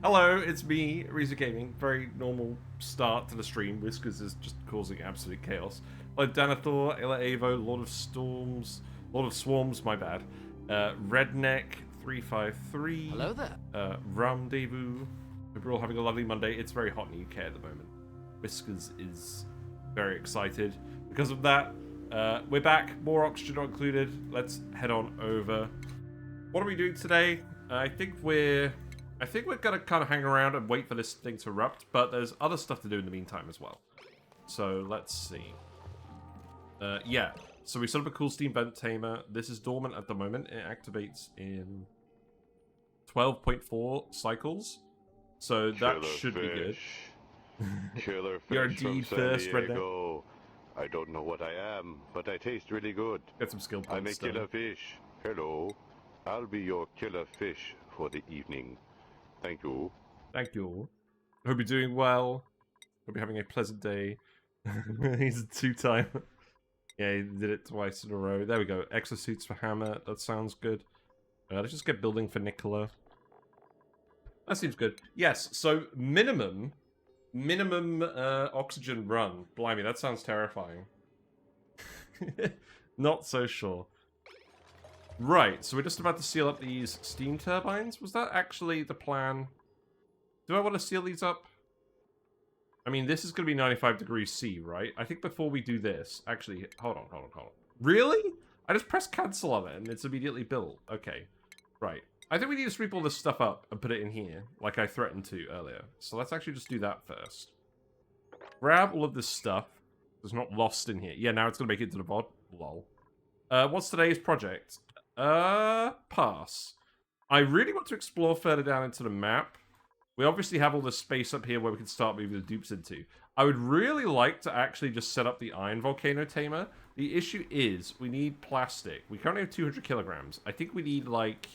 Hello, it's me, Reza Gaming. Very normal start to the stream. Whiskers is just causing absolute chaos. Like Danathor, Ela Avo, Lord of Storms, Lord of Swarms, my bad. Redneck 353. Hello there. Rendezvous. Hope we're all having a lovely Monday. It's very hot in the UK at the moment. Whiskers is very excited. Because of that, we're back. More oxygen not included. Let's head on over. What are we doing today? I think we're gonna kind of hang around and wait for this thing to erupt, but there's other stuff to do in the meantime as well. So let's see. Yeah. So we set up a cool steam vent tamer. This is dormant at the moment. It activates in 12.4 cycles. So that should be good. Killer fish You're from indeed San first, Redneck. Diego. I don't know what I am, but I taste really good. Get some skill I'm a points done. killer fish. Hello. I'll be your killer fish for the evening. Thank you. Thank you. Hope you're doing well. Hope you're having a pleasant day. He's a two-time. Yeah, he did it twice in a row. There we go. Exosuits for Hammer. That sounds good. Let's just get building for Nicola. That seems good. Yes, so minimum oxygen run. Blimey, that sounds terrifying. Not so sure. Right, so we're just about to seal up these steam turbines. Was that actually the plan? Do I want to seal these up? I mean, this is going to be 95 degrees C, right? I think before we do this... Actually, hold on. Really? I just pressed cancel on it and it's immediately built. Okay, right. I think we need to sweep all this stuff up and put it in here, like I threatened to earlier. So let's actually just do that first. Grab all of this stuff. It's not lost in here. Yeah, now it's going to make it to the VOD. Lol. What's today's project? Pass. I really want to explore further down into the map. We obviously have all this space up here where we can start moving the dupes into. I would really like to actually just set up the iron volcano tamer. The issue is, we need plastic. We currently have 200 kilograms. I think we need, like...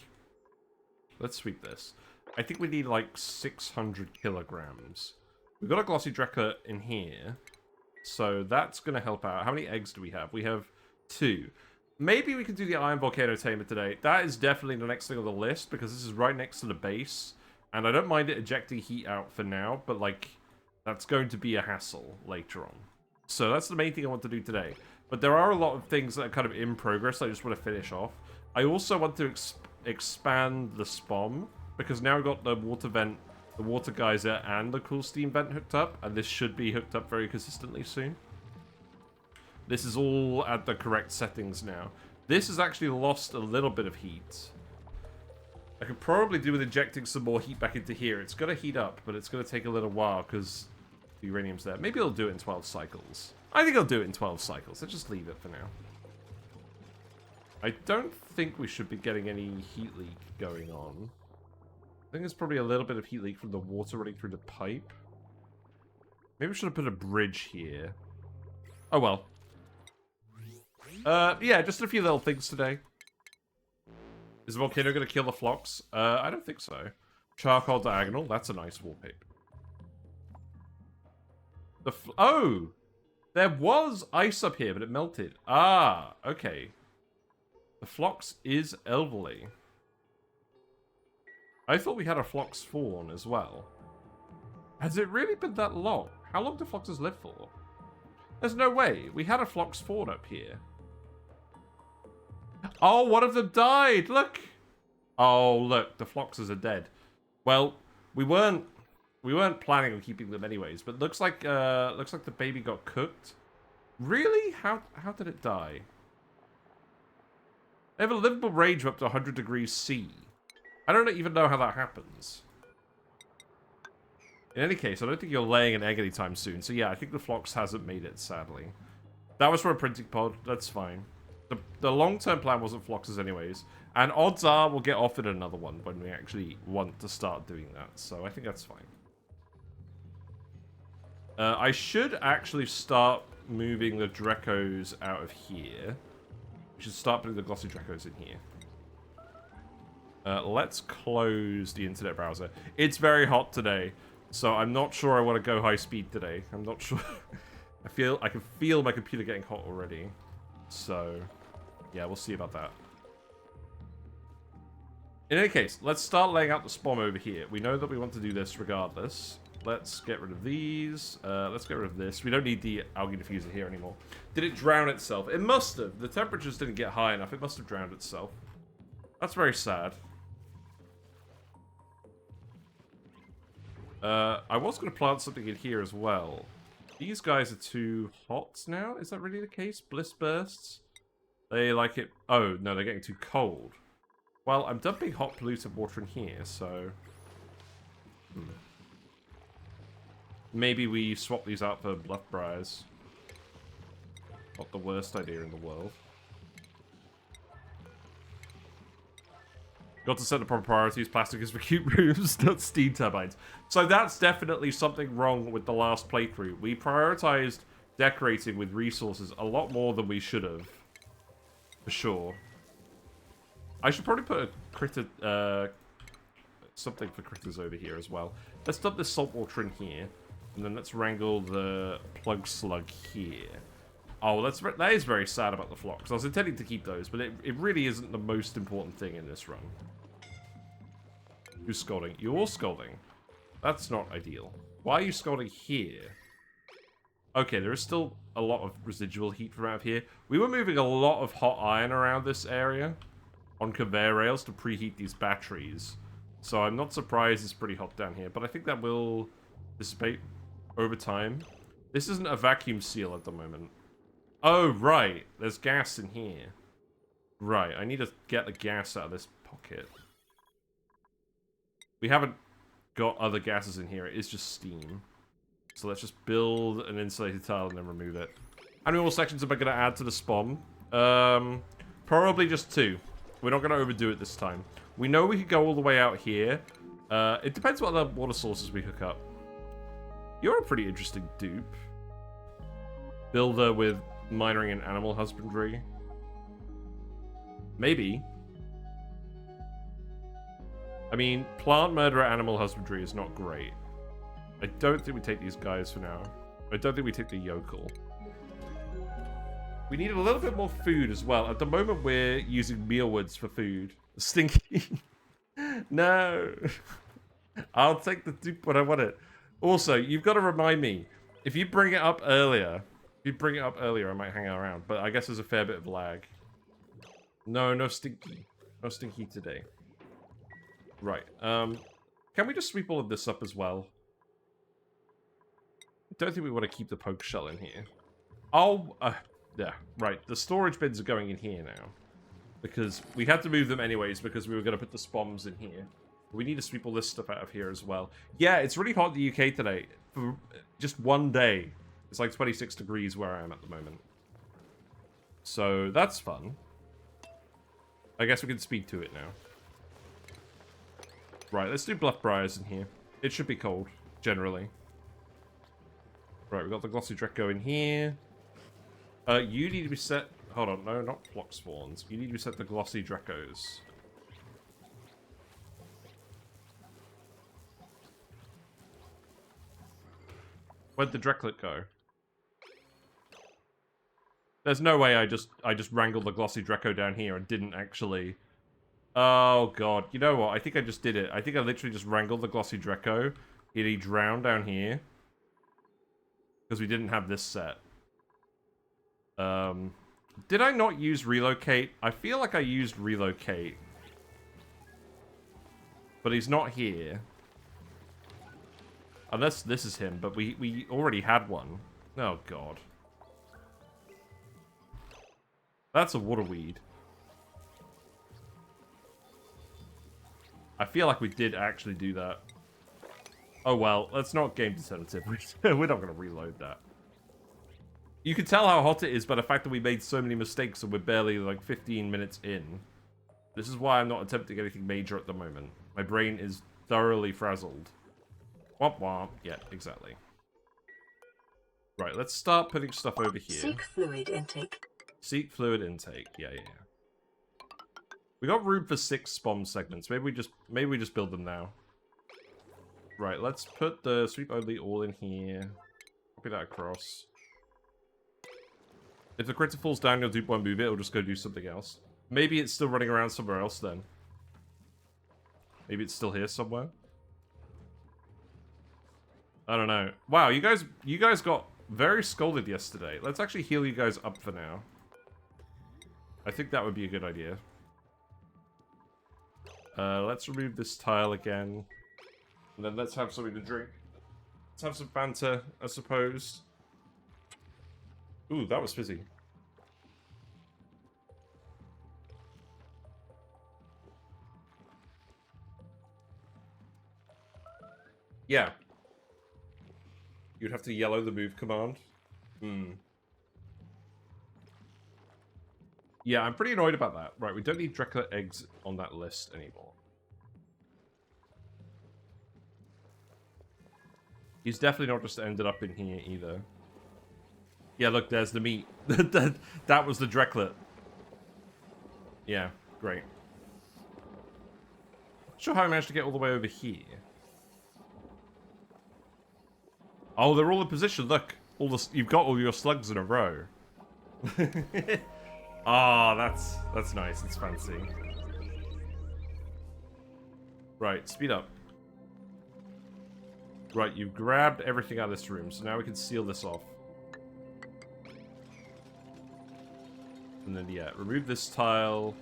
Let's sweep this. I think we need, like, 600 kilograms. We've got a Glossy Dreckos in here. So that's going to help out. How many eggs do we have? We have 2. Maybe we can do the Iron Volcano Tamer today. That is definitely the next thing on the list, because this is right next to the base. And I don't mind it ejecting heat out for now, but, like, that's going to be a hassle later on. So that's the main thing I want to do today. But there are a lot of things that are kind of in progress I just want to finish off. I also want to expand the SPOM, because now we've got the water vent, the water geyser, and the cool steam vent hooked up, and this should be hooked up very consistently soon. This is all at the correct settings now. This has actually lost a little bit of heat. I could probably do with injecting some more heat back into here. It's going to heat up, but it's going to take a little while because the uranium's there. Maybe it'll do it in 12 cycles. I think I'll do it in 12 cycles. Let's just leave it for now. I don't think we should be getting any heat leak going on. I think there's probably a little bit of heat leak from the water running through the pipe. Maybe we should have put a bridge here. Oh well. Yeah, just a few little things today. Is the volcano going to kill the flocks? I don't think so. Charcoal diagonal, that's a nice wallpaper. Oh! There was ice up here, but it melted. Ah, okay. The phlox is elderly. I thought we had a phlox fawn as well. Has it really been that long? How long do phloxes live for? There's no way. We had a phlox fawn up here. Oh, one of them died. Look. Oh, look. The phloxes are dead. Well, we weren't planning on keeping them anyways, but looks like the baby got cooked. Really? How did it die? They have a livable range of up to 100 degrees C. I don't even know how that happens. In any case, I don't think you're laying an egg anytime soon. So yeah, I think the phlox hasn't made it, sadly. That was for a printing pod. That's fine. The long-term plan wasn't phloxes anyways. And odds are we'll get offered another one when we actually want to start doing that. So I think that's fine. I should actually start moving the Dreckos out of here. We should start putting the Glossy Dreckos in here. Let's close the internet browser. It's very hot today, so I'm not sure I want to go high speed today. I'm not sure. I can feel my computer getting hot already. So, yeah, we'll see about that. In any case, let's start laying out the SPOM over here. We know that we want to do this regardless. Let's get rid of these. Let's get rid of this. We don't need the algae diffuser here anymore. Did it drown itself? It must have. The temperatures didn't get high enough. It must have drowned itself. That's very sad. I was going to plant something in here as well. These guys are too hot now? Is that really the case? Bliss bursts? They like it... Oh, no, they're getting too cold. Well, I'm dumping hot polluted water in here, so... Maybe we swap these out for bluff briars. Not the worst idea in the world. Got to set the proper priorities. Plastic is for cute rooms, not steam turbines. So that's definitely something wrong with the last playthrough. We prioritized decorating with resources a lot more than we should have. For sure. I should probably put a critter, something for critters over here as well. Let's dump this salt water in here. And then let's wrangle the plug slug here. Oh, that is very sad about the flocks. I was intending to keep those, but it really isn't the most important thing in this run. Who's scolding? You're scolding. That's not ideal. Why are you scolding here? Okay, there is still a lot of residual heat from out here. We were moving a lot of hot iron around this area on conveyor rails to preheat these batteries. So I'm not surprised it's pretty hot down here, but I think that will dissipate over time. This isn't a vacuum seal at the moment. Oh, right. There's gas in here. Right, I need to get the gas out of this pocket. We haven't got other gases in here. It is just steam. So let's just build an insulated tile and then remove it. How many more sections am I going to add to the SPOM? Probably just 2. We're not going to overdo it this time. We know we could go all the way out here. It depends what other water sources we hook up. You're a pretty interesting dupe. Builder with mining and animal husbandry. Maybe. I mean, plant murderer animal husbandry is not great. I don't think we take these guys for now. I don't think we take the yokel. We need a little bit more food as well. At the moment, we're using mealwoods for food. Stinky. No. I'll take the dupe when I want it. Also, you've got to remind me. If you bring it up earlier, I might hang around. But I guess there's a fair bit of lag. No, no stinky. No stinky today. Right. Can we just sweep all of this up as well? I don't think we want to keep the poke shell in here. Oh, yeah, right. The storage bins are going in here now. Because we had to move them anyways because we were going to put the SPOMs in here. We need to sweep all this stuff out of here as well. Yeah, it's really hot in the UK today. For just one day. It's like 26 degrees where I am at the moment. So, that's fun. I guess we can speak to it now. Right, let's do bluff briars in here. It should be cold, generally. Right, we've got the Glossy Dreckos in here. You need to be set... Hold on, no, not flock spawns. You need to be set the Glossy Dreckos. Where'd the Drecklet go? There's no way I just wrangled the Glossy Dreckos down here and didn't actually... Oh, God. You know what? I think I just did it. I think I literally just wrangled the Glossy Dreckos. He drowned down here. Because we didn't have this set. Did I not use relocate? I feel like I used relocate. But he's not here. Unless this is him, but we already had one. Oh, God. That's a waterweed. I feel like we did actually do that. Oh, well, that's not game determinative. We're not going to reload that. You can tell how hot it is by the fact that we made so many mistakes and we're barely, like, 15 minutes in. This is why I'm not attempting anything major at the moment. My brain is thoroughly frazzled. Womp womp. Yeah, exactly. Right, let's start putting stuff over here. Seek fluid intake. Seek fluid intake. Yeah. We got room for 6 SPOM segments. Maybe we just build them now. Right, let's put the sweep only all in here. Copy that across. If the critter falls down, you'll dupe one move it, it'll just go do something else. Maybe it's still running around somewhere else then. Maybe it's still here somewhere. I don't know. Wow, you guys got very scolded yesterday. Let's actually heal you guys up for now. I think that would be a good idea. Let's remove this tile again. And then let's have something to drink. Let's have some Fanta, I suppose. Ooh, that was fizzy. Yeah. You'd have to yellow the move command. Yeah, I'm pretty annoyed about that. Right, we don't need Dreckos eggs on that list anymore. He's definitely not just ended up in here either. Yeah, look, there's the meat. That was the Dreckos. Yeah, great. Not sure how I managed to get all the way over here. Oh, they're all in position. Look, you've got all your slugs in a row. Ah, that's nice. It's fancy. Right, speed up. Right, you've grabbed everything out of this room, so now we can seal this off. And then, yeah, remove this tile.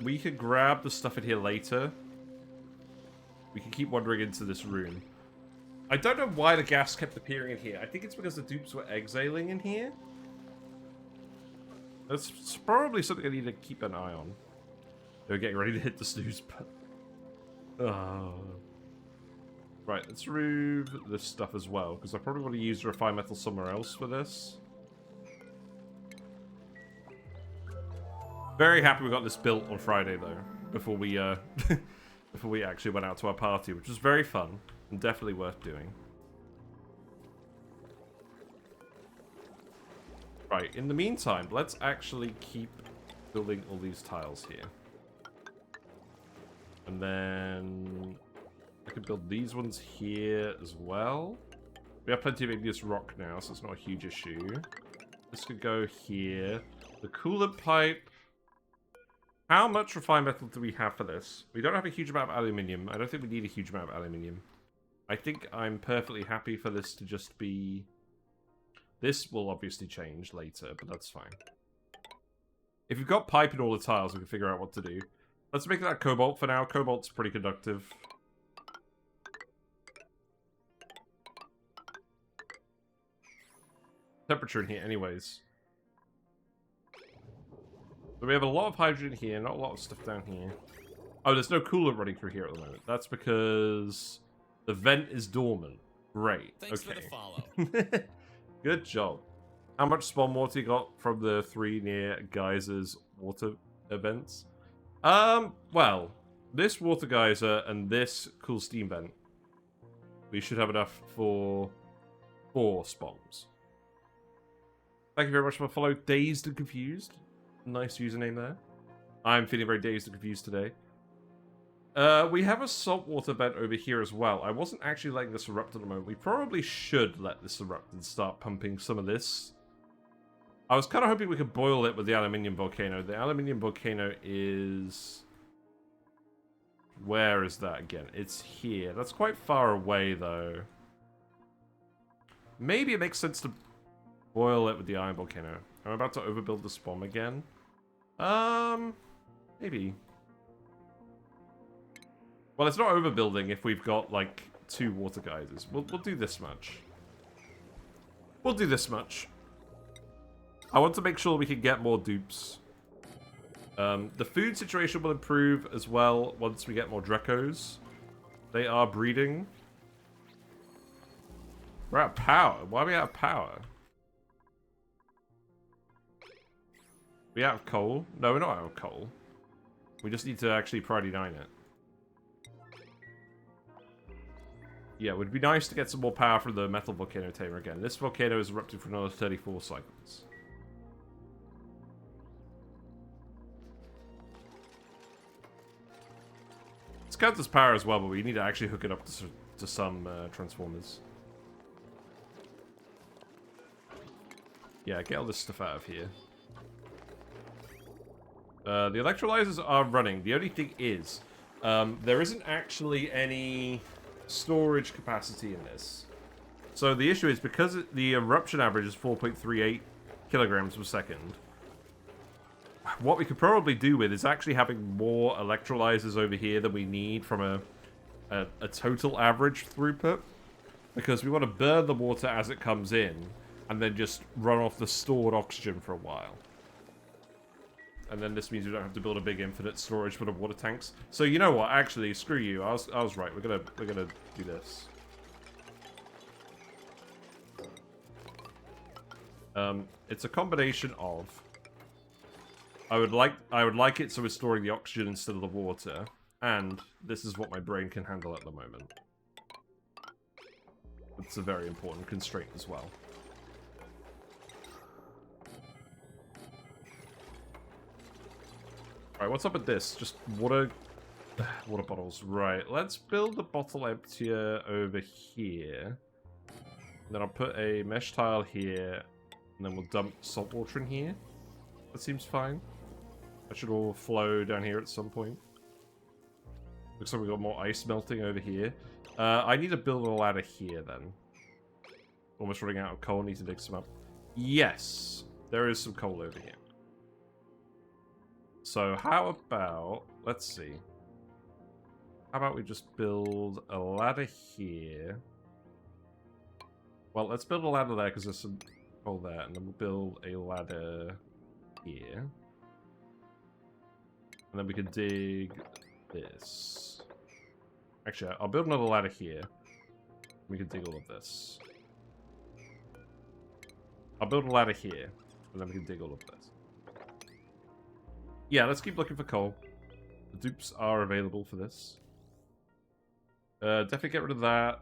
We can grab the stuff in here later. We can keep wandering into this room. I don't know why the gas kept appearing in here. I think it's because the dupes were exiling in here. That's probably something I need to keep an eye on. They're getting ready to hit the snooze button. Right, let's remove this stuff as well, because I probably want to use refined metal somewhere else for this. Very happy we got this built on Friday, though, before we before we actually went out to our party, which was very fun and definitely worth doing. Right, in the meantime, let's actually keep building all these tiles here. And then I could build these ones here as well. We have plenty of igneous rock now, so it's not a huge issue. This could go here. The coolant pipe. How much refined metal do we have for this? We don't have a huge amount of aluminium. I don't think we need a huge amount of aluminium. I think I'm perfectly happy for this to just be... This will obviously change later, but that's fine. If you've got pipe in all the tiles, we can figure out what to do. Let's make that cobalt for now. Cobalt's pretty conductive. Temperature in here anyways. So we have a lot of hydrogen here, not a lot of stuff down here. Oh, there's no coolant running through here at the moment. That's because the vent is dormant. Great. Thanks okay. for the follow. Good job. How much spawn water you got from the 3 near geysers water events? Well, this water geyser and this cool steam vent, we should have enough for 4 SPOMs. Thank you very much for the follow, Dazed and Confused. Nice username there. I'm feeling very dazed and confused today. We have a saltwater vent over here as well. I wasn't actually letting this erupt at the moment. We probably should let this erupt and start pumping some of this. I was kind of hoping we could boil it with the aluminium volcano. The aluminium volcano is... Where is that again? It's here. That's quite far away, though. Maybe it makes sense to boil it with the iron volcano. I'm about to overbuild the SPOM again. Maybe. Well, it's not overbuilding if we've got, like, 2 water geysers. We'll do this much. We'll do this much. I want to make sure we can get more dupes. The food situation will improve as well once we get more Dreckos. They are breeding. We're out of power. Why are we out of power? We out of coal? No, we're not out of coal. We just need to actually priority 9 it. Yeah, it would be nice to get some more power from the Metal Volcano tamer again. This volcano is erupted for another 34 cycles. It's counts as power as well, but we need to actually hook it up to some transformers. Yeah, get all this stuff out of here. The electrolyzers are running. The only thing is, there isn't actually any storage capacity in this. So the issue is, because the eruption average is 4.38 kilograms per second, what we could probably do with is actually having more electrolyzers over here than we need from a total average throughput. Because we want to burn the water as it comes in, and then just run off the stored oxygen for a while. And then this means we don't have to build a big infinite storage for the water tanks. So you know what? Actually, screw you. I was right. We're gonna do this. It's a combination of. I would like it so we're storing the oxygen instead of the water, and this is what my brain can handle at the moment. It's a very important constraint as well. Alright, what's up with this? Just water bottles. Right, let's build the bottle emptier over here. And then I'll put a mesh tile here, and then we'll dump salt water in here. That seems fine. That should all flow down here at some point. Looks like we've got more ice melting over here. I need to build a ladder here, then. Almost running out of coal. Need to dig some up. Yes, there is some coal over here. So how about... Let's see. How about we just build a ladder here? Well, let's build a ladder there because there's some coal there. And then we'll build a ladder here. And then we can dig this. Actually, I'll build another ladder here. We can dig all of this. I'll build a ladder here, and then we can dig all of this. Yeah, let's keep looking for coal. The dupes are available for this. Definitely get rid of that.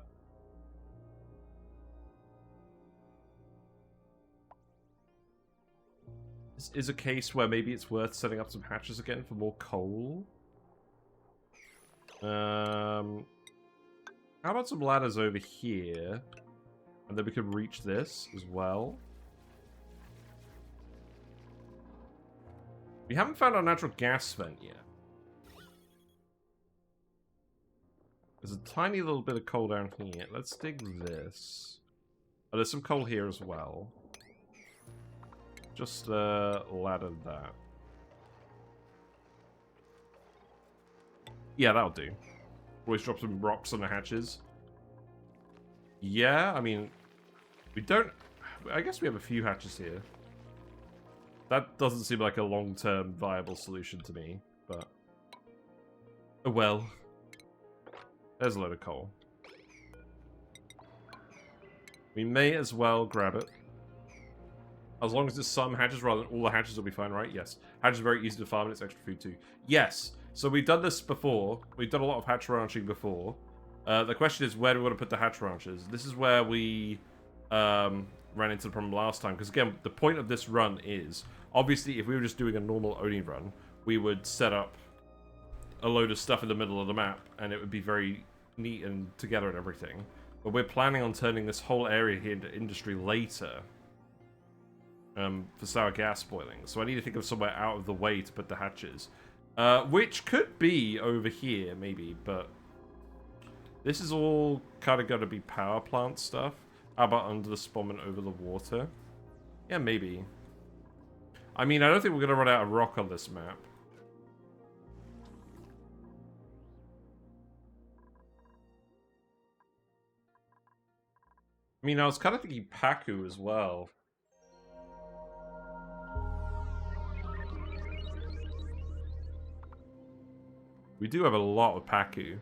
This is a case where maybe it's worth setting up some hatches again for more coal. How about some ladders over here? And then we can reach this as well. We haven't found our natural gas vent yet. There's a tiny little bit of coal down here. Let's dig this. Oh, there's some coal here as well. Just ladder that. Yeah, that'll do. Always drop some rocks on the hatches. Yeah, I mean, we don't... I guess we have a few hatches here. That doesn't seem like a long-term viable solution to me, but... Oh well. There's a load of coal. We may as well grab it. As long as there's some hatches rather than all the hatches will be fine, right? Yes. Hatches are very easy to farm and it's extra food too. Yes! So we've done this before. We've done a lot of hatch ranching before. The question is, where do we want to put the hatch ranches? This is where we ran into the problem last time. Because again, the point of this run is, obviously, if we were just doing a normal ONI run, we would set up a load of stuff in the middle of the map, and it would be very neat and together and everything. But we're planning on turning this whole area here into industry later. For sour gas boiling. So I need to think of somewhere out of the way to put the hatches. Which could be over here, maybe, but... This is all kind of going to be power plant stuff. How about under the SPOM and over the water? Yeah, maybe. I mean, I don't think we're going to run out of rock on this map. I mean, I was kind of thinking Paku as well. We do have a lot of Paku.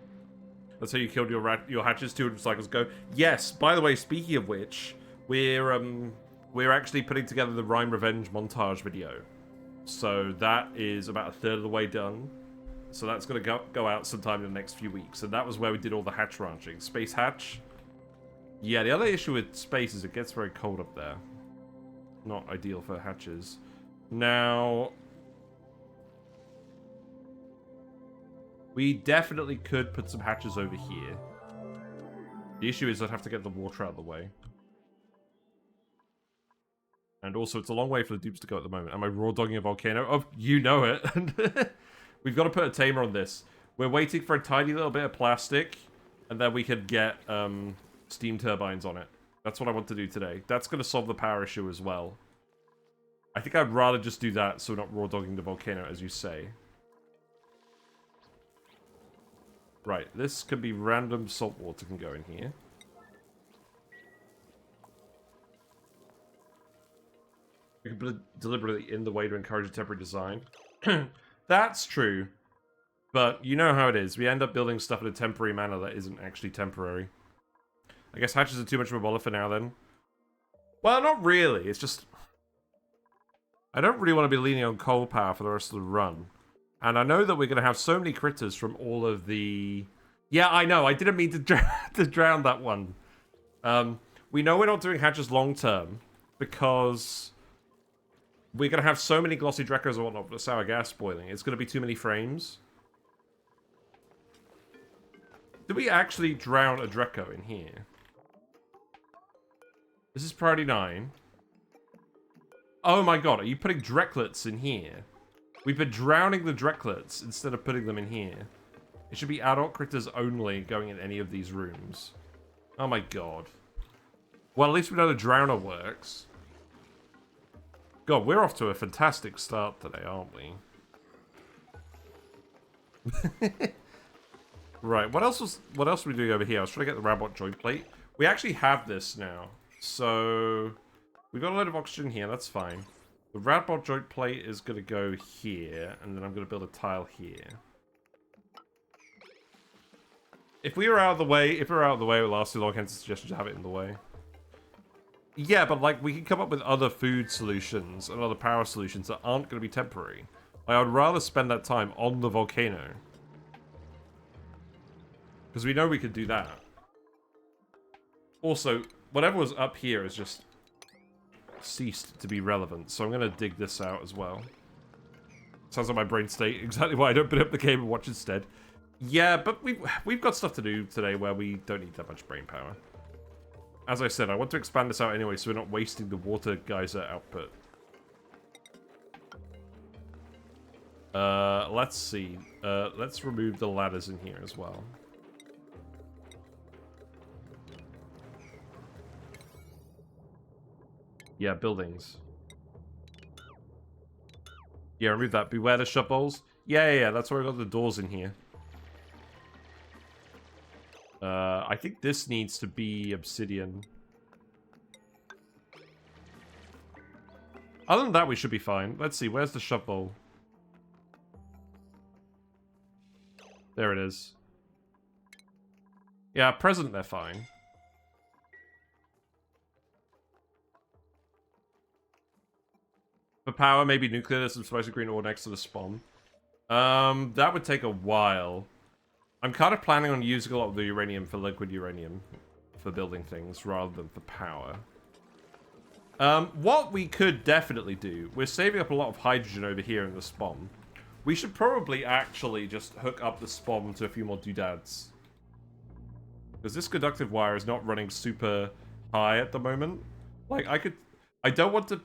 That's how you killed your hatches 200 cycles ago. Yes, by the way, speaking of which, we're actually putting together the Rhyme Revenge montage video. So that is about a third of the way done. So that's going to go out sometime in the next few weeks. And that was where we did all the hatch ranching. Space hatch. Yeah, the other issue with space is it gets very cold up there. Not ideal for hatches. Now... we definitely could put some hatches over here. The issue is I'd have to get the water out of the way. And also, it's a long way for the dupes to go at the moment. Am I raw dogging a volcano? Oh, you know it. We've got to put a tamer on this. We're waiting for a tiny little bit of plastic, and then we could get steam turbines on it. That's what I want to do today. That's going to solve the power issue as well. I think I'd rather just do that so we're not raw dogging the volcano, as you say. Right, this could be random salt water can go in here. We can put it deliberately in the way to encourage a temporary design. That's true. But you know how it is. We end up building stuff in a temporary manner that isn't actually temporary. I guess hatches are too much of a bother for now, then. Well, not really. It's just... I don't really want to be leaning on coal power for the rest of the run. And I know that we're going to have so many critters from all of the... Yeah, I know. I didn't mean to drown that one. We know we're not doing hatches long-term because we're going to have so many Glossy Dreckos and whatnot for sour gas boiling. It's going to be too many frames. Did we actually drown a Drecko in here? This is priority 9. Oh my god, are you putting Drecklets in here? We've been drowning the Drecklets instead of putting them in here. It should be adult critters only going in any of these rooms. Oh my god. Well, at least we know the drowner works. God, we're off to a fantastic start today, aren't we? Right, what else are we doing over here? I was trying to get the Rabot joint plate. We actually have this now. So, we've got a load of oxygen here, that's fine. The Rabot joint plate is going to go here, and then I'm going to build a tile here. If we were out of the way, it would last too long, hence the suggestion to have it in the way. Yeah, but like, we can come up with other food solutions and other power solutions that aren't going to be temporary. Like, I would rather spend that time on the volcano. Because we know we could do that. Also, whatever was up here has just ceased to be relevant, so I'm going to dig this out as well. Sounds like my brain state, exactly why I don't put up the game and watch instead. Yeah, but we've got stuff to do today where we don't need that much brain power. As I said, I want to expand this out anyway, so we're not wasting the water geyser output. Let's see. Let's remove the ladders in here as well. Yeah, buildings. Yeah, remove that. Beware the shop bowls. Yeah, that's where I got the doors in here. I think this needs to be obsidian. Other than that, we should be fine. Let's see, where's the shop bowl? There it is. Yeah, present, they're fine. For power, maybe nuclear, there's some spicy green ore next to the SPOM. That would take a while. I'm kind of planning on using a lot of the uranium for liquid uranium for building things rather than for power. What we could definitely do, we're saving up a lot of hydrogen over here in the SPOM. We should probably actually just hook up the SPOM to a few more doodads. Because this conductive wire is not running super high at the moment. Like, I don't want the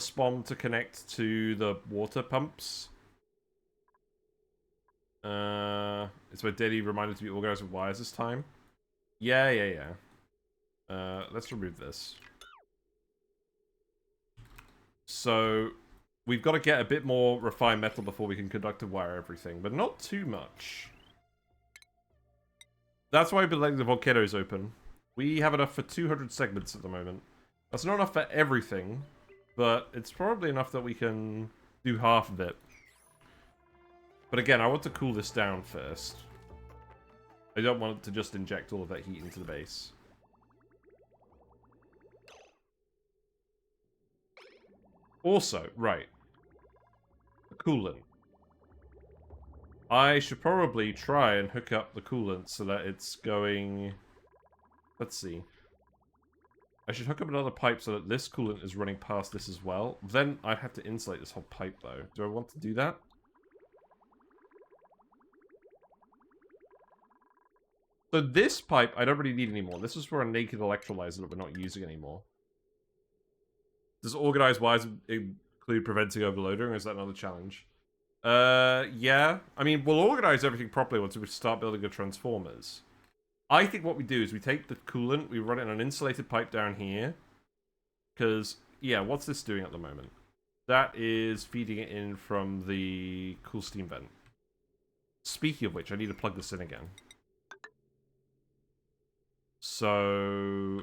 SPOM to connect to the water pumps. It's my daily reminder to be organized with wires this time. Yeah. Let's remove this. So, we've got to get a bit more refined metal before we can conductive wire everything, but not too much. That's why we've been letting the volcanoes open. We have enough for 200 segments at the moment. That's not enough for everything, but it's probably enough that we can do half of it. But again, I want to cool this down first. I don't want it to just inject all of that heat into the base. Also, right. The coolant. I should probably try and hook up the coolant so that it's going... Let's see. I should hook up another pipe so that this coolant is running past this as well. Then I'd have to insulate this whole pipe, though. Do I want to do that? So this pipe, I don't really need anymore. This is for a naked electrolyzer that we're not using anymore. Does organized wires include preventing overloading, or is that another challenge? Yeah. I mean, we'll organize everything properly once we start building the transformers. I think what we do is we take the coolant, we run it in an insulated pipe down here. Because, yeah, what's this doing at the moment? That is feeding it in from the cool steam vent. Speaking of which, I need to plug this in again. So,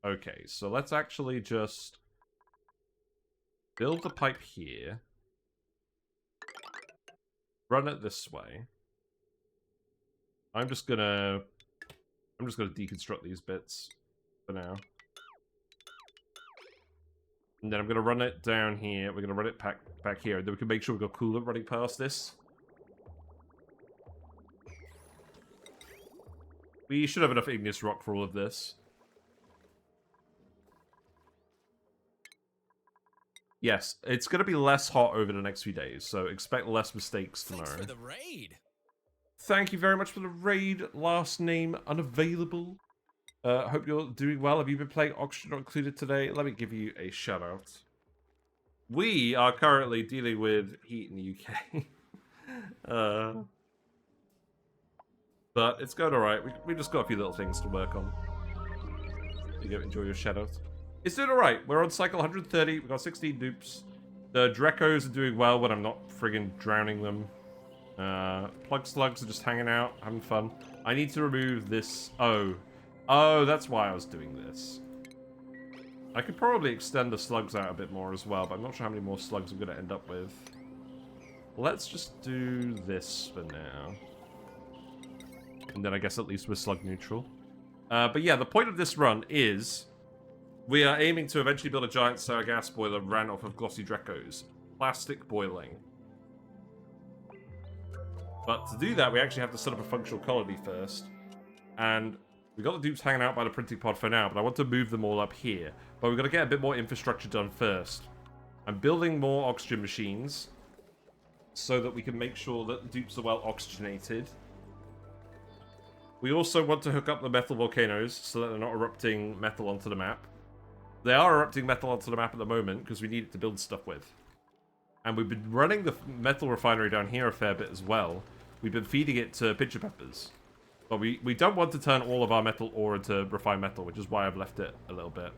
okay, so let's actually just build the pipe here. Run it this way. I'm just gonna deconstruct these bits for now. And then I'm gonna run it down here. We're gonna run it back here. Then we can make sure we've got coolant running past this. We should have enough igneous rock for all of this. Yes, it's going to be less hot over the next few days, so expect less mistakes tomorrow. Thanks for the raid. Thank you very much for the raid. Last name unavailable. Hope you're doing well. Have you been playing Oxygen Not Included today? Let me give you a shout out. We are currently dealing with heat in the UK. But it's going alright. We just got a few little things to work on. You enjoy your shout out. It's doing alright. We're on cycle 130. We've got 16 dupes. The Dreckos are doing well when I'm not friggin' drowning them. Plug Slugs are just hanging out, having fun. I need to remove this. Oh, that's why I was doing this. I could probably extend the slugs out a bit more as well, but I'm not sure how many more slugs I'm going to end up with. Let's just do this for now. And then I guess at least we're slug neutral. But yeah, the point of this run is we are aiming to eventually build a giant sour gas boiler ran off of Glossy Dreckos. Plastic boiling. But to do that, we actually have to set up a functional colony first. And we got the dupes hanging out by the printing pod for now, but I want to move them all up here. But we've got to get a bit more infrastructure done first. I'm building more oxygen machines so that we can make sure that the dupes are well oxygenated. We also want to hook up the Metal Volcanoes so that they're not erupting metal onto the map. They are erupting metal onto the map at the moment because we need it to build stuff with. And we've been running the metal refinery down here a fair bit as well. We've been feeding it to pitcher peppers. But we don't want to turn all of our metal ore into refined metal, which is why I've left it a little bit.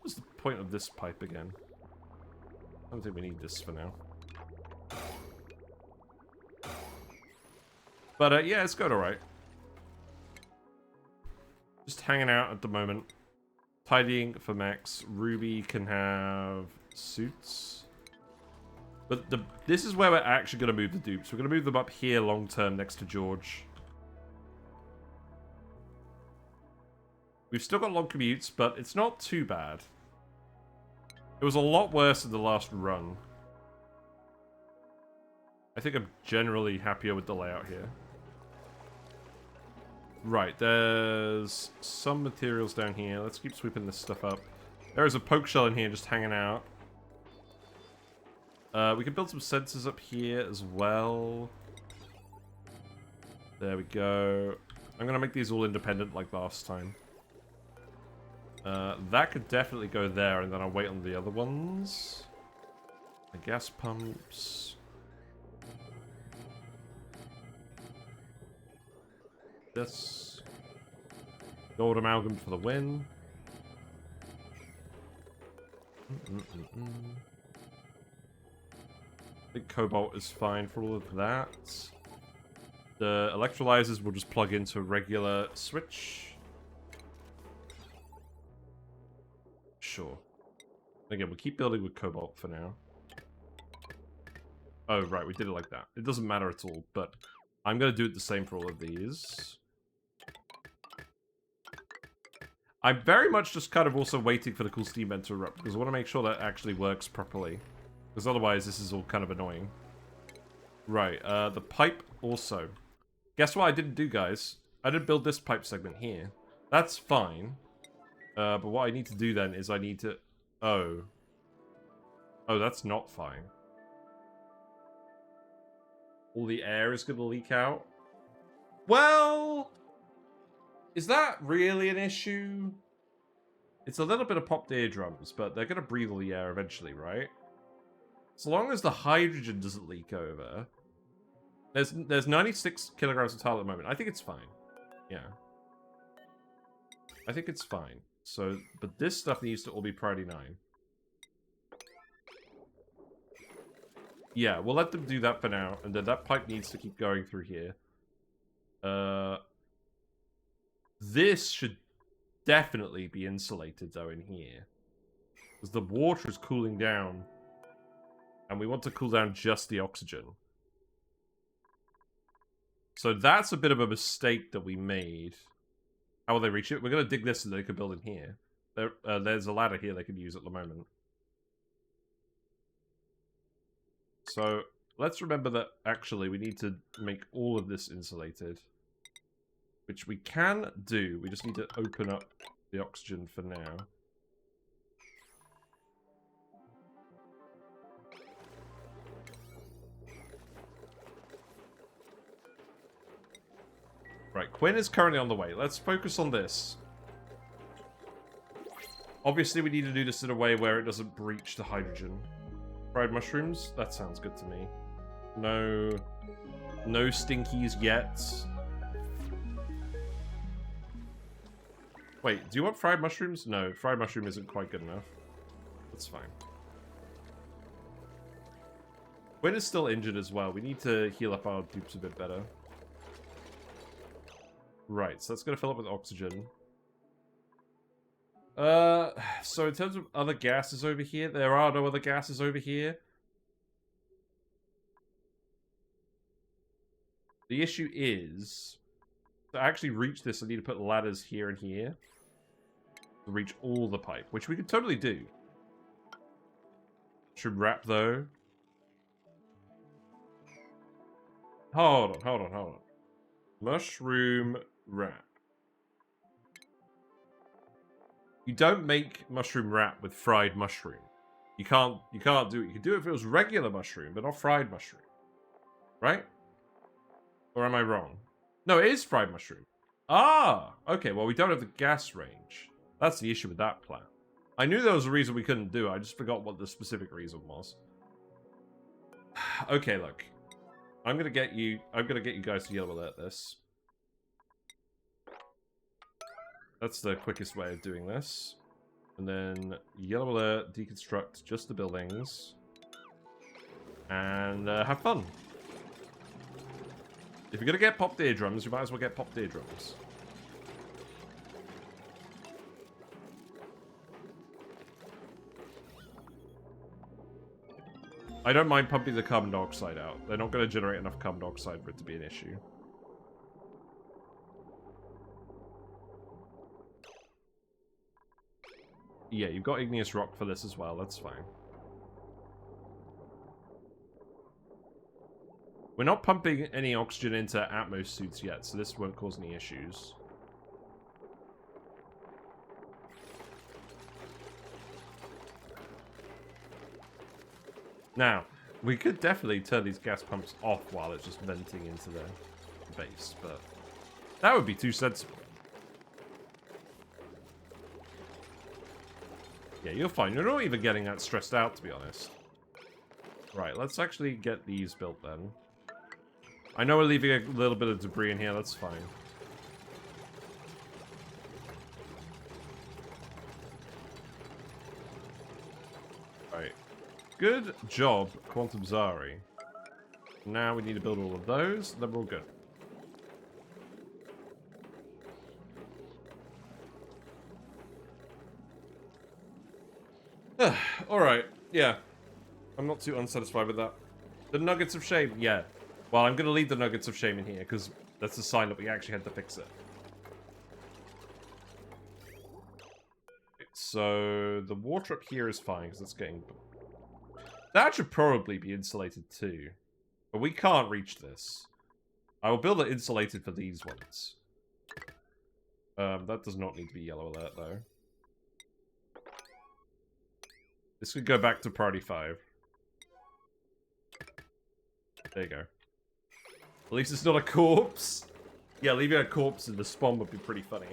What's the point of this pipe again? I don't think we need this for now. But yeah, it's going alright. Just hanging out at the moment. Tidying for Max. Ruby can have suits. But this is where we're actually going to move the dupes. We're going to move them up here long term next to George. We've still got long commutes, but it's not too bad. It was a lot worse in the last run. I think I'm generally happier with the layout here. Right, there's some materials down here. Let's keep sweeping this stuff up. There is a poke shell in here just hanging out. We can build some sensors up here as well. There we go. I'm going to make these all independent like last time. That could definitely go there, and then I'll wait on the other ones. The gas pumps. This. Gold amalgam for the win. I think cobalt is fine for all of that. The electrolyzers will just plug into a regular switch. Sure. Again, we'll keep building with cobalt for now. Oh, right, we did it like that. It doesn't matter at all, but I'm going to do it the same for all of these. I'm very much just kind of also waiting for the cool steam vent to erupt, because I want to make sure that actually works properly. Because otherwise, this is all kind of annoying. Right, the pipe also. Guess what I didn't do, guys? I didn't build this pipe segment here. That's fine. But what I need to do then is I need to... Oh. Oh, that's not fine. All the air is going to leak out? Well... Is that really an issue? It's a little bit of popped eardrums, but they're going to breathe all the air eventually, right? So long as the hydrogen doesn't leak over. There's 96 kilograms of tile at the moment. I think it's fine. Yeah. I think it's fine. So, but this stuff needs to all be priority 9. Yeah, we'll let them do that for now, and then that pipe needs to keep going through here. This should definitely be insulated, though, in here. Because the water is cooling down. And we want to cool down just the oxygen. So that's a bit of a mistake that we made. How will they reach it? We're going to dig this so they can build in here. There's a ladder here they can use at the moment. So let's remember that actually we need to make all of this insulated. Which we can do. We just need to open up the oxygen for now. Right, Quinn is currently on the way. Let's focus on this. Obviously, we need to do this in a way where it doesn't breach the hydrogen. Fried mushrooms? That sounds good to me. No stinkies yet. Wait, do you want fried mushrooms? No, fried mushroom isn't quite good enough. That's fine. Quinn is still injured as well. We need to heal up our dupes a bit better. Right, so that's going to fill up with oxygen. So in terms of other gases over here, there are no other gases over here. The issue is, to actually reach this, I need to put ladders here and here. To reach all the pipe, which we could totally do. Should wrap, though. Hold on. Mushroom wrap. You don't make mushroom wrap with fried mushroom. You can't do it. You can do it if it was regular mushroom, but not fried mushroom. Right? Or am I wrong? No, it is fried mushroom. Ah! Okay, well, we don't have the gas range. That's the issue with that plan. I knew there was a reason we couldn't do it. I just forgot what the specific reason was. Okay, look. I'm gonna get you guys to yellow alert this. That's the quickest way of doing this. And then yellow alert, deconstruct just the buildings. And have fun. If you're gonna get popped eardrums, you might as well get popped eardrums. I don't mind pumping the carbon dioxide out. They're not going to generate enough carbon dioxide for it to be an issue. Yeah, you've got igneous rock for this as well. That's fine. We're not pumping any oxygen into Atmos suits yet, so this won't cause any issues. Now, we could definitely turn these gas pumps off while it's just venting into the base, but that would be too sensible. Yeah, you're fine. You're not even getting that stressed out, to be honest. Right, let's actually get these built then. I know we're leaving a little bit of debris in here, that's fine. Right. Good job, Quantum Zari. Now we need to build all of those, then we're all good. Alright, yeah. I'm not too unsatisfied with that. The nuggets of shame, yeah. Well, I'm going to leave the nuggets of shame in here, because that's a sign that we actually had to fix it. So, the water up here is fine, because it's getting... That should probably be insulated too. But we can't reach this. I will build it insulated for these ones. That does not need to be yellow alert, though. This could go back to priority 5. There you go. At least it's not a corpse. Yeah, leaving a corpse in the spawn would be pretty funny.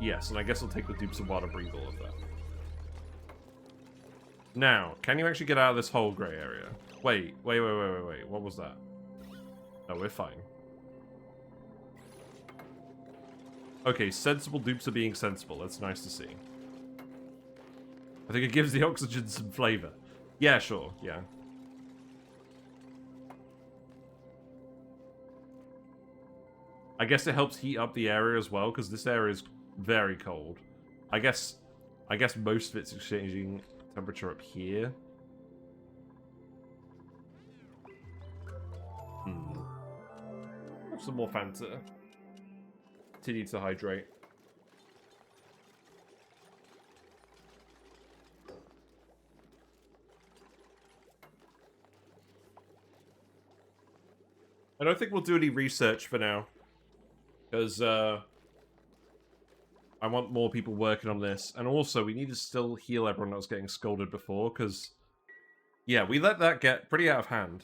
Yes, and I guess it'll take the dupes a while to breathe all of that. Now, can you actually get out of this whole grey area? Wait. What was that? No, we're fine. Okay, sensible dupes are being sensible. That's nice to see. I think it gives the oxygen some flavor. Yeah, sure. Yeah. I guess it helps heat up the area as well, because this area is very cold. I guess most of it's exchanging temperature up here. Have some more Fanta. Continue to hydrate. I don't think we'll do any research for now. Because, I want more people working on this. And also, we need to still heal everyone that was getting scolded before, because... Yeah, we let that get pretty out of hand.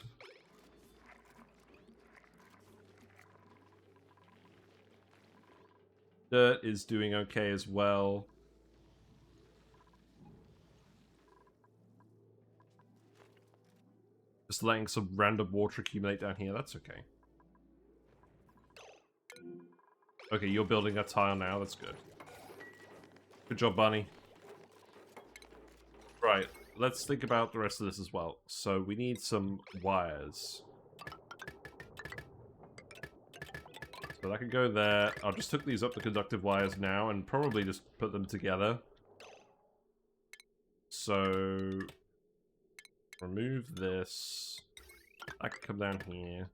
Dirt is doing okay as well. Just letting some random water accumulate down here, that's okay. Okay, you're building a tile now, that's good. Good job, Bunny. Right, let's think about the rest of this as well. So we need some wires. So that can go there. I'll just hook these up to conductive wires now and probably just put them together. So... remove this. I can come down here.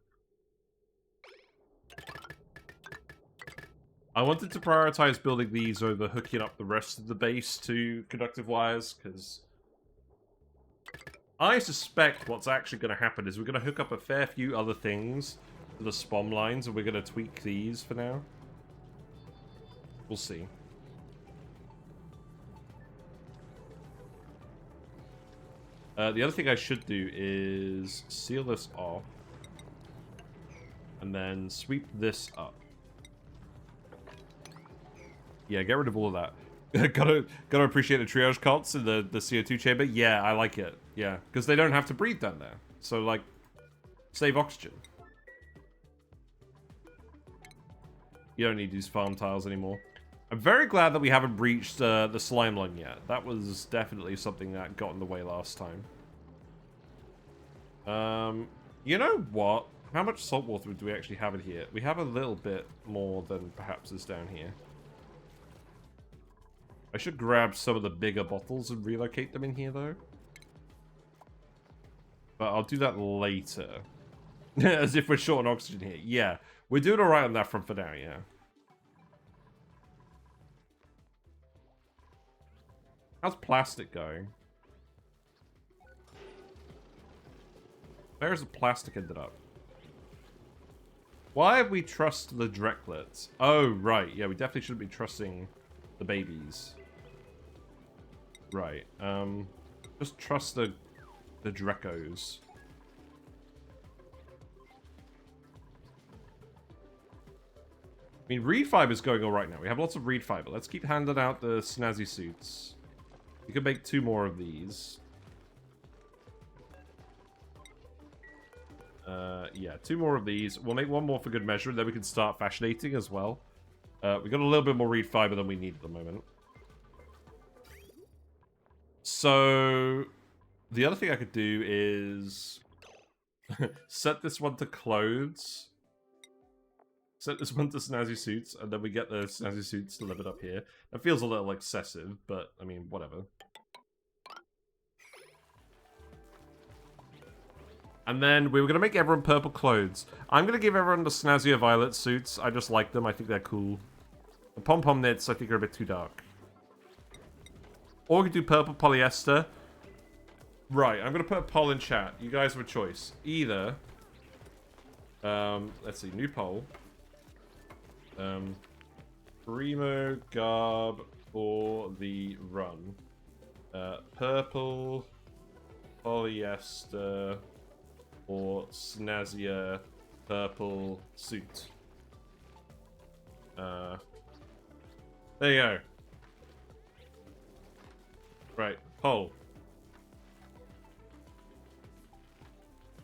I wanted to prioritize building these over hooking up the rest of the base to conductive wires, because I suspect what's actually going to happen is we're going to hook up a fair few other things to the SPOM lines, and we're going to tweak these for now. We'll see. The other thing I should do is seal this off, and then sweep this up. Yeah, get rid of all of that. gotta appreciate the triage cots in the CO2 chamber. Yeah, I like it. Yeah, because they don't have to breathe down there. So, like, save oxygen. You don't need these farm tiles anymore. I'm very glad that we haven't breached the slime lung yet. That was definitely something that got in the way last time. You know what? How much salt water do we actually have in here? We have a little bit more than perhaps is down here. I should grab some of the bigger bottles and relocate them in here, though. But I'll do that later. As if we're short on oxygen here. Yeah, we're doing alright on that front for now, yeah. How's plastic going? Where's the plastic ended up? Why have we trust the Drecklets? Oh, right. Yeah, we definitely shouldn't be trusting the babies. Right. Just trust the Dreckos. I mean, reed fiber is going alright now. We have lots of reed fiber. Let's keep handing out the snazzy suits. We can make 2 more of these. Yeah, 2 more of these. We'll make 1 more for good measure, and then we can start fashionating as well. We got a little bit more reed fiber than we need at the moment. So, the other thing I could do is set this one to clothes. Set this one to snazzy suits, and then we get the snazzy suits delivered up here. That feels a little excessive, but, I mean, whatever. And then we were going to make everyone purple clothes. I'm going to give everyone the snazzier violet suits. I just like them. I think they're cool. The pom-pom knits, I think, are a bit too dark. Or we could do purple polyester. Right, I'm going to put a poll in chat. You guys have a choice. Either... let's see, new poll. Primo garb for the run. Purple polyester or snazzier purple suit. There you go. Right, poll.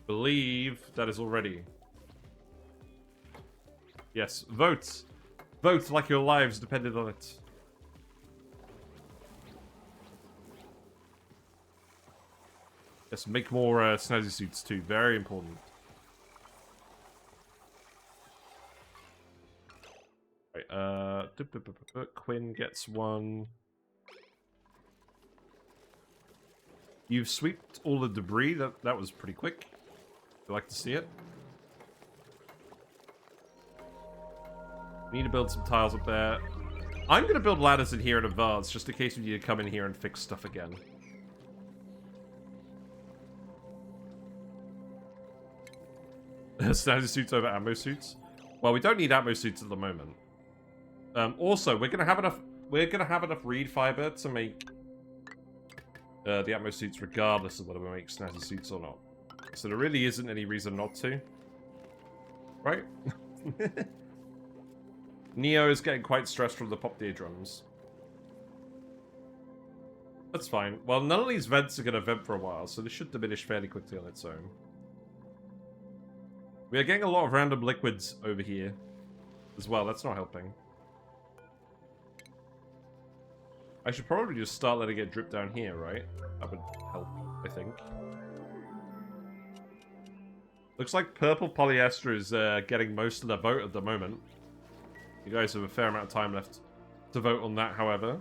Believe that is already. Yes, vote. Vote like your lives depended on it. Yes, make more snazzy suits too. Very important. Right, Quinn gets one. You've swept all the debris. That was pretty quick. You like to see it? Need to build some tiles up there. I'm going to build ladders in here in advance, just in case we need to come in here and fix stuff again. Snazzy suits over ammo suits. Well, we don't need ammo suits at the moment. Also, we're gonna have enough. We're gonna have enough reed fiber to make the atmo suits, regardless of whether we make snazzy suits or not. So there really isn't any reason not to, right? Neo is getting quite stressed from the pop eardrums. That's fine. Well, none of these vents are gonna vent for a while, so this should diminish fairly quickly on its own. We are getting a lot of random liquids over here as well. That's not helping. I should probably just start letting it drip down here, right? That would help, I think. Looks like purple polyester is getting most of the vote at the moment. You guys have a fair amount of time left to vote on that, however.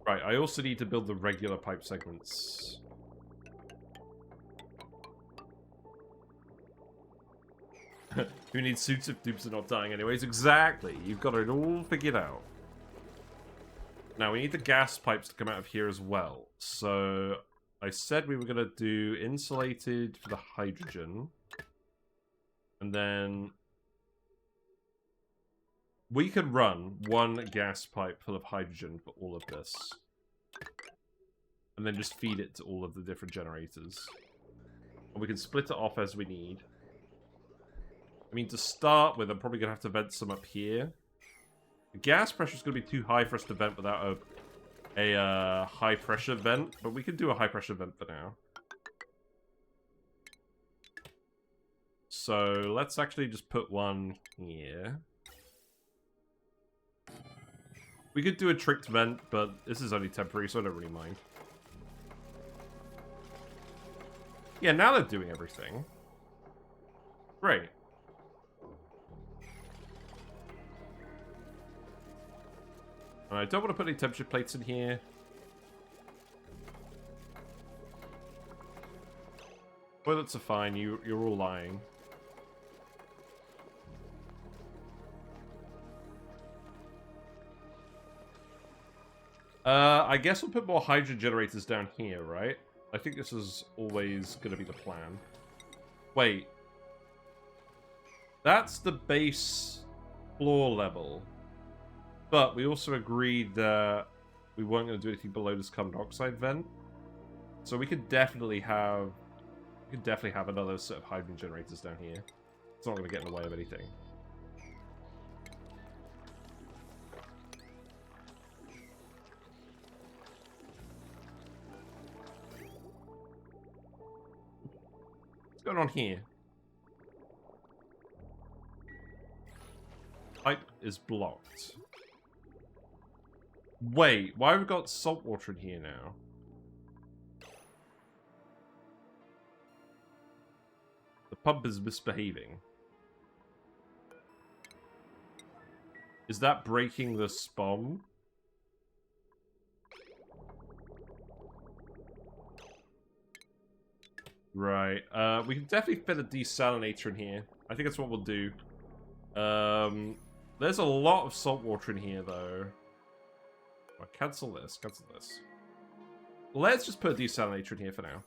Right, I also need to build the regular pipe segments. Who needs suits if dupes are not dying anyways? Exactly. You've got it all figured out. Now, we need the gas pipes to come out of here as well. So, I said we were going to do insulated for the hydrogen. And then we could run one gas pipe full of hydrogen for all of this. And then just feed it to all of the different generators. And we can split it off as we need. I mean, to start with, I'm probably going to have to vent some up here. The gas pressure is going to be too high for us to vent without a high-pressure vent. But we can do a high-pressure vent for now. So, let's actually just put one here. We could do a tricked vent, but this is only temporary, so I don't really mind. Yeah, now they're doing everything. Great. I don't want to put any temperature plates in here. Toilets are fine, you're all lying. I guess we'll put more hydrogen generators down here, right? I think this is always going to be the plan. Wait. That's the base floor level. But we also agreed that we weren't going to do anything below this carbon dioxide vent. So we could definitely have... another set of hydrogen generators down here. It's not going to get in the way of anything. What's going on here? Pipe is blocked. Wait, why have we got salt water in here now? The pump is misbehaving. Is that breaking the SPOM? Right, we can definitely fit a desalinator in here. I think that's what we'll do. There's a lot of salt water in here, though. Oh, cancel this, cancel this. Let's just put a desalinator in here for now.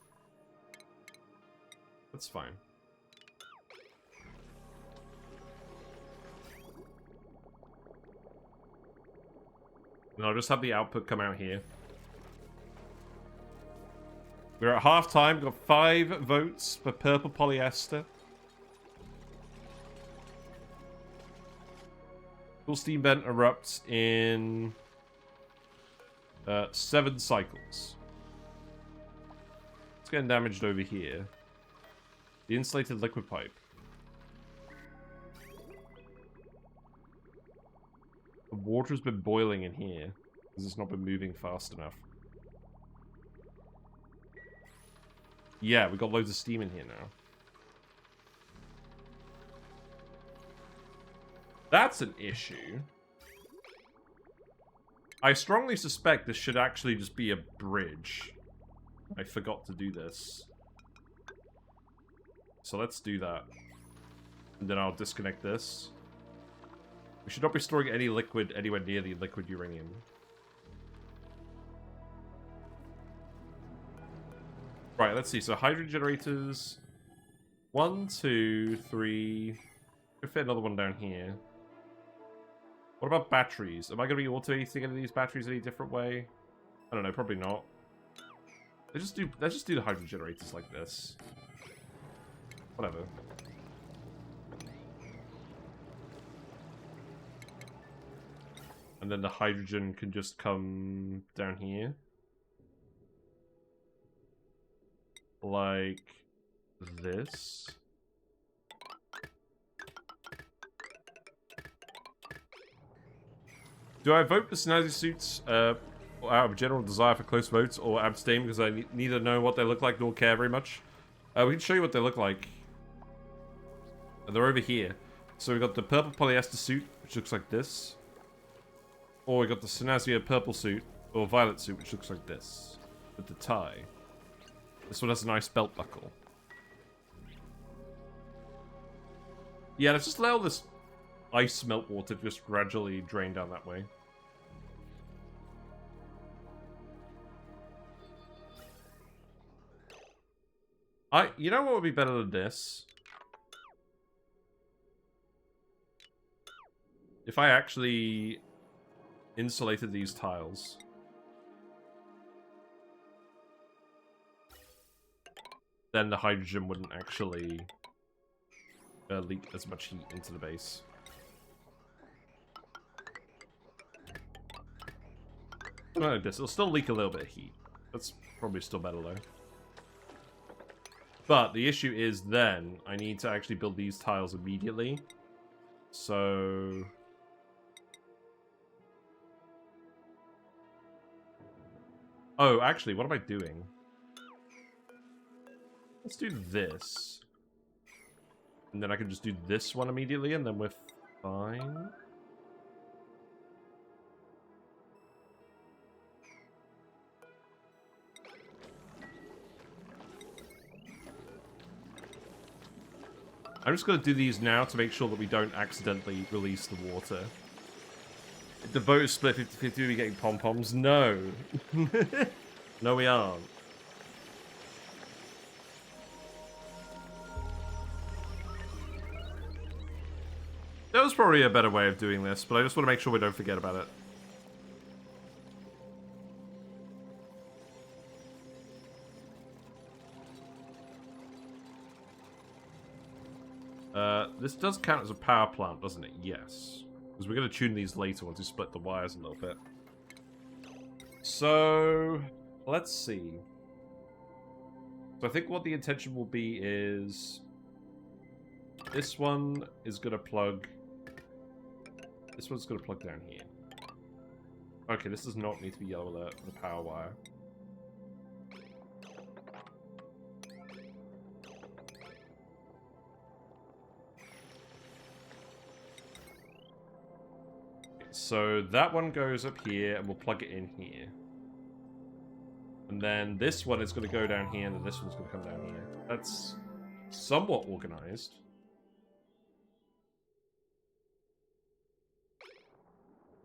That's fine. And I'll just have the output come out here. We're at half time, got 5 votes for purple polyester. Cool steam vent erupts in 7 cycles. It's getting damaged over here. The insulated liquid pipe. The water's been boiling in here because it's not been moving fast enough. Yeah, we got loads of steam in here now. That's an issue. I strongly suspect this should actually just be a bridge. I forgot to do this. So let's do that. And then I'll disconnect this. We should not be storing any liquid anywhere near the liquid uranium. Right, let's see. So hydrogen generators. 1, 2, 3. Could fit another one down here. What about batteries? Am I going to be automating any of these batteries any different way? I don't know, probably not. Let's just do the hydrogen generators like this. Whatever. And then the hydrogen can just come down here. Like this. Do I vote for snazzy suits out of general desire for close votes, or abstain because I neither know what they look like nor care very much? We can show you what they look like. They're over here. So we got the purple polyester suit, which looks like this. Or we got the snazzier purple suit, or violet suit, which looks like this. With the tie. This one has a nice belt buckle. Yeah, let's just let all this ice meltwater just gradually drain down that way. You know what would be better than this? If I actually insulated these tiles. Then the hydrogen wouldn't actually leak as much heat into the base. Not like this. It'll still leak a little bit of heat. That's probably still better though. But the issue is then I need to actually build these tiles immediately. So oh, actually, what am I doing? Let's do this. And then I can just do this one immediately, and then we're fine. I'm just going to do these now to make sure that we don't accidentally release the water. If the boat is split 50-50, are we getting pom-poms? No. No, we aren't. There was probably a better way of doing this, but I just want to make sure we don't forget about it. This does count as a power plant, doesn't it? Yes. Because we're going to tune these later once we split the wires a little bit. So, let's see. So I think what the intention will be is... this one is going to plug... this one's going to plug down here. Okay, this does not need to be yellow alert for the power wire. So that one goes up here, and we'll plug it in here. And then this one is going to go down here, and then this one's going to come down here. That's somewhat organized.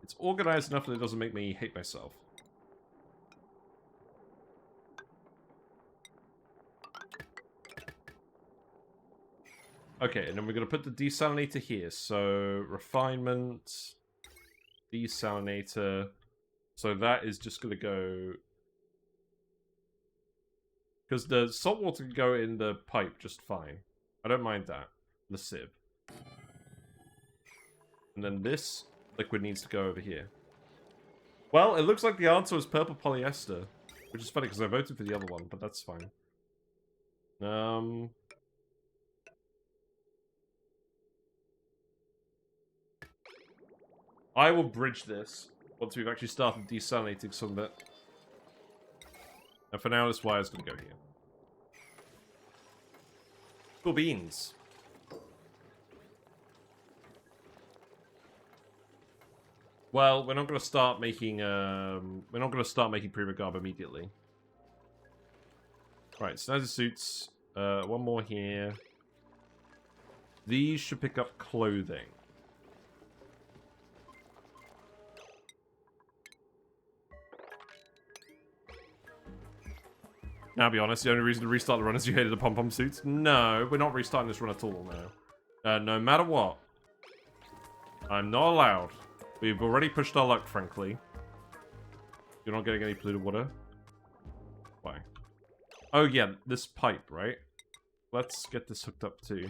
It's organized enough that it doesn't make me hate myself. Okay, and then we're going to put the desalinator here. So, refinement... desalinator. So that is just going to go... because the salt water can go in the pipe just fine. I don't mind that. The sieve. And then this liquid needs to go over here. Well, it looks like the answer was purple polyester, which is funny because I voted for the other one, but that's fine. I will bridge this once we've actually started desalinating some of it. And for now, this wire's going to go here. Cool beans. Well, we're not going to start making pre-regarb immediately. Right, snazzy suits. One more here. These should pick up clothing. Now, I'll be honest, the only reason to restart the run is you hated the pom-pom suits? No, we're not restarting this run at all now. No matter what. I'm not allowed. We've already pushed our luck, frankly. You're not getting any polluted water? Why? Oh, yeah, this pipe, right? Let's get this hooked up, too.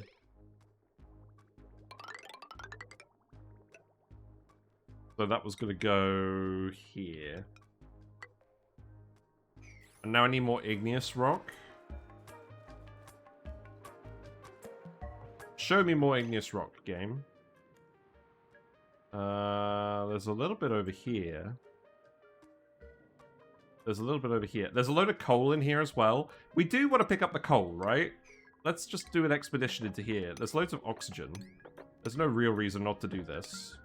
So that was going to go here. And now I need more igneous rock. Show me more igneous rock, game. There's a little bit over here. There's a little bit over here. There's a load of coal in here as well. We do want to pick up the coal, right? Let's just do an expedition into here. There's loads of oxygen. There's no real reason not to do this.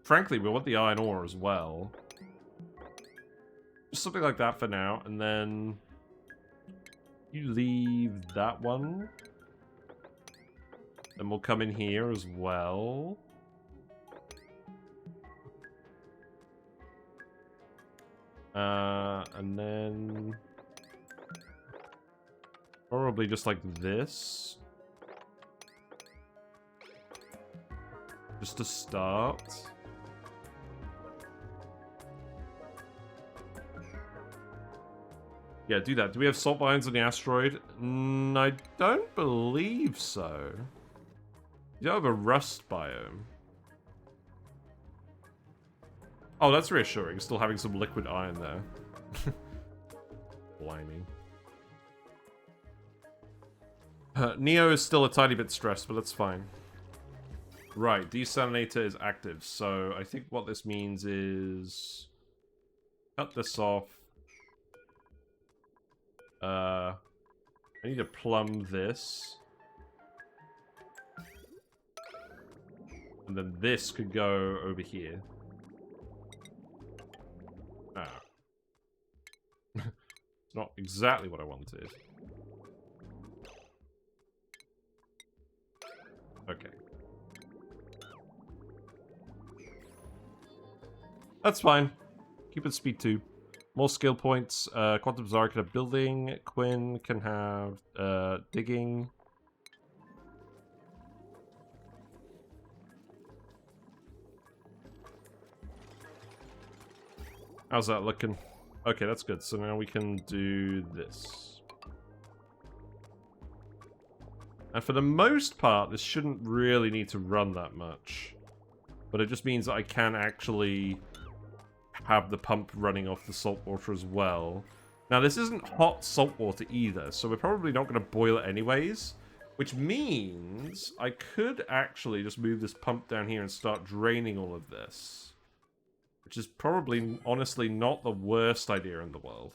Frankly, we want the iron ore as well. Just something like that for now, and then you leave that one. Then we'll come in here as well. And then probably just like this. Just to start. Yeah, do that. Do we have salt mines on the asteroid? I don't believe so. You don't have a rust biome. Oh, that's reassuring. Still having some liquid iron there. Blimey. Neo is still a tiny bit stressed, but that's fine. Right, desalinator is active. So I think what this means is... cut this off. I need to plumb this. And then this could go over here. Ah. It's not exactly what I wanted. Okay. That's fine. Keep it speed 2. More skill points. Quantum Czar can have building. Quinn can have digging. How's that looking? Okay, that's good. So now we can do this. And for the most part, this shouldn't really need to run that much. But it just means that I can actually have the pump running off the salt water as well. Now, this isn't hot salt water either, so we're probably not going to boil it anyways. Which means I could actually just move this pump down here and start draining all of this. Which is probably, honestly, not the worst idea in the world.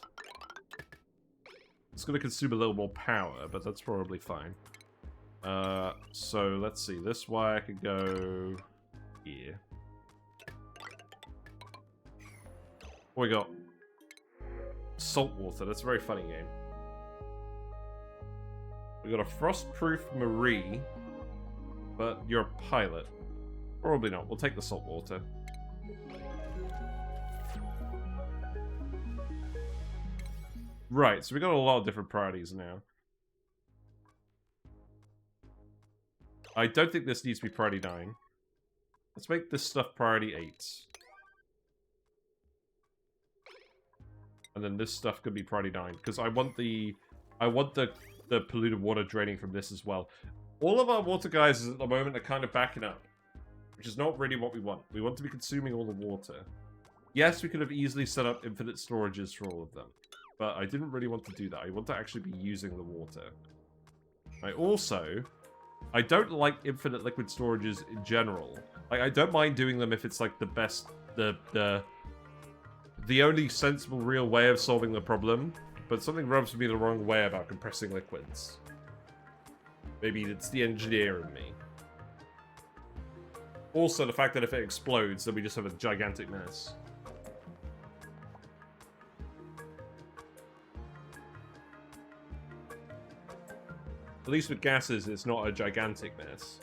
It's going to consume a little more power, but that's probably fine. So, let's see. This wire could go here. What we got? Salt water. That's a very funny game. We got a frost-proof Marie, but you're a pilot. Probably not. We'll take the salt water. Right, so we got a lot of different priorities now. I don't think this needs to be priority 9. Let's make this stuff priority 8. And then this stuff could be priority 9, because I want the polluted water draining from this as well. All of our water geysers at the moment are kind of backing up, which is not really what we want. We want to be consuming all the water. Yes, we could have easily set up infinite storages for all of them, but I didn't really want to do that. I want to actually be using the water. I don't like infinite liquid storages in general. Like, I don't mind doing them if it's like the best, the only sensible real way of solving the problem, but something rubs me the wrong way about compressing liquids. Maybe it's the engineer in me. Also, the fact that if it explodes, then we just have a gigantic mess. At least with gases, it's not a gigantic mess.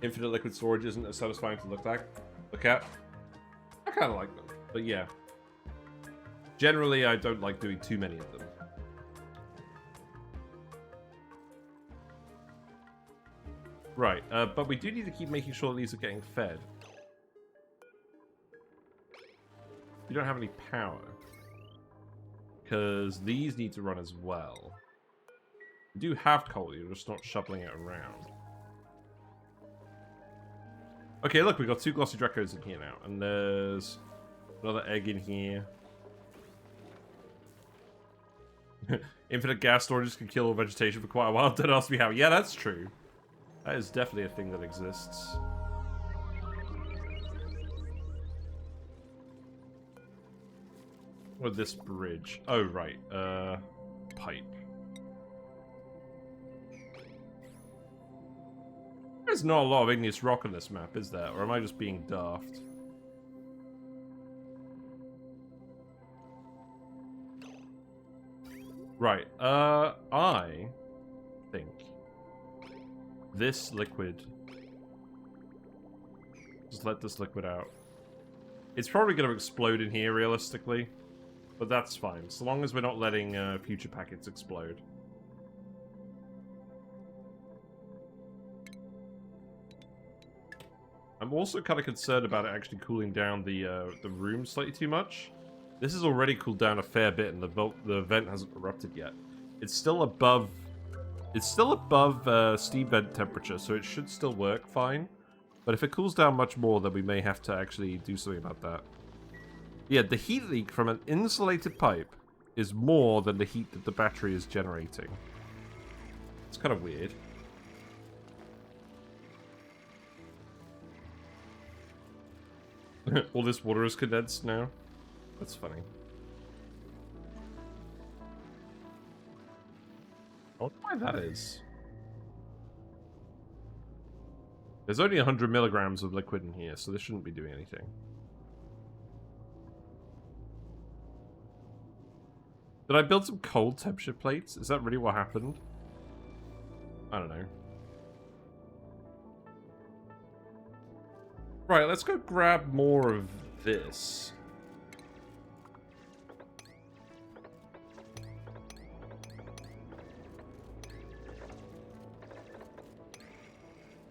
Infinite liquid storage isn't as satisfying to look at. I kind of like them, but yeah. Generally, I don't like doing too many of them. Right, but we do need to keep making sure that these are getting fed. We don't have any power. Because these need to run as well. We do have coal, you're just not shoveling it around. Okay, look, we've got 2 Glossy Dreckos in here now. And there's another egg in here. Infinite gas storages can kill all vegetation for quite a while. Don't ask me how. Yeah, that's true. That is definitely a thing that exists. Or this bridge. Oh, right. Pipe. There's not a lot of igneous rock on this map, is there? Or am I just being daft? Right, I think this liquid... Just let this liquid out. It's probably going to explode in here, realistically. But that's fine, so long as we're not letting future packets explode. I'm also kind of concerned about it actually cooling down the room slightly too much. This has already cooled down a fair bit, and the vent hasn't erupted yet. It's still above steam vent temperature, so it should still work fine. But if it cools down much more, then we may have to actually do something about that. Yeah, the heat leak from an insulated pipe is more than the heat that the battery is generating. It's kind of weird. All this water is condensed now. That's funny. I wonder why that is. There's only 100 milligrams of liquid in here, so this shouldn't be doing anything. Did I build some cold temperature plates? Is that really what happened? I don't know. Right, let's go grab more of this.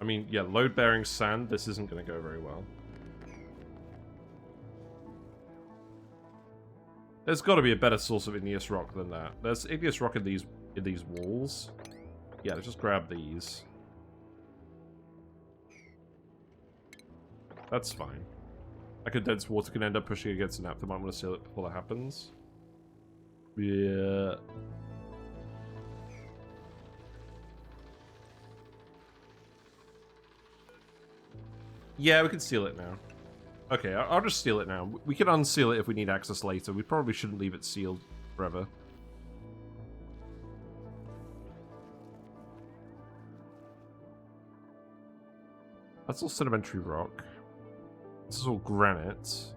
I mean, yeah, load-bearing sand, this isn't going to go very well. There's got to be a better source of igneous rock than that. There's igneous rock in these walls. Yeah, let's just grab these. That's fine. That condensed water can end up pushing against an app that might want to seal it before that happens. Yeah. Yeah, we can seal it now. Okay, I'll just seal it now. We can unseal it if we need access later. We probably shouldn't leave it sealed forever. That's all sedimentary rock. This is all granite.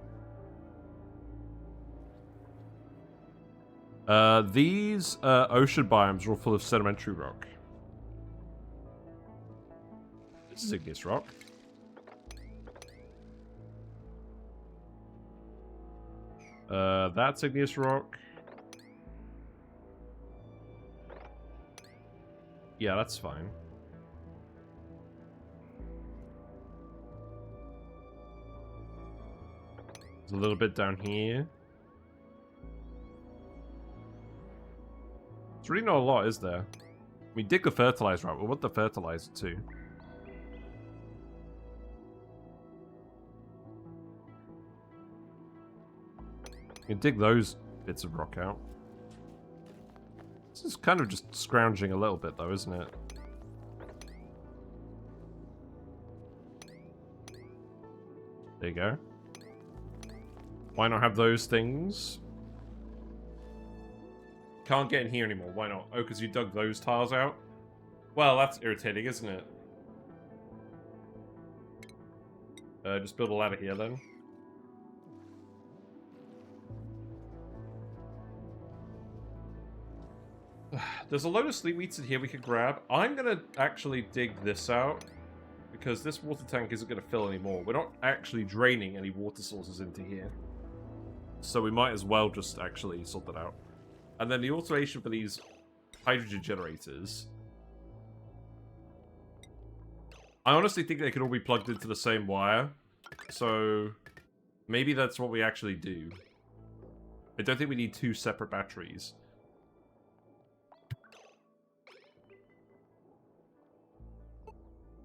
These ocean biomes are all full of sedimentary rock. This is igneous rock. That's igneous rock. Yeah, that's fine. There's a little bit down here. There's really not a lot, is there? We dig the fertilizer out. We want the fertilizer too. You can dig those bits of rock out. This is kind of just scrounging a little bit though, isn't it? There you go. Why not have those things? Can't get in here anymore. Why not? Oh, because you dug those tiles out? Well, that's irritating, isn't it? Just build a ladder here then. There's a load of sleep weeds in here we could grab. I'm going to actually dig this out, because this water tank isn't going to fill anymore. We're not actually draining any water sources into here. So we might as well just actually sort that out. And then the automation for these hydrogen generators. I honestly think they could all be plugged into the same wire. So maybe that's what we actually do. I don't think we need 2 separate batteries.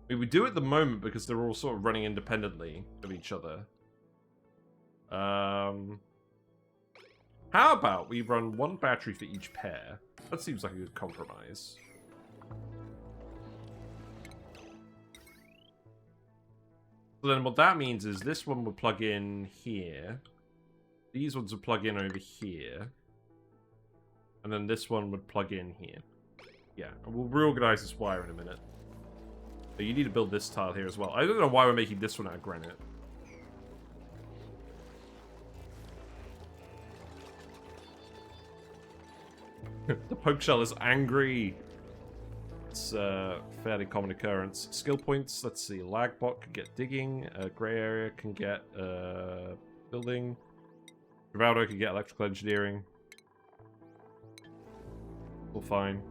We do at the moment because they're all sort of running independently of each other. How about we run 1 battery for each pair? That seems like a good compromise. So then what that means is this one will plug in here. These ones would plug in over here. And then this one would plug in here. Yeah, and we'll reorganize this wire in a minute. But you need to build this tile here as well. I don't know why we're making this one out of granite. The poke shell is angry. It's a fairly common occurrence. Skill points, let's see. Lagbot can get digging. Grey area can get building. Rivaldo can get electrical engineering. All fine.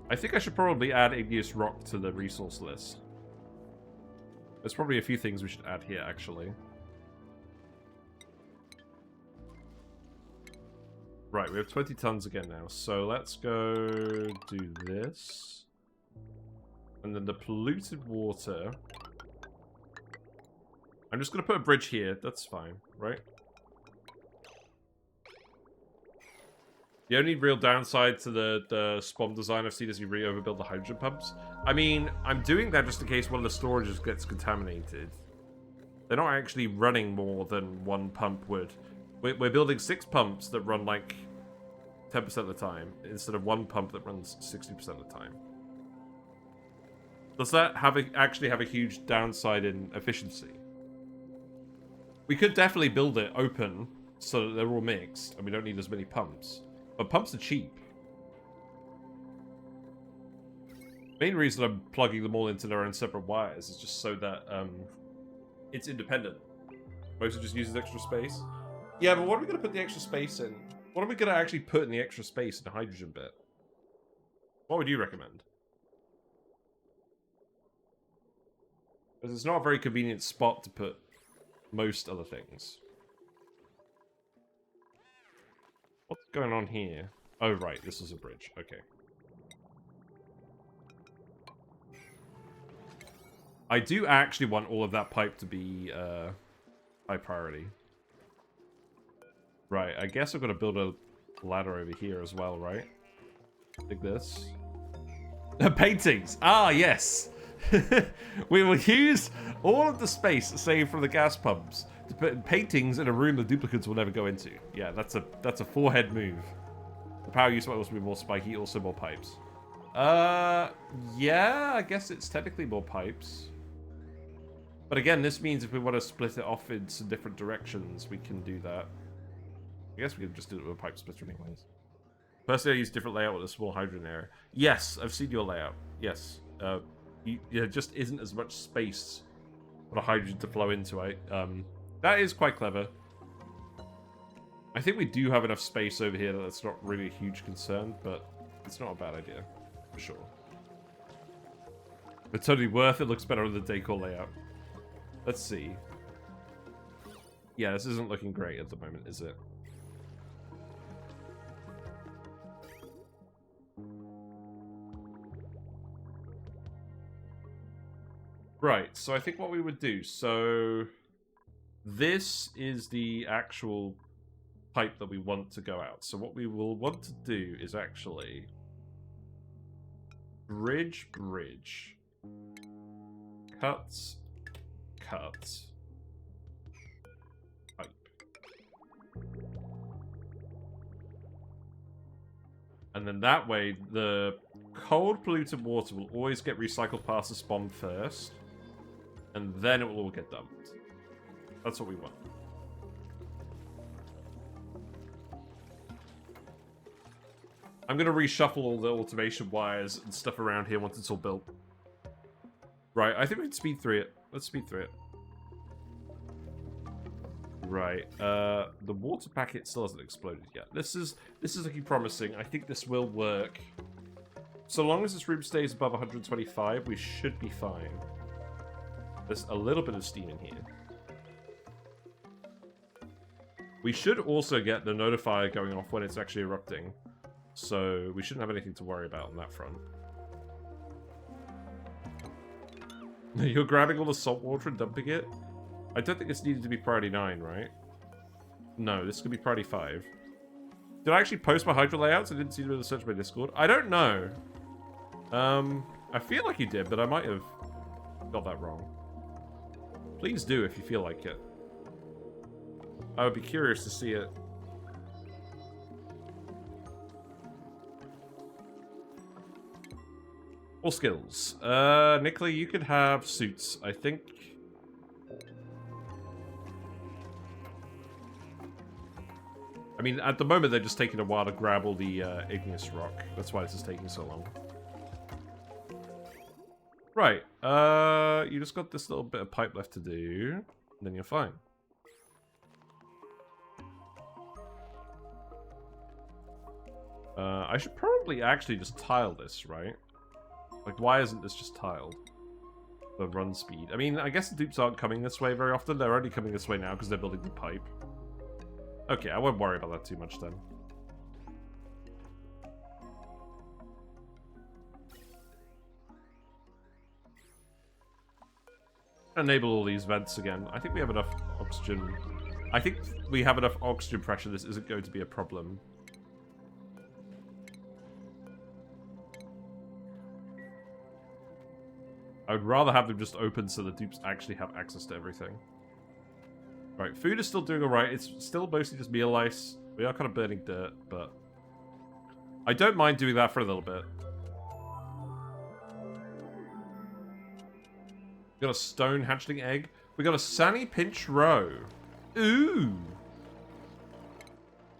I think I should probably add igneous rock to the resource list. There's probably a few things we should add here, actually. Right, we have 20 tons again now, so let's go do this. And then the polluted water. I'm just going to put a bridge here, that's fine, right? The only real downside to the SPOM design I've seen is you really overbuild the hydrogen pumps. I mean, I'm doing that just in case one of the storages gets contaminated. They're not actually running more than 1 pump would. We're building 6 pumps that run like 10% of the time, instead of 1 pump that runs 60% of the time. Does that actually have a huge downside in efficiency? We could definitely build it open so that they're all mixed, and we don't need as many pumps. But pumps are cheap. Main reason I'm plugging them all into their own separate wires is just so that it's independent. Mostly just uses extra space. Yeah, but what are we going to put the extra space in? What are we going to actually put in the extra space in the hydrogen bit? What would you recommend? Because it's not a very convenient spot to put most other things. What's going on here? Oh, right, this is a bridge. Okay. I do actually want all of that pipe to be high priority. Right, I guess I've got to build a ladder over here as well, right? Like this. Paintings! Ah, yes! We will use all of the space saved from the gas pumps to put paintings in a room the duplicates will never go into. Yeah, that's a forehead move. The power use might also be more spiky, also more pipes. Yeah, I guess it's technically more pipes. But again, this means if we want to split it off into different directions, we can do that. I guess we can just do it with a pipe splitter anyways. Personally, I use different layout with a small hydrogen area. Yes, I've seen your layout. Yes. There just isn't as much space for the hydrogen to flow into, right? That is quite clever. I think we do have enough space over here that that's not really a huge concern, but it's not a bad idea, for sure. But totally worth it. Looks better on the decor layout. Let's see. Yeah, this isn't looking great at the moment, is it? Right, so I think what we would do, so this is the actual pipe that we want to go out. So what we will want to do is actually bridge, cuts, pipe. And then that way, the cold polluted water will always get recycled past the SPOM first, and then it will all get dumped. That's what we want. I'm going to reshuffle all the automation wires and stuff around here once it's all built. Right, I think we can speed through it. Let's speed through it. Right, the water packet still hasn't exploded yet. This is looking promising. I think this will work. So long as this room stays above 125, we should be fine. There's a little bit of steam in here. We should also get the notifier going off when it's actually erupting. So we shouldn't have anything to worry about on that front. You're grabbing all the salt water and dumping it? I don't think it's needed to be priority 9, right? No, this could be priority 5. Did I actually post my hydro layouts? I didn't see them in the search by Discord. I don't know. I feel like you did, but I might have got that wrong. Please do if you feel like it. I would be curious to see it. All skills. Nicola, you could have suits, I think. I mean, at the moment, they're just taking a while to grab all the igneous rock. That's why this is taking so long. Right. You just got this little bit of pipe left to do, and then you're fine. I should probably actually just tile this, right? Like, why isn't this just tiled? The run speed. I mean, I guess the dupes aren't coming this way very often. They're only coming this way now because they're building the pipe. Okay, I won't worry about that too much then. Enable all these vents again. I think we have enough oxygen. I think we have enough oxygen pressure. This isn't going to be a problem. I would rather have them just open so the dupes actually have access to everything. Right, food is still doing alright. It's still mostly just meal ice. We are kind of burning dirt, but I don't mind doing that for a little bit. We got a stone hatchling egg. We got a Sunny Pinch Roe. Ooh!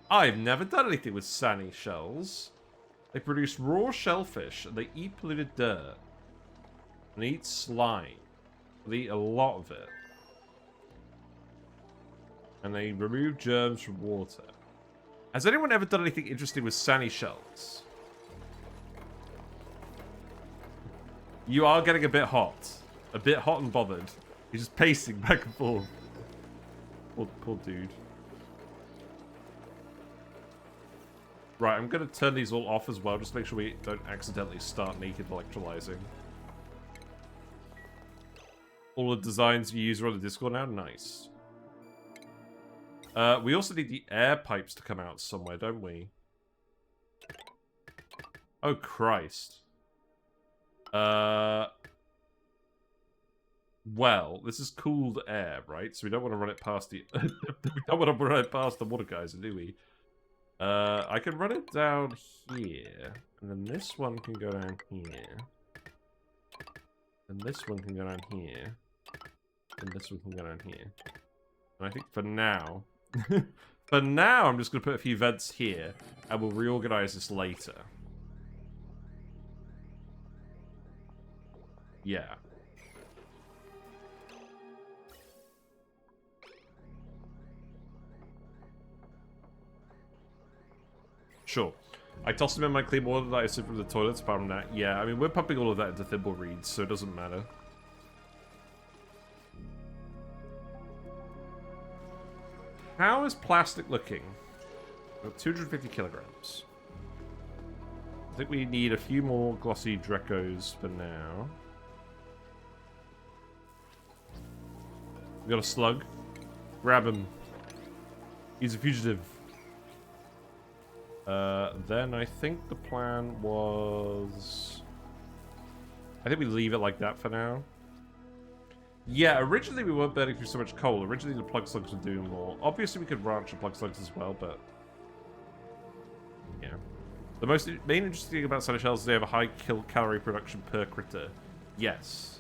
I've never done anything with Sunny shells. They produce raw shellfish, and they eat polluted dirt. And they eat slime. They eat a lot of it. And they remove germs from water. Has anyone ever done anything interesting with Sunny shells? You are getting a bit hot. A bit hot and bothered. He's just pacing back and forth. Poor dude. Right, I'm going to turn these all off as well, just to make sure we don't accidentally start naked electrolyzing. All the designs you use are on the Discord now? Nice. We also need the air pipes to come out somewhere, don't we? Oh, Christ. Well, this is cooled air, right? So we don't want to run it past the... we don't want to run it past the water geyser, do we? I can run it down here. And then this one can go down here. And this one can go down here. And this one can go down here. And I think for now... for now, I'm just going to put a few vents here. And we'll reorganize this later. Yeah. Sure. I tossed them in my clean water that I sipped from the toilets, apart from that. Yeah, I mean, we're pumping all of that into thimble reeds, so it doesn't matter. How is plastic looking? We've got 250 kilograms. I think we need a few more Glossy Dreckos for now. We got a slug. Grab him. He's a fugitive. Then I think the plan was... I think we leave it like that for now. Yeah, originally we weren't burning through so much coal. Originally the plug slugs were doing more. Obviously we could ranch the plug slugs as well, but... yeah. The main interesting thing about Sunny Shells is they have a high calorie production per critter. Yes.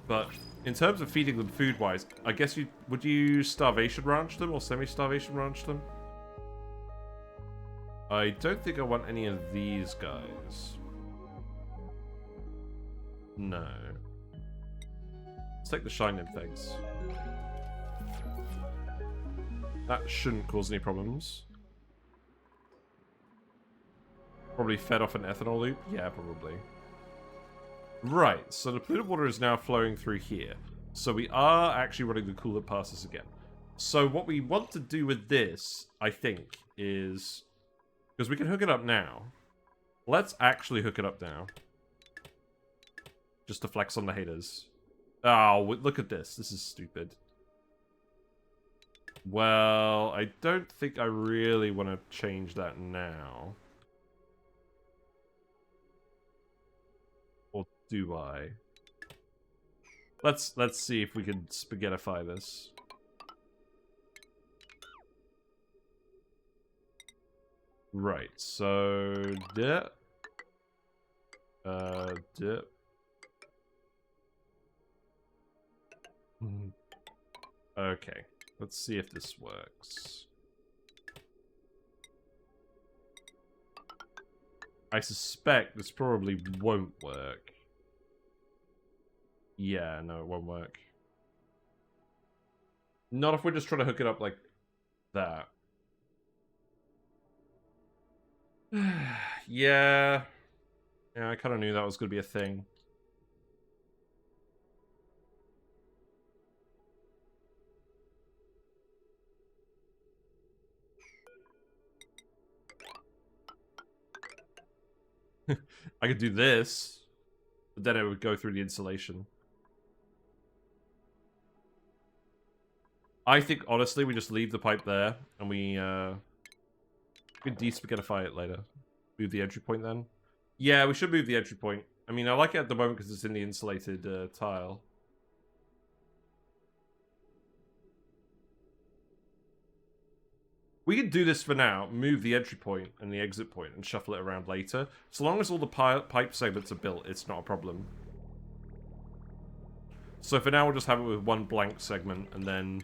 But in terms of feeding them food-wise, I guess would you starvation ranch them or semi-starvation ranch them? I don't think I want any of these guys. No. Let's take the shine nymph eggs. That shouldn't cause any problems. Probably fed off an ethanol loop? Yeah, probably. Right, so the polluted water is now flowing through here. So we are actually running the cooler passes again. So what we want to do with this, I think, is... because we can hook it up now. Let's actually hook it up now. Just to flex on the haters. Oh, look at this. This is stupid. Well, I don't think I really want to change that now. Or do I? Let's see if we can spaghettify this. Right, so dip. Dip. Okay, let's see if this works. I suspect this probably won't work. Yeah, no, it won't work. Not if we're just trying to hook it up like that. Yeah. Yeah, I kind of knew that was going to be a thing. I could do this, but then it would go through the insulation. I think, honestly, we just leave the pipe there, and we can de-spaghettify it later. Move the entry point then. Yeah, we should move the entry point. I mean, I like it at the moment because it's in the insulated tile. We can do this for now, move the entry point and the exit point and shuffle it around later. So long as all the pipe segments are built, it's not a problem. So for now, we'll just have it with one blank segment, and then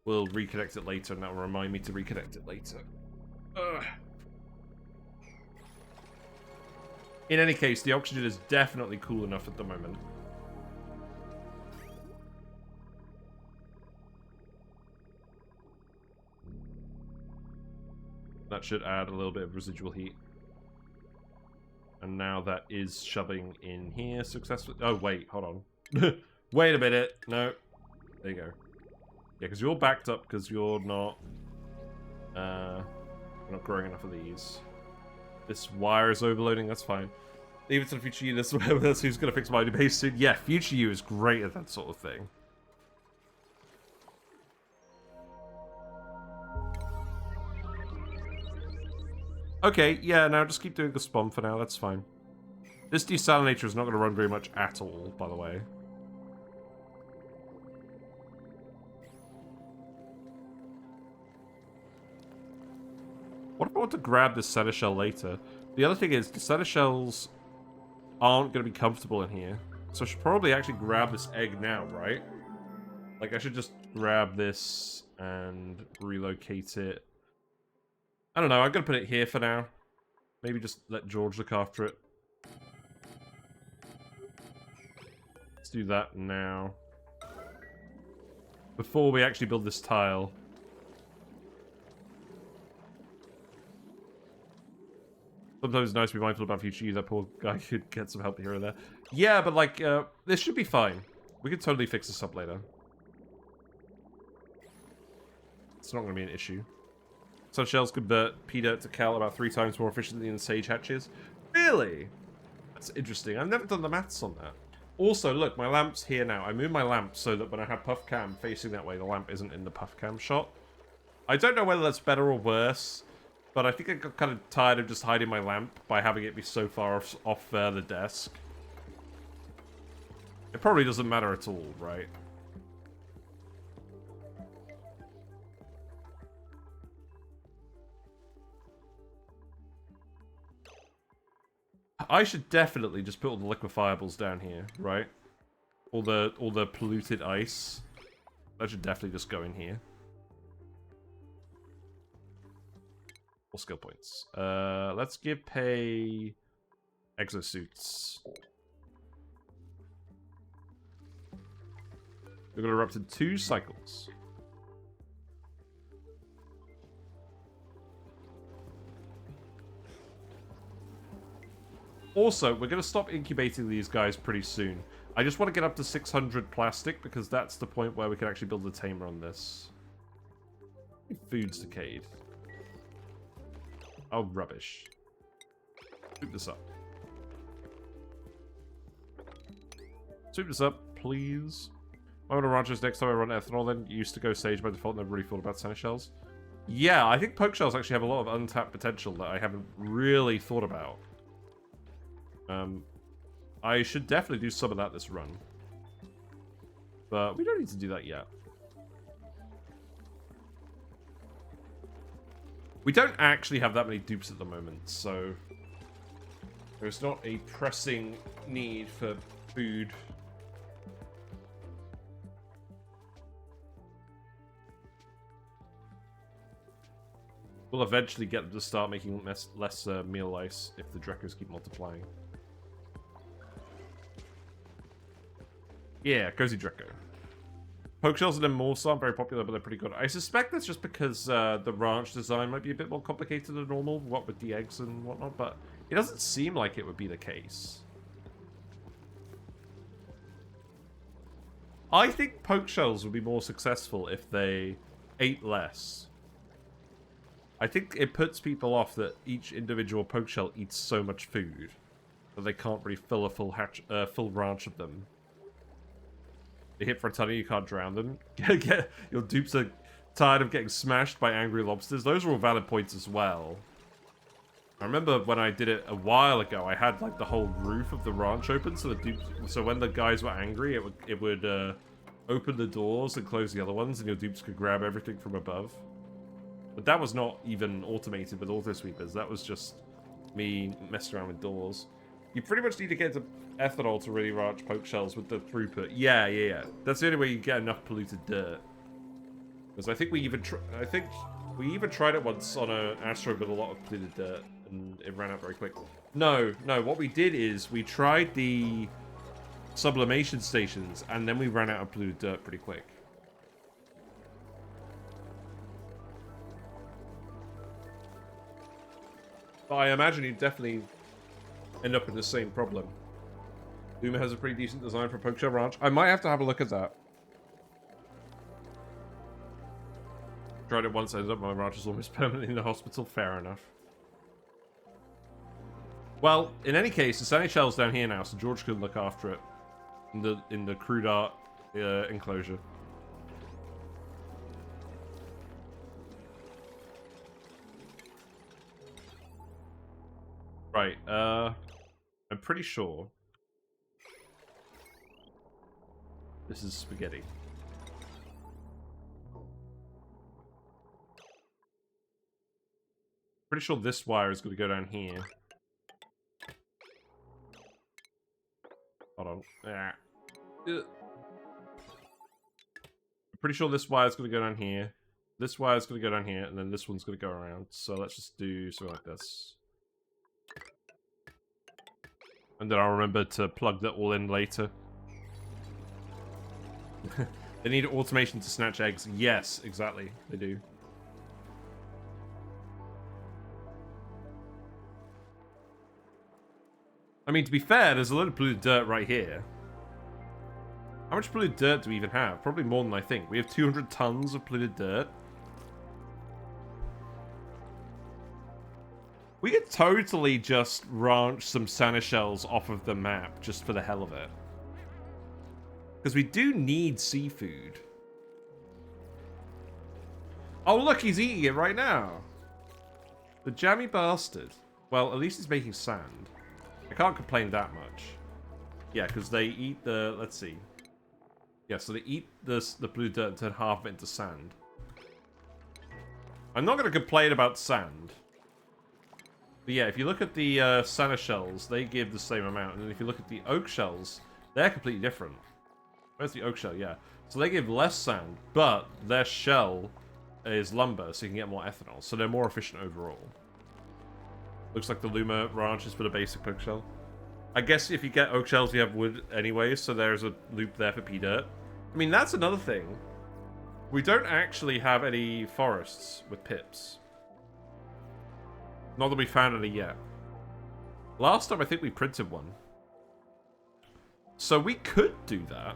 we'll reconnect it later, and that will remind me to reconnect it later. Ugh. In any case, the oxygen is definitely cool enough at the moment. That should add a little bit of residual heat. And now that is shoving in here successfully. Oh, wait, hold on. Wait a minute. No. There you go. Yeah, because you're backed up because you're not... we're not growing enough of these. This wire is overloading, that's fine. Leave it to the future you, that's who's going to fix my base soon. Yeah, future you is great at that sort of thing. Okay, yeah, now just keep doing the SPOM for now, that's fine. This desalinator is not going to run very much at all, by the way. What if I want to grab this seneschal later? The other thing is, the seneshells aren't going to be comfortable in here. So I should probably actually grab this egg now, right? Like, I should just grab this and relocate it. I don't know, I'm going to put it here for now. Maybe just let George look after it. Let's do that now. Before we actually build this tile. Sometimes it's nice to be mindful about future use. That poor guy could get some help here and there. Yeah, but like, this should be fine. We could totally fix this up later. It's not going to be an issue. Sun shells convert P-dirt to cal about 3 times more efficiently than sage hatches. Really? That's interesting. I've never done the maths on that. Also, look, my lamp's here now. I moved my lamp so that when I have puff cam facing that way, the lamp isn't in the puff cam shot. I don't know whether that's better or worse, but I think I got kind of tired of just hiding my lamp by having it be so far off the desk. It probably doesn't matter at all, right? I should definitely just put all the liquefiables down here, right? All the polluted ice. That should definitely just go in here. All skill points. Let's give pay exosuits. We're gonna erupt in 2 cycles. Also, we're going to stop incubating these guys pretty soon. I just want to get up to 600 plastic, because that's the point where we can actually build a tamer on this. Food's decayed. Oh, rubbish. Sweep this up. Sweep this up, please. I want to ranch next time I run ethanol, then used to go sage by default, never really thought about sand shells. Yeah, I think poke shells actually have a lot of untapped potential that I haven't really thought about. I should definitely do some of that this run. But we don't need to do that yet. We don't actually have that many dupes at the moment, so there's not a pressing need for food. We'll eventually get them to start making less meal ice if the Dreckos keep multiplying. Yeah, Cozy Drecko. Poke shells and Immortals aren't very popular, but they're pretty good. I suspect that's just because the ranch design might be a bit more complicated than normal, what with the eggs and whatnot, but it doesn't seem like it would be the case. I think poke shells would be more successful if they ate less. I think it puts people off that each individual poke shell eats so much food that they can't really fill a full ranch of them. They hit for a ton, you can't drown them. Your dupes are tired of getting smashed by angry lobsters. Those are all valid points as well. I remember when I did it a while ago, I had like the whole roof of the ranch open, so the dupes, so when the guys were angry, it would open the doors and close the other ones, and your dupes could grab everything from above. But that was not even automated with auto sweepers. That was just me messing around with doors. You pretty much need to get to ethanol to really ranch poke shells with the throughput. Yeah. That's the only way you get enough polluted dirt. Because I think we even tried it once on an asteroid with a lot of polluted dirt, and it ran out very quick. No. What we did is we tried the sublimation stations, and then we ran out of polluted dirt pretty quick. But I imagine you'd definitely end up with the same problem. Doom has a pretty decent design for Poke Shell Ranch. I might have to have a look at that. Tried it once, ended up my ranch is almost permanently in the hospital. Fair enough. Well, in any case, the Sunny Shell's down here now, so George can look after it in the crude art enclosure. Right, I'm pretty sure this is spaghetti. Pretty sure this wire is going to go down here. Hold on. I'm pretty sure this wire is going to go down here. This wire is going to go down here, and then this one's going to go around. So let's just do something like this. And then I'll remember to plug that all in later. They need automation to snatch eggs. Yes, exactly. They do. I mean, to be fair, there's a lot of polluted dirt right here. How much polluted dirt do we even have? Probably more than I think. We have 200 tons of polluted dirt. We could totally just ranch some Santa shells off of the map, just for the hell of it. Because we do need seafood. Oh, look, he's eating it right now. The jammy bastard. Well, at least he's making sand. I can't complain that much. Yeah, because they eat the... Let's see. Yeah, so they eat the blue dirt and turn half of it into sand. I'm not going to complain about sand. But yeah, if you look at the Sana shells, they give the same amount. And then if you look at the oak shells, they're completely different. Where's the oak shell? Yeah. So they give less sand, but their shell is lumber, so you can get more ethanol. So they're more efficient overall. Looks like the Luma ranch is for the basic oak shell. I guess if you get oak shells, you have wood anyway, so there's a loop there for P-dirt. I mean, that's another thing. We don't actually have any forests with pips. Not that we found any yet. Last time, I think we printed one. So we could do that.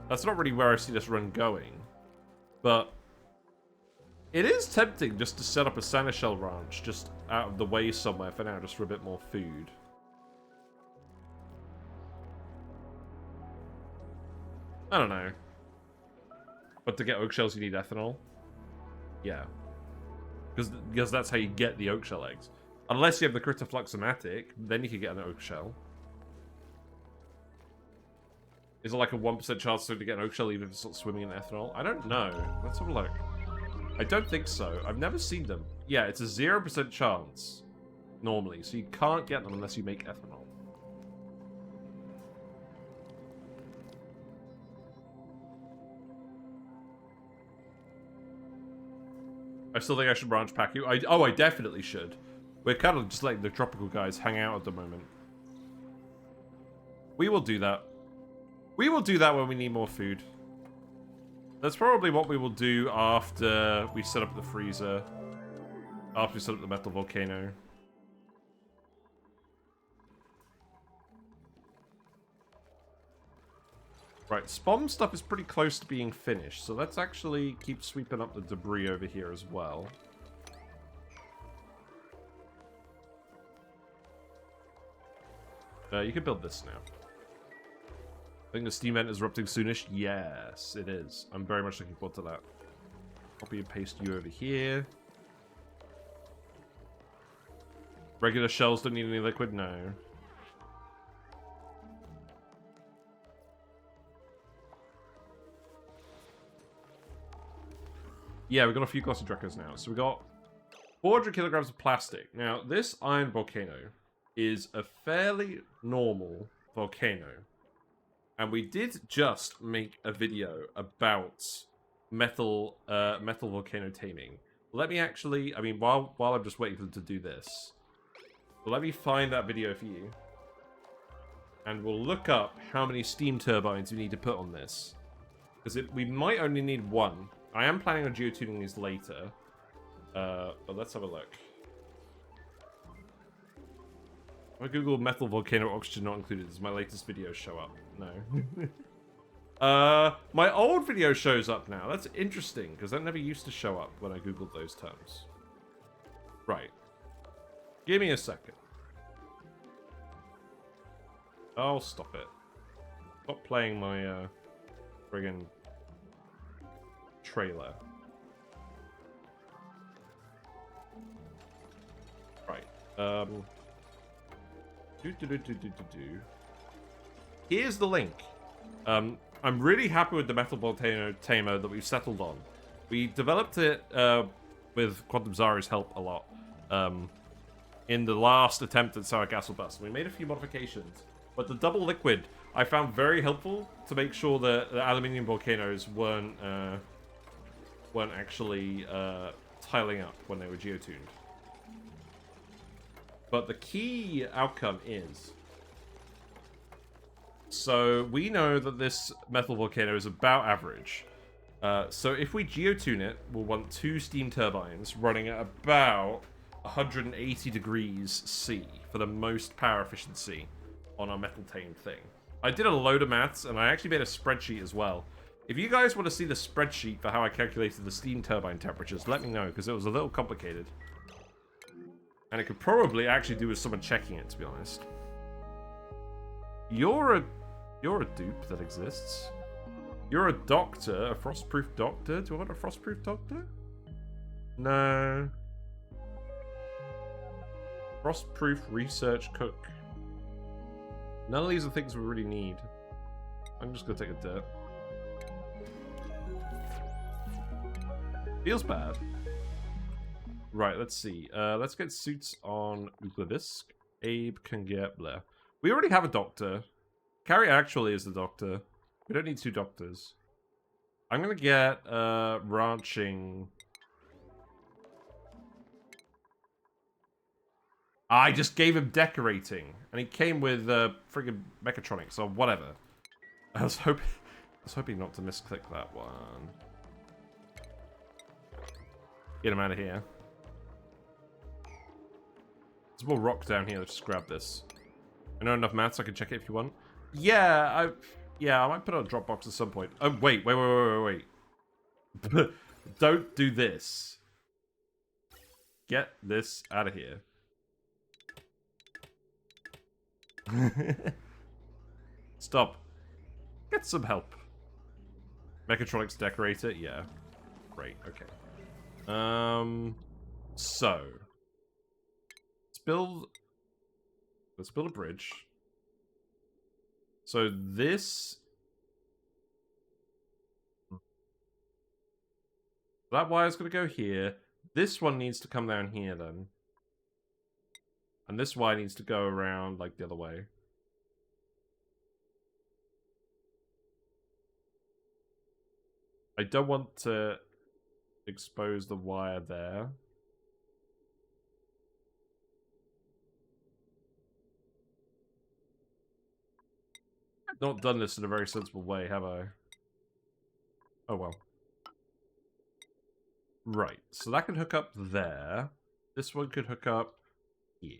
That's not really where I see this run going. But it is tempting just to set up a Sanishell ranch just out of the way somewhere for now, just for a bit more food. I don't know. But to get oak shells, you need ethanol. Yeah. Because that's how you get the oak shell eggs. Unless you have the Critter Fluxomatic, then you can get an oak shell. Is it like a 1% chance to get an oak shell even if it's not swimming in ethanol? I don't know. Let's have a look. I don't think so. I've never seen them. Yeah, it's a 0% chance. Normally. So you can't get them unless you make ethanol. I still think I should branch pack you. I definitely should. We're kind of just letting the tropical guys hang out at the moment. We will do that. We will do that when we need more food. That's probably what we will do after we set up the freezer. After we set up the Metal Volcano. Right, SPOM stuff is pretty close to being finished, so let's actually keep sweeping up the debris over here as well. You can build this now. I think the steam vent is erupting soonish. Yes, it is. I'm very much looking forward to that. Copy and paste you over here. Regular shells don't need any liquid? No. Yeah, we've got a few Glossy Dreckos now. So we got 400 kilograms of plastic. Now, this iron volcano is a fairly normal volcano. And we did just make a video about metal volcano taming. Let me actually, I mean, while I'm just waiting for them to do this, let me find that video for you. And we'll look up how many steam turbines we need to put on this. Because we might only need one. I am planning on geotuning these later. But let's have a look. I Google Metal Volcano Oxygen Not Included. Does my latest video show up? No. My old video shows up now. That's interesting, because that never used to show up when I Googled those terms. Right. Give me a second. I'll stop it. Stop playing my, friggin' trailer. Right. Here's the link. I'm really happy with the Metal Volcano tamer that we've settled on. We developed it with Quantum Zara's help a lot in the last attempt at Sour Castle Bust. We made a few modifications, but the double liquid I found very helpful to make sure that the aluminium volcanoes weren't actually tiling up when they were geotuned. But the key outcome is... So, we know that this metal volcano is about average. So, if we geotune it, we'll want 2 steam turbines running at about 180 degrees C for the most power efficiency on our metal tame thing. I did a load of maths, and I actually made a spreadsheet as well. If you guys want to see the spreadsheet for how I calculated the steam turbine temperatures, let me know, because it was a little complicated. And it could probably actually do with someone checking it, to be honest. You're You're a dupe that exists. You're a doctor, a frostproof doctor. Do I want a frostproof doctor? No. Frostproof research cook. None of these are things we really need. I'm just gonna take a dirt. Feels bad. Right, let's see. Let's get suits on Uklavisk. Abe can get blah. We already have a doctor. Carrie actually is the doctor. We don't need 2 doctors. I'm gonna get ranching. I just gave him decorating, and he came with friggin' mechatronics or whatever. I was hoping not to misclick that one. Get him out of here. There's more rock down here. Let's just grab this. I know enough maths. I can check it if you want. Yeah, I might put it on Dropbox at some point. Oh wait. Don't do this. Get this out of here. Stop. Get some help. Mechatronics decorator, yeah. Great, okay. So let's build a bridge. So this that wire's gonna go here. This one needs to come down here then. And this wire needs to go around like the other way. I don't want to expose the wire there. I've not done this in a very sensible way, have I? Oh well. Right, so that can hook up there. This one could hook up here.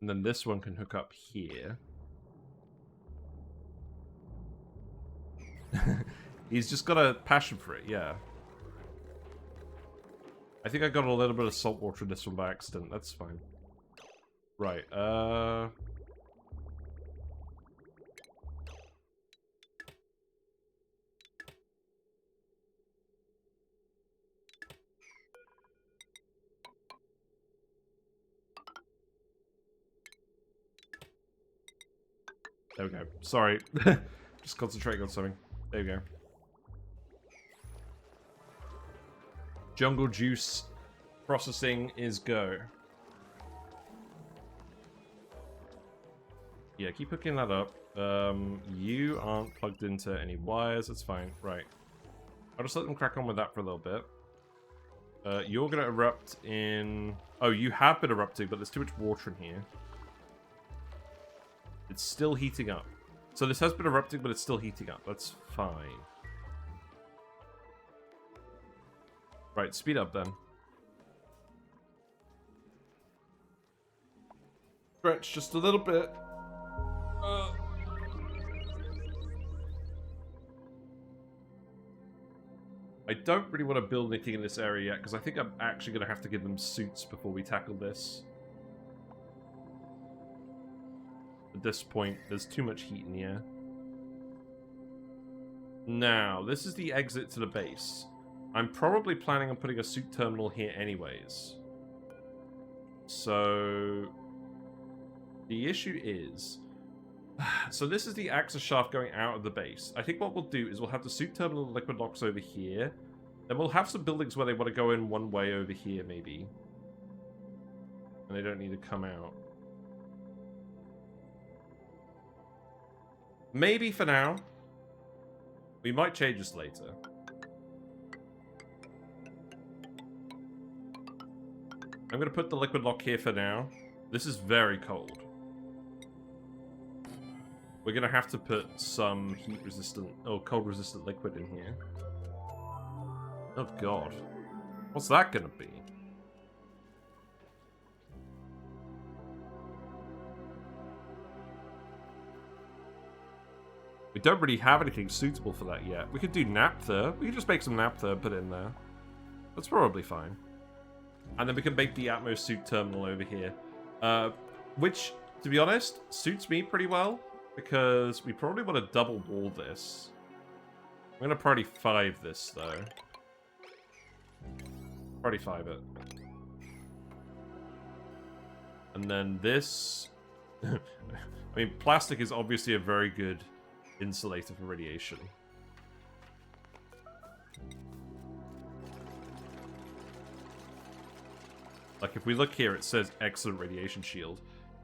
And then this one can hook up here. He's just got a passion for it, yeah. I think I got a little bit of salt water in this one by accident. That's fine. Right, there we go. Sorry. Just concentrating on something. There we go. Jungle juice processing is go. Yeah, keep hooking that up. You aren't plugged into any wires. That's fine. Right. I'll just let them crack on with that for a little bit. You're going to erupt in... Oh, you have been erupting, but there's too much water in here. It's still heating up. So this has been erupting, but it's still heating up. That's fine. Right, speed up then. Stretch just a little bit. I don't really want to build anything in this area yet, because I think I'm actually going to have to give them suits before we tackle this. At this point, there's too much heat in the air. Now, this is the exit to the base. I'm probably planning on putting a suit terminal here anyways. So, the issue is... So this is the access shaft going out of the base. I think what we'll do is we'll have the suit terminal and liquid locks over here. Then we'll have some buildings where they want to go in one way over here, maybe. And they don't need to come out. Maybe for now. We might change this later. I'm going to put the liquid lock here for now. This is very cold. We're going to have to put some heat-resistant, or cold-resistant liquid in here. Oh god. What's that going to be? We don't really have anything suitable for that yet. We could do naphtha. We could just make some naphtha and put it in there. That's probably fine. And then we can make the Atmos suit terminal over here. Which, to be honest, suits me pretty well, because we probably want to double wall this. I'm going to priority 5 this, though. Priority 5 it. And then this... I mean, plastic is obviously a very good insulator for radiation. Like, if we look here, it says excellent radiation shield.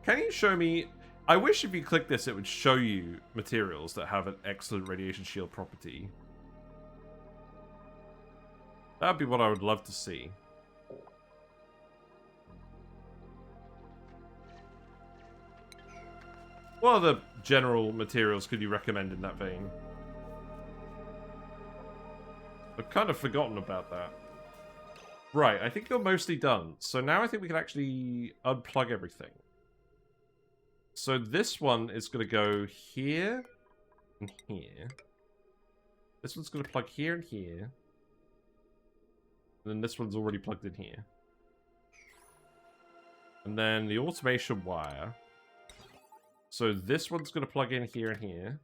Can you show me... I wish if you click this, it would show you materials that have an excellent radiation shield property. That'd be what I would love to see. What other general materials could you recommend in that vein? I've kind of forgotten about that. Right, I think you're mostly done. So now I think we can actually unplug everything. So this one is going to go here and here. This one's going to plug here and here. And then this one's already plugged in here. And then the automation wire. So this one's going to plug in here and here.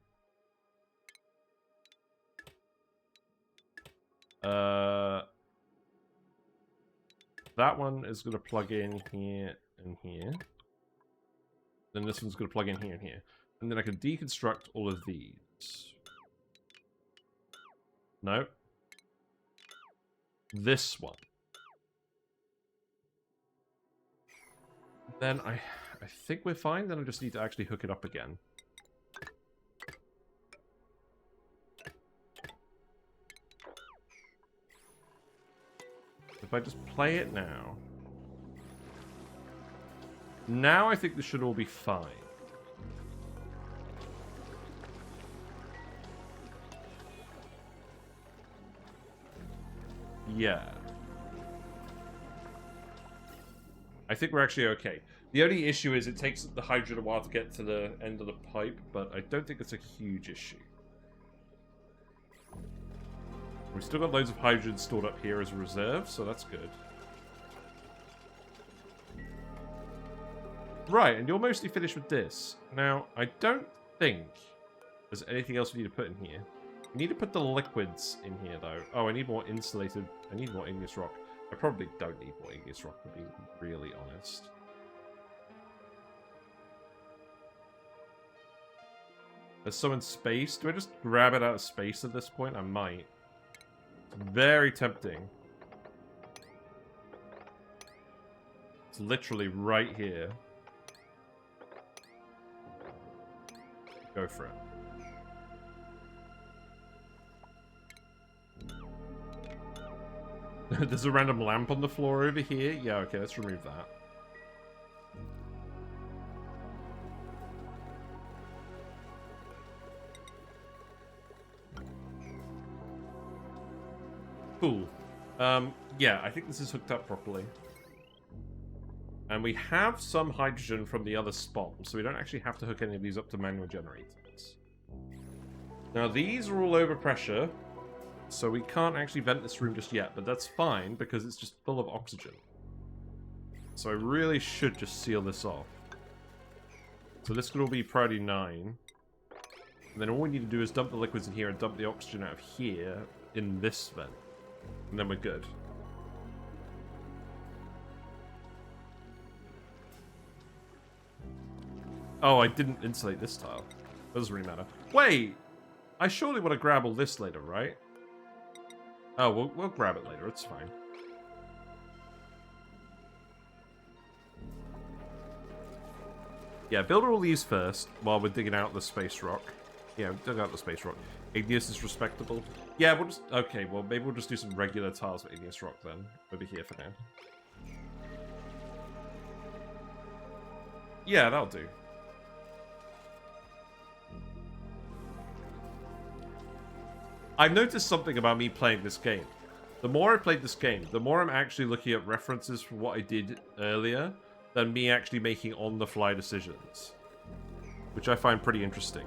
That one is going to plug in here and here. Then this one's going to plug in here and here. And then I can deconstruct all of these. No. This one. Then I think we're fine. Then I just need to actually hook it up again. If I just play it now. Now I think this should all be fine. Yeah. I think we're actually okay. The only issue is it takes the hydrogen a while to get to the end of the pipe, but I don't think it's a huge issue. We've still got loads of hydrogen stored up here as a reserve, so that's good. Right, and you're mostly finished with this. Now, I don't think there's anything else we need to put in here. We need to put the liquids in here, though. Oh, I need more insulated... I need more igneous rock. I probably don't need more igneous rock, to be really honest. There's some in space. Do I just grab it out of space at this point? I might. It's very tempting. It's literally right here. Go for it. There's a random lamp on the floor over here. Yeah, okay, let's remove that. Cool. Yeah, I think this is hooked up properly. And we have some hydrogen from the other SPOM, so we don't actually have to hook any of these up to manual generators. Now, these are all over pressure, so we can't actually vent this room just yet, but that's fine because it's just full of oxygen. So I really should just seal this off. So this could all be priority 9. And then all we need to do is dump the liquids in here and dump the oxygen out of here in this vent. And then we're good. Oh, I didn't insulate this tile. Doesn't really matter. Wait! I surely want to grab all this later, right? Oh, we'll grab it later. It's fine. Yeah, build all these first while we're digging out the space rock. Yeah, dug out the space rock. Igneous is respectable. Yeah, we'll just... Okay, well, maybe we'll just do some regular tiles with igneous rock then. Over here for now. Yeah, that'll do. I've noticed something about me playing this game. The more I played this game, the more I'm actually looking at references from what I did earlier than me actually making on-the-fly decisions. Which I find pretty interesting.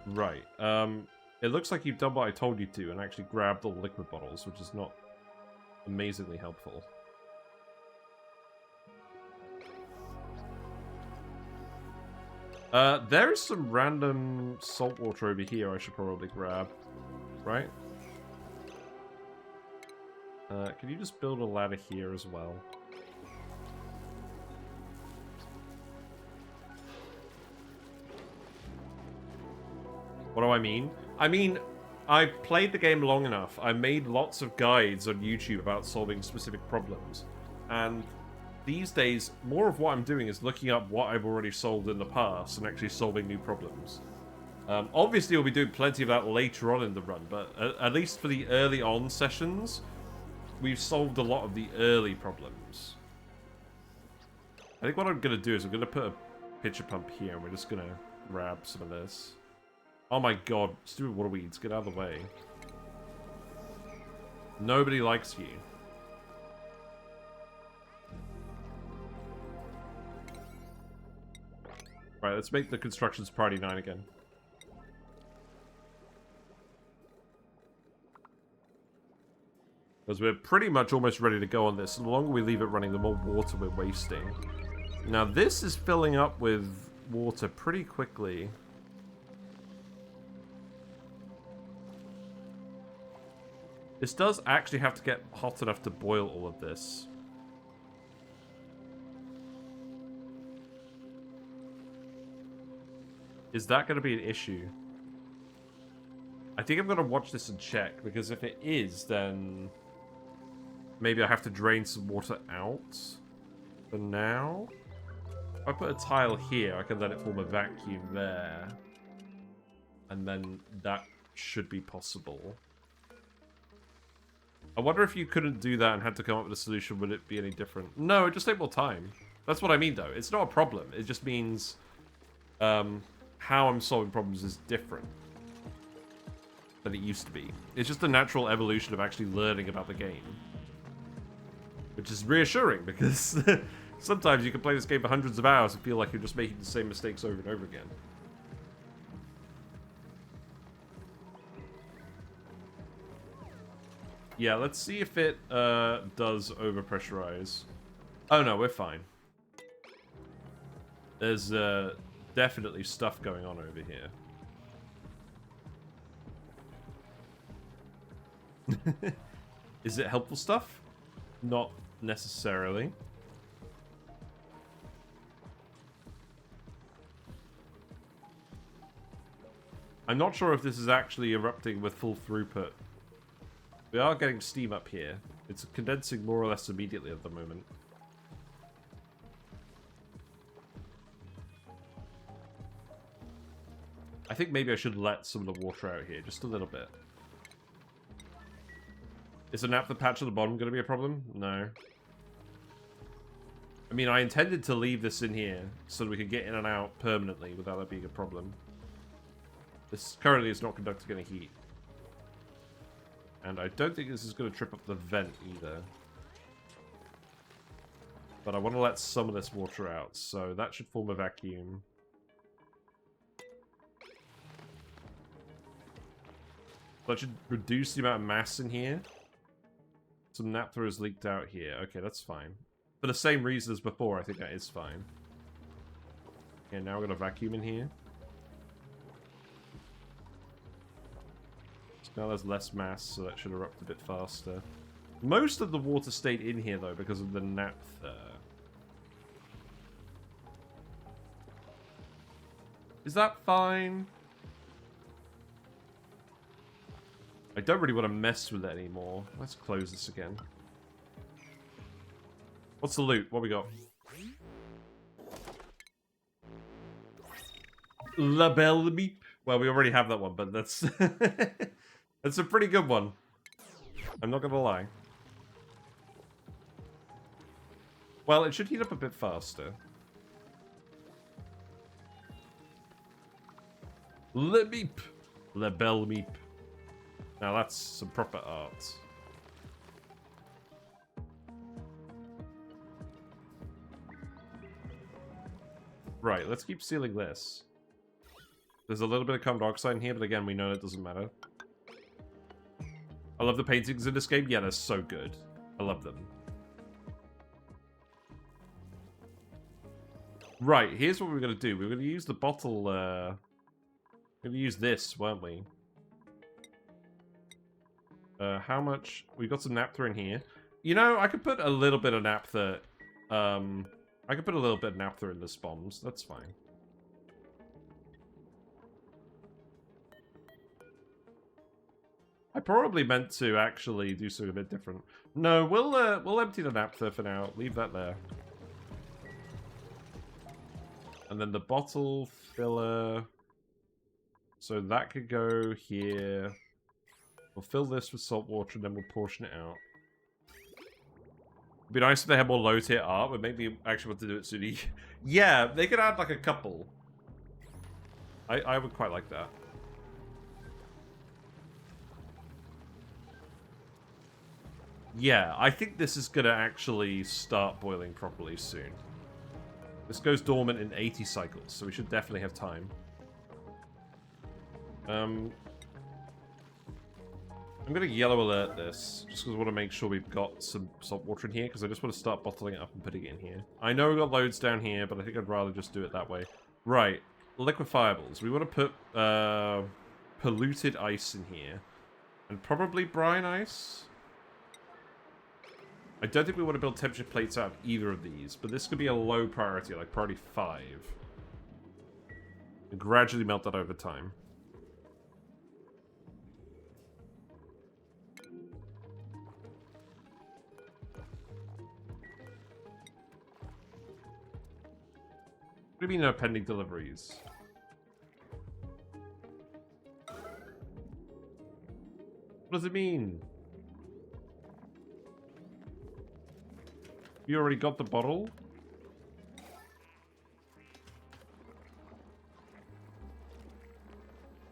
Right. It looks like you've done what I told you to and actually grabbed all the liquid bottles, which is not amazingly helpful. There is some random salt water over here I should probably grab. Right? Can you just build a ladder here as well? What do I mean? I mean, I've played the game long enough. I made lots of guides on YouTube about solving specific problems. And these days, more of what I'm doing is looking up what I've already solved in the past and actually solving new problems. Obviously, we'll be doing plenty of that later on in the run, but at least for the early on sessions, we've solved a lot of the early problems. I think what I'm going to do is I'm going to put a pitcher pump here, and we're just going to grab some of this. Oh my god, stupid water weeds, get out of the way. Nobody likes you. Right, let's make the constructions party 9 again. Because we're pretty much almost ready to go on this. The longer we leave it running, the more water we're wasting. Now this is filling up with water pretty quickly. This does actually have to get hot enough to boil all of this. Is that going to be an issue? I think I'm going to watch this and check, because if it is, then maybe I have to drain some water out. For now, if I put a tile here, I can let it form a vacuum there. And then that should be possible. I wonder if you couldn't do that and had to come up with a solution, would it be any different? No, it just take more time. That's what I mean, though. It's not a problem. It just means how I'm solving problems is different than it used to be. It's just a natural evolution of actually learning about the game. Which is reassuring, because sometimes you can play this game for hundreds of hours and feel like you're just making the same mistakes over and over again. Yeah, let's see if it does overpressurize. Oh no, we're fine. There's definitely stuff going on over here. Is it helpful stuff? Not necessarily. I'm not sure if this is actually erupting with full throughput. We are getting steam up here. It's condensing more or less immediately at the moment. I think maybe I should let some of the water out here, just a little bit. Is a naphtha patch at the bottom going to be a problem? No. I mean, I intended to leave this in here so that we could get in and out permanently without that being a problem. This currently is not conducting any heat. And I don't think this is going to trip up the vent either. But I want to let some of this water out, so that should form a vacuum. That should reduce the amount of mass in here. Some naphtha is leaked out here. Okay, that's fine. For the same reason as before, I think that is fine. Okay, now we're going to vacuum in here. Now there's less mass, so that should erupt a bit faster. Most of the water stayed in here, though, because of the naphtha. Is that fine? I don't really want to mess with it anymore. Let's close this again. What's the loot? What we got? La Belle Beep. Well, we already have that one, but that's... that's a pretty good one. I'm not gonna lie. Well, it should heat up a bit faster. Le Beep. La Belle Beep. Now that's some proper art. Right, let's keep sealing this. There's a little bit of carbon dioxide in here, but again, we know it doesn't matter. I love the paintings in this game. Yeah, they're so good. I love them. Right, here's what we're going to do. We're going to use the bottle, we're going to use this, weren't we? How much? We've got some naphtha in here. You know, I could put a little bit of naphtha, I could put a little bit of naphtha in the SPOMs. That's fine. I probably meant to actually do something a bit different. No, we'll empty the naphtha for now. Leave that there. And then the bottle filler. So that could go here. We'll fill this with salt water and then we'll portion it out. It'd be nice if they had more low tier art, but maybe actually want to do it soon. Yeah, they could add like a couple. I would quite like that. Yeah, I think this is going to actually start boiling properly soon. This goes dormant in 80 cycles, so we should definitely have time. I'm going to yellow alert this, just because I want to make sure we've got some salt water in here, because I just want to start bottling it up and putting it in here. I know we've got loads down here, but I think I'd rather just do it that way. Right, liquefiables. We want to put polluted ice in here, and probably brine ice. I don't think we want to build temperature plates out of either of these, but this could be a low priority, like priority 5. And gradually melt that over time. What do you mean no pending deliveries? What does it mean? You already got the bottle?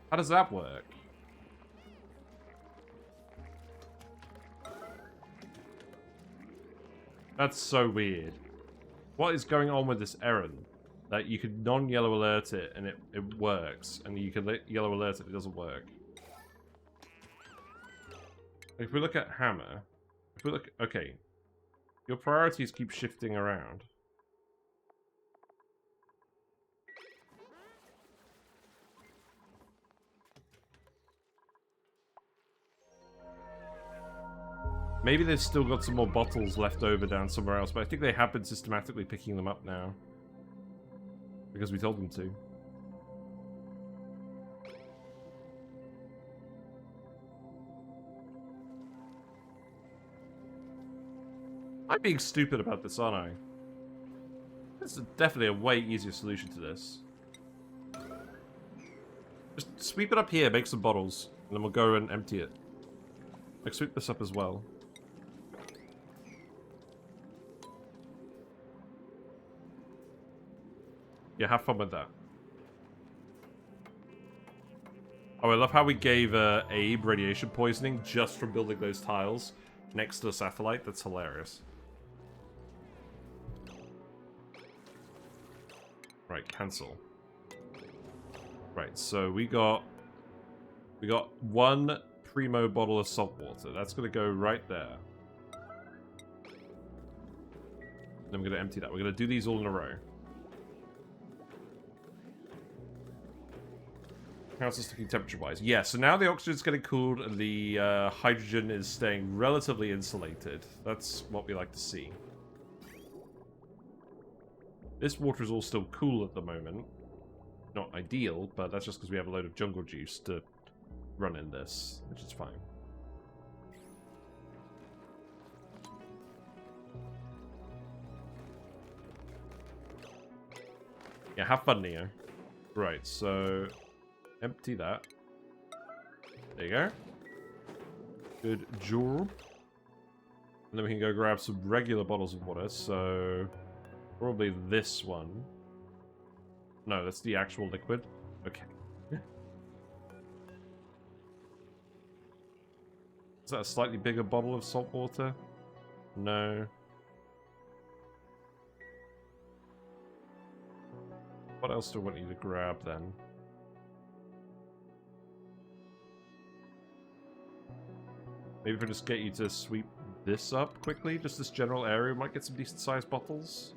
How does that work? That's so weird. What is going on with this errand? That you could non-yellow alert it and it works, and you can yellow alert it doesn't work. If we look at hammer, if we look, okay. Your priorities keep shifting around. Maybe they've still got some more bottles left over down somewhere else, but I think they have been systematically picking them up now. Because we told them to. I'm being stupid about this, aren't I? This is definitely a way easier solution to this. Just sweep it up here, make some bottles, and then we'll go and empty it. Like, sweep this up as well. Yeah, have fun with that. Oh, I love how we gave Abe radiation poisoning just from building those tiles next to the satellite. That's hilarious. Right, cancel. Right, so we got one primo bottle of salt water. That's gonna go right there. Then we're gonna empty that. We're gonna do these all in a row. How's this looking temperature-wise? Yeah, so now the oxygen's getting cooled and the hydrogen is staying relatively insulated. That's what we like to see. This water is all still cool at the moment. Not ideal, but that's just because we have a load of jungle juice to run in this, which is fine. Yeah, have fun, Neo. Right, so empty that. There you go. Good job. And then we can go grab some regular bottles of water, so probably this one. No, that's the actual liquid. Okay. Is that a slightly bigger bottle of salt water? No. What else do I want you to grab then? Maybe if I just get you to sweep this up quickly, just this general area, we might get some decent sized bottles.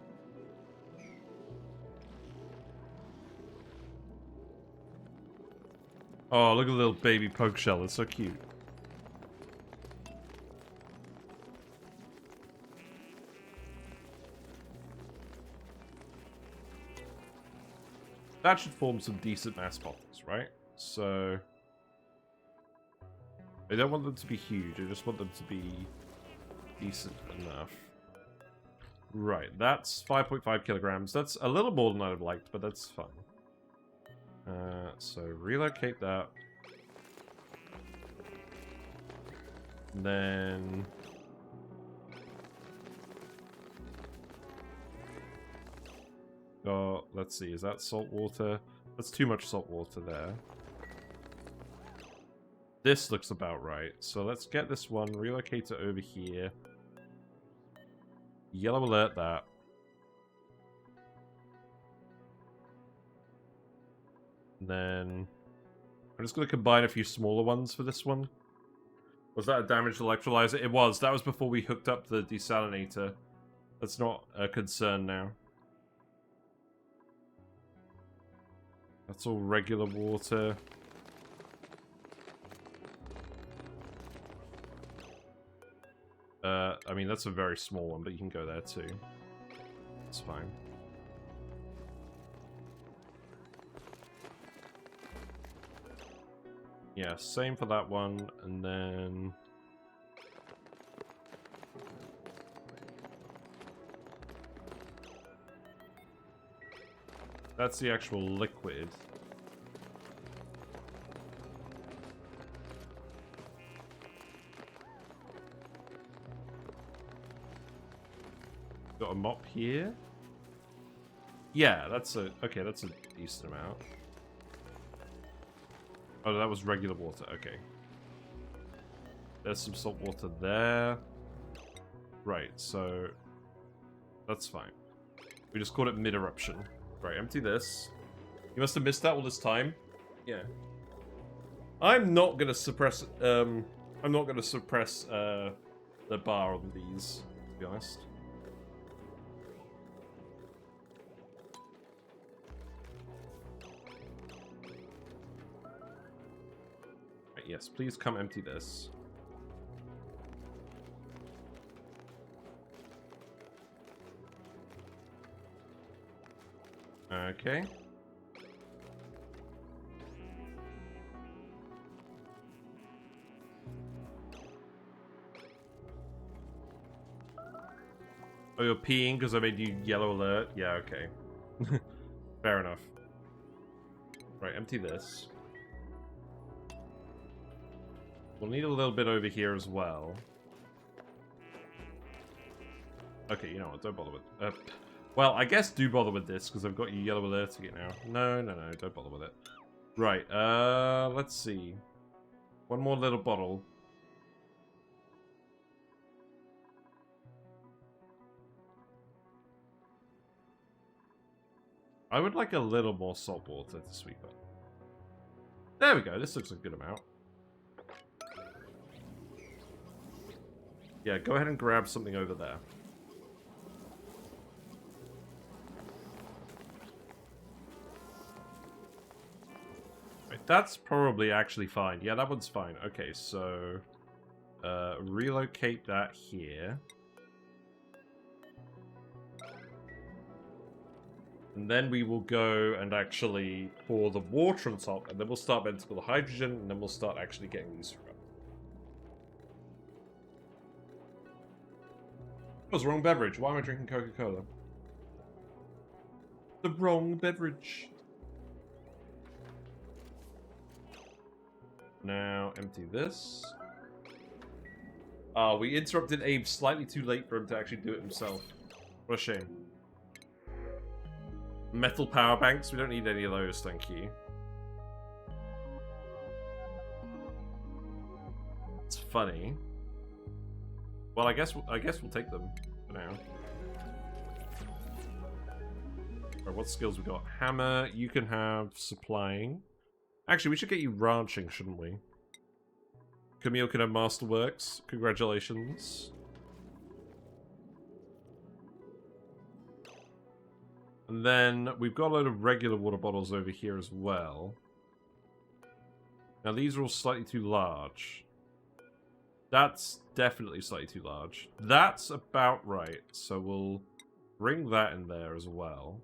Oh, look at the little baby poke shell. It's so cute. That should form some decent mass bottles, right? So... I don't want them to be huge, I just want them to be decent enough. Right, that's 5.5 kilograms. That's a little more than I'd have liked, but that's fine. So relocate that. Then... Oh, let's see, is that salt water? That's too much salt water there. This looks about right. So let's get this one, relocate it over here. Yellow alert that. And then I'm just going to combine a few smaller ones for this one. Was that a damaged electrolyzer? It was. That was before we hooked up the desalinator. That's not a concern now. That's all regular water. I mean, that's a very small one, but you can go there too. It's fine. Yeah, same for that one, and then... That's the actual liquid. Got a mop here. Yeah, that's a... Okay, that's a decent amount. Oh, that was regular water. Okay. There's some salt water there. Right, so... That's fine. We just called it mid-eruption. Right, empty this. You must have missed that all this time. Yeah. I'm not gonna suppress... I'm not gonna suppress, the bar on these, to be honest. Yes, please come empty this. Okay. Oh, you're peeing because I made you yellow alert? Yeah, okay. Fair enough. Right, empty this. We'll need a little bit over here as well. Okay, you know what? Don't bother with... well, I guess do bother with this, because I've got you yellow alerting it now. No, no, no, don't bother with it. Right, let's see. One more little bottle. I would like a little more salt water to sweep up. There we go, this looks a good amount. Yeah, go ahead and grab something over there. Right, that's probably actually fine. Yeah, that one's fine. Okay, so... relocate that here. And then we will go and actually pour the water on top, and then we'll start venting all the hydrogen, and then we'll start actually getting these through. That was the wrong beverage. Why am I drinking Coca-Cola? The wrong beverage. Now, empty this. We interrupted Abe slightly too late for him to actually do it himself. What a shame. Metal power banks. We don't need any of those, thank you. It's funny. Well, I guess we'll take them for now. Right, what skills we got? Hammer. You can have supplying. Actually, we should get you ranching, shouldn't we? Camille can have masterworks. Congratulations. And then we've got a load of regular water bottles over here as well. Now these are all slightly too large. That's definitely slightly too large. That's about right. So we'll bring that in there as well.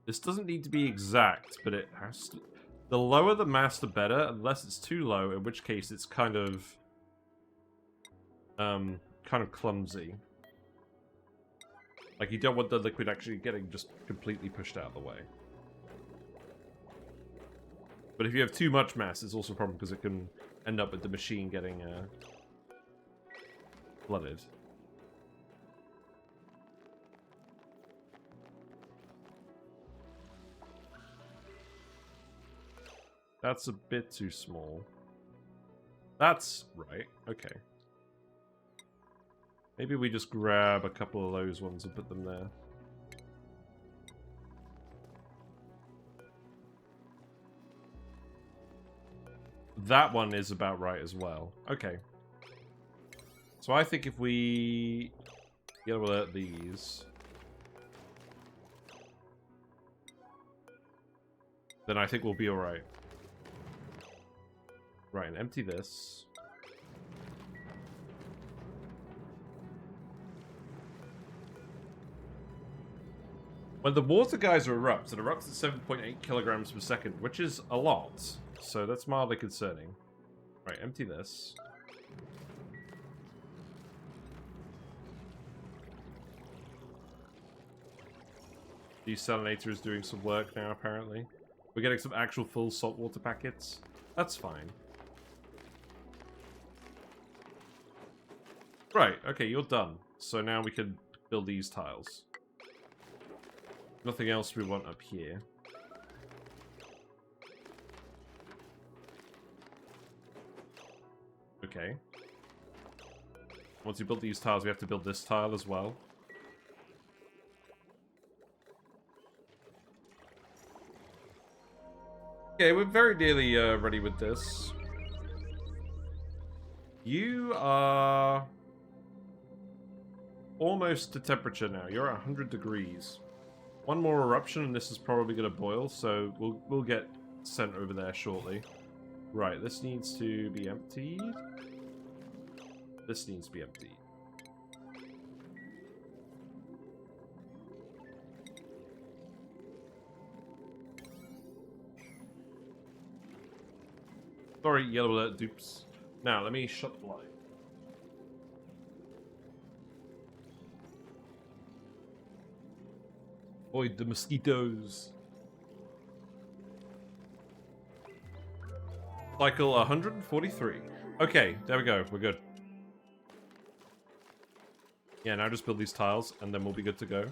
This doesn't need to be exact, but it has to... The lower the mass, the better, unless it's too low, in which case it's kind of clumsy. Like, you don't want the liquid actually getting just completely pushed out of the way. But if you have too much mass, it's also a problem because it can end up with the machine getting flooded. That's a bit too small. That's right. Okay. Maybe we just grab a couple of those ones and put them there. That one is about right as well. Okay. So I think if we get over at these, then I think we'll be alright. Right, and empty this. When the water geyser erupts, it erupts at 7.8 kilograms per second, which is a lot. So that's mildly concerning. Right, empty this. Desalinator is doing some work now, apparently. We're getting some actual full saltwater packets. That's fine. Right, okay, you're done. So now we can build these tiles. Nothing else we want up here. Okay. Once you build these tiles, we have to build this tile as well. Okay, we're very nearly ready with this. You are almost to temperature now. You're at 100 degrees. One more eruption and this is probably going to boil, so we'll get sent over there shortly. Right, this needs to be emptied. This needs to be emptied. Sorry, yellow alert dupes. Now, let me shut the light. Avoid the mosquitoes. Cycle 143. Okay, there we go. We're good. Yeah, now just build these tiles, and then we'll be good to go.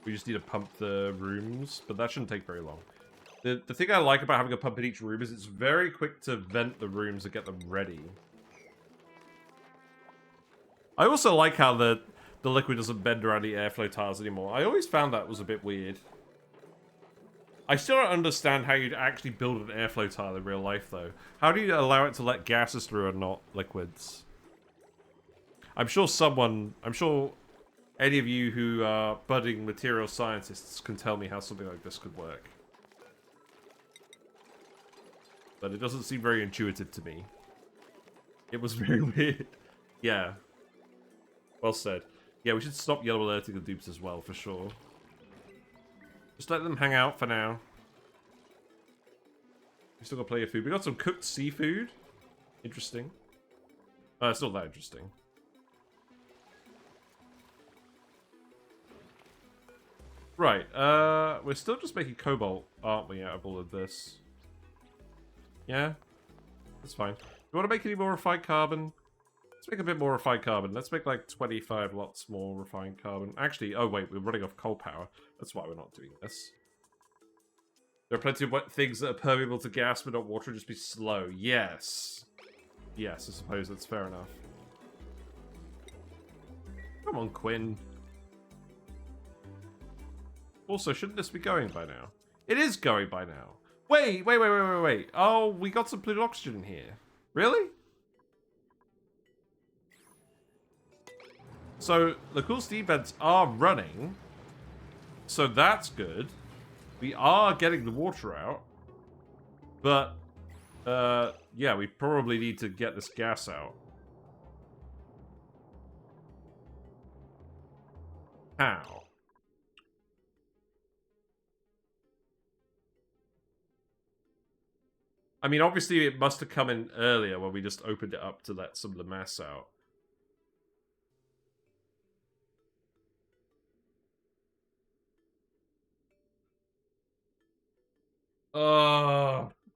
We just need to pump the rooms, but that shouldn't take very long. The thing I like about having a pump in each room is it's very quick to vent the rooms and get them ready. I also like how the liquid doesn't bend around the airflow tiles anymore. I always found that was a bit weird. I still don't understand how you'd actually build an airflow tile in real life, though. How do you allow it to let gases through and not liquids? I'm sure any of you who are budding material scientists can tell me how something like this could work. But it doesn't seem very intuitive to me. It was very weird. Yeah. Well said. Yeah, we should stop yellow alerting the dupes as well, for sure. Just let them hang out for now. We still got plenty of food. We got some cooked seafood. Interesting. It's not that interesting. Right, we're still just making cobalt, aren't we, out of all of this? Yeah? That's fine. Do you want to make any more refined carbon? Let's make a bit more refined carbon. Let's make like 25 lots more refined carbon. Actually, oh wait, we're running off coal power. That's why we're not doing this. There are plenty of things that are permeable to gas but not water, just be slow. Yes. Yes, I suppose that's fair enough. Come on, Quinn. Also, shouldn't this be going by now? It is going by now. Wait. Oh, we got some polluted oxygen in here. Really? So, the cool steam vents are running. So that's good. We are getting the water out. But, yeah, we probably need to get this gas out. How? I mean, obviously it must have come in earlier when we just opened it up to let some of the mass out.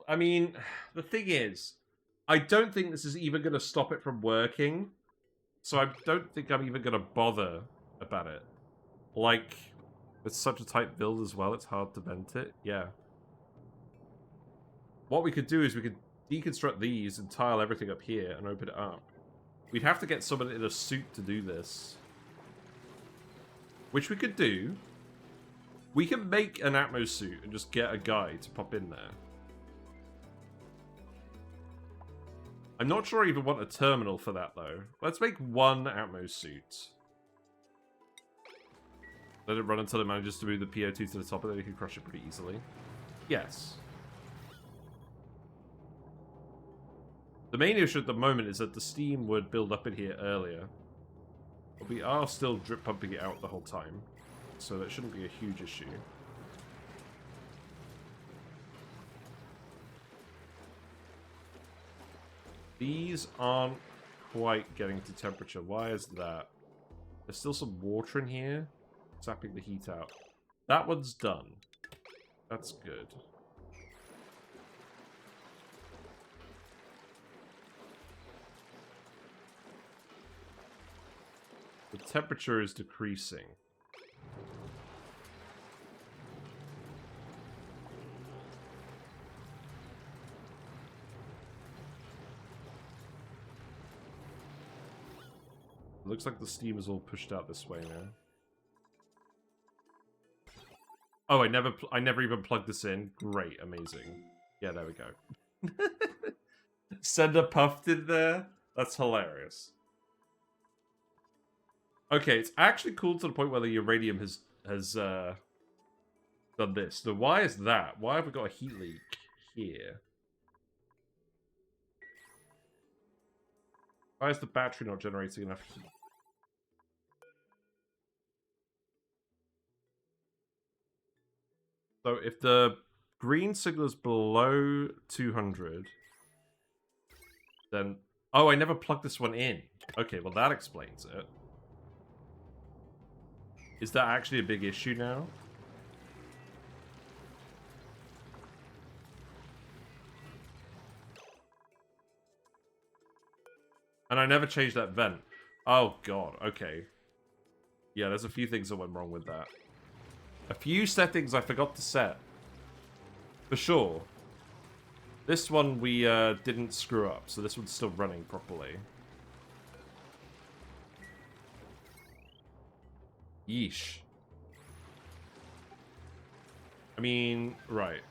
I mean, the thing is, I don't think this is even going to stop it from working. So I don't think I'm even going to bother about it. Like, it's such a tight build as well, it's hard to vent it. Yeah. What we could do is we could deconstruct these and tile everything up here and open it up. We'd have to get someone in a suit to do this. Which we could do. We can make an Atmos suit and just get a guy to pop in there. I'm not sure I even want a terminal for that, though. Let's make one Atmos suit. Let it run until it manages to move the PO2 to the top, and then you can crush it pretty easily. Yes. The main issue at the moment is that the steam would build up in here earlier. But we are still drip pumping it out the whole time. So that shouldn't be a huge issue. These aren't quite getting to temperature. Why is that? There's still some water in here. Sapping the heat out. That one's done. That's good. The temperature is decreasing. It looks like the steam is all pushed out this way now. Oh, I never even plugged this in. Great, amazing. Yeah, there we go. Send a puffed in there? That's hilarious. Okay, it's actually cool to the point where the uranium has done this. So why is that? Why have we got a heat leak here? Why is the battery not generating enough heat? So if the green signal is below 200, then... Oh, I never plugged this one in. Okay, well that explains it. Is that actually a big issue now? And I never changed that vent. Oh god, okay. Yeah, there's a few things that went wrong with that. A few settings I forgot to set. For sure. This one we didn't screw up, so this one's still running properly. Yeesh. I mean, right.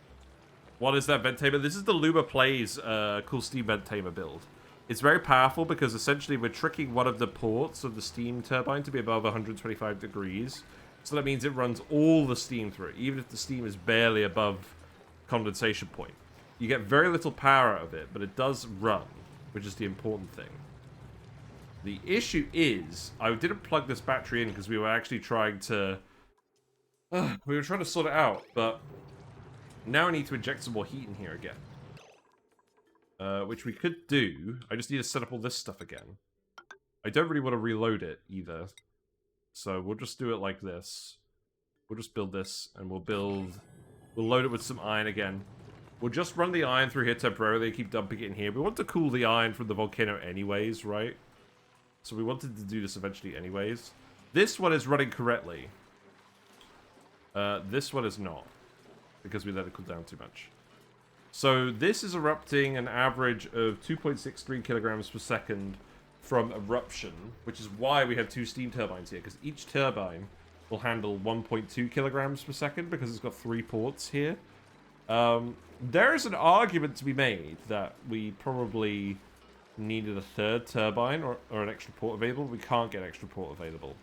What is that vent tamer? This is the Luma Plays Cool Steam Vent Tamer build. It's very powerful because essentially we're tricking one of the ports of the steam turbine to be above 125 degrees. So that means it runs all the steam through it, even if the steam is barely above condensation point. You get very little power out of it, but it does run, which is the important thing. The issue is, I didn't plug this battery in because we were actually trying to... we were trying to sort it out, but now I need to inject some more heat in here again. Which we could do. I just need to set up all this stuff again. I don't really want to reload it either. So we'll just do it like this. We'll just build this, and we'll load it with some iron again. We'll just run the iron through here temporarily, keep dumping it in here. We want to cool the iron from the volcano anyways, right? So we wanted to do this eventually anyways. This one is running correctly. This one is not, because we let it cool down too much. So this is erupting an average of 2.63 kilograms per second from eruption, which is why we have two steam turbines here, because each turbine will handle 1.2 kilograms per second because it's got 3 ports here. There is an argument to be made that we probably needed a third turbine or an extra port available. We can't get extra port available.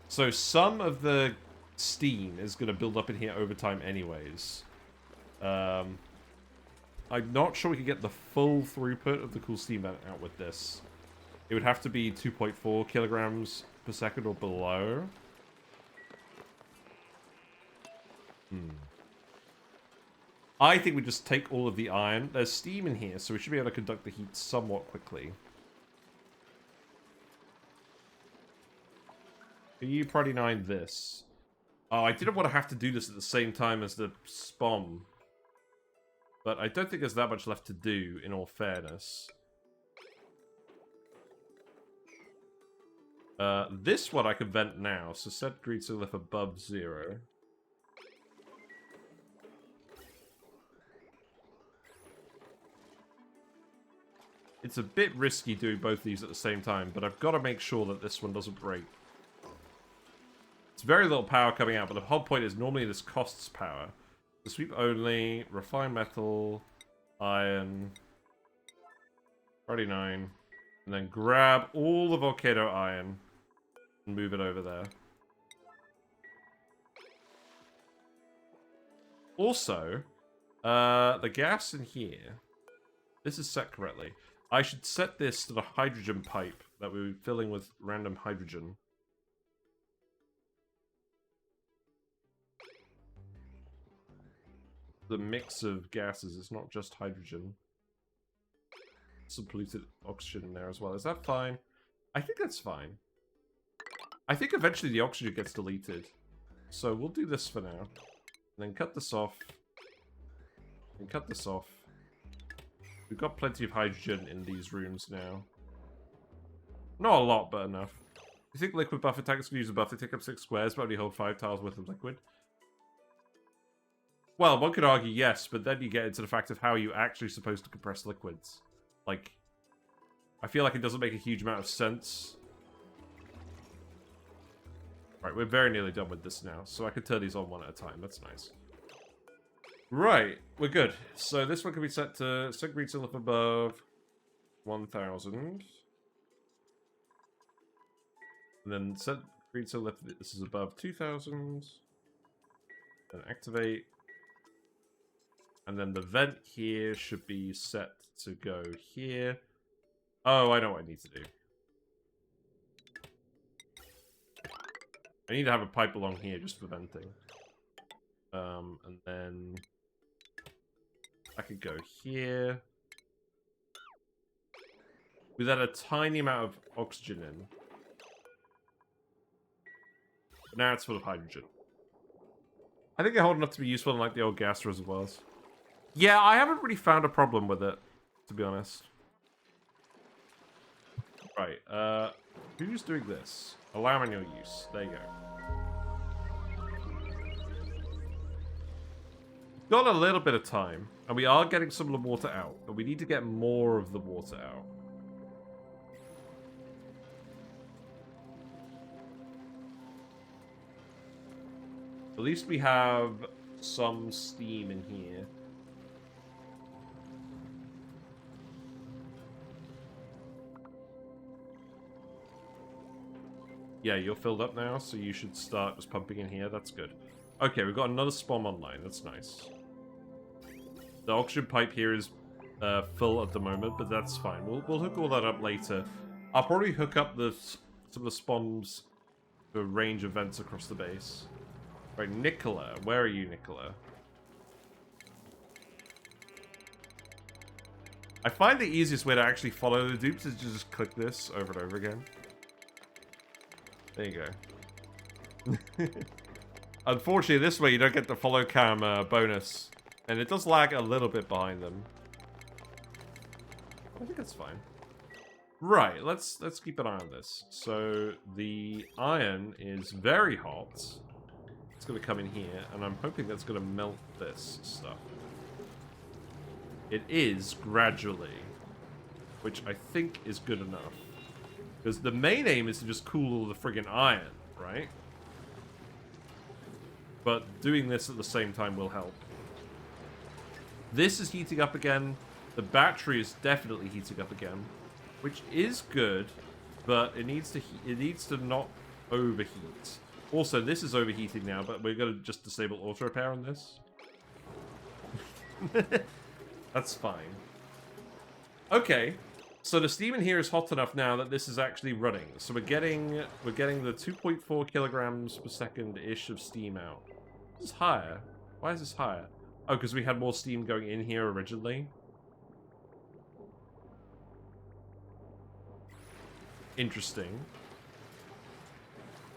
So some of the steam is going to build up in here over time anyways. I'm not sure we can get the full throughput of the cool steam vent out with this. It would have to be 2.4 kilograms per second or below. I think we just take all of the iron. There's steam in here, so we should be able to conduct the heat somewhat quickly. Can you priority 9 this? Oh, I didn't want to have to do this at the same time as the SPOM. But I don't think there's that much left to do, in all fairness. This one I can vent now, so set greed silith above 0. It's a bit risky doing both these at the same time, but I've got to make sure that this one doesn't break. It's very little power coming out, but the whole point is normally this costs power. The sweep only, refine metal, iron, 39, and then grab all the volcano iron and move it over there. Also, the gas in here, this is set correctly. I should set this to the hydrogen pipe that we're filling with random hydrogen. The mix of gases, it's not just hydrogen. Some polluted oxygen in there as well. Is that fine? I think that's fine. I think eventually the oxygen gets deleted. So we'll do this for now. And then cut this off. And cut this off. We've got plenty of hydrogen in these rooms now. Not a lot, but enough. You think liquid buffer tanks can use a buffer to take up 6 squares, but only hold 5 tiles worth of liquid? Well, one could argue yes, but then you get into the fact of how you're actually supposed to compress liquids. Like, I feel like it doesn't make a huge amount of sense. Right, we're very nearly done with this now, so I can turn these on one at a time. That's nice. Right, we're good. So this one can be set to set greed silith above 1,000. And then set greed silith, this is above 2,000. Then activate. And then the vent here should be set to go here. Oh, I know what I need to do. I need to have a pipe along here just for venting. And then I could go here. We let a tiny amount of oxygen in. But now it's full of hydrogen. I think they're holding up to be useful in like the old gas reservoirs. Yeah, I haven't really found a problem with it, to be honest. Right, who's doing this? Allow manual use. There you go. Got a little bit of time, and we are getting some of the water out, but we need to get more of the water out. At least we have some steam in here. Yeah, you're filled up now, so you should start just pumping in here. That's good. Okay, we've got another SPOM online. That's nice. The oxygen pipe here is full at the moment, but that's fine. We'll hook all that up later. I'll probably hook up some of the SPOMs to a range of vents across the base. Right, Nicola. Where are you, Nicola? I find the easiest way to actually follow the dupes is to just click this over and over again. There you go. Unfortunately, this way you don't get the follow cam bonus. And it does lag a little bit behind them. I think that's fine. Right, let's keep an eye on this. So, the iron is very hot. It's going to come in here, and I'm hoping that's going to melt this stuff. It is gradually, which I think is good enough. Because the main aim is to just cool all the friggin' iron, right? But doing this at the same time will help. This is heating up again. The battery is definitely heating up again, which is good, but it needs to not overheat. Also, this is overheating now, but we're going to just disable auto repair on this. That's fine. Okay, so the steam in here is hot enough now that this is actually running. So we're getting the 2.4 kilograms per second-ish of steam out. This is higher. Why is this higher? Oh, because we had more steam going in here originally. Interesting.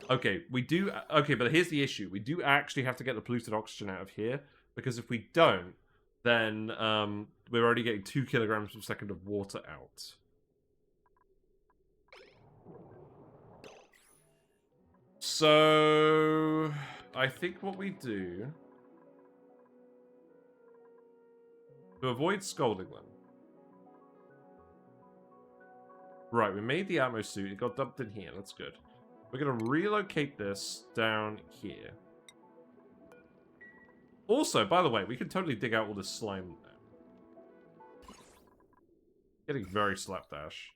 Okay, we do... Okay, but here's the issue. We do actually have to get the polluted oxygen out of here, because if we don't, then we're already getting 2 kilograms per second of water out. So... I think what we do... To avoid scalding them. Right, we made the Atmo suit. It got dumped in here. That's good. We're going to relocate this down here. Also, by the way, we can totally dig out all this slime now. Getting very slapdash.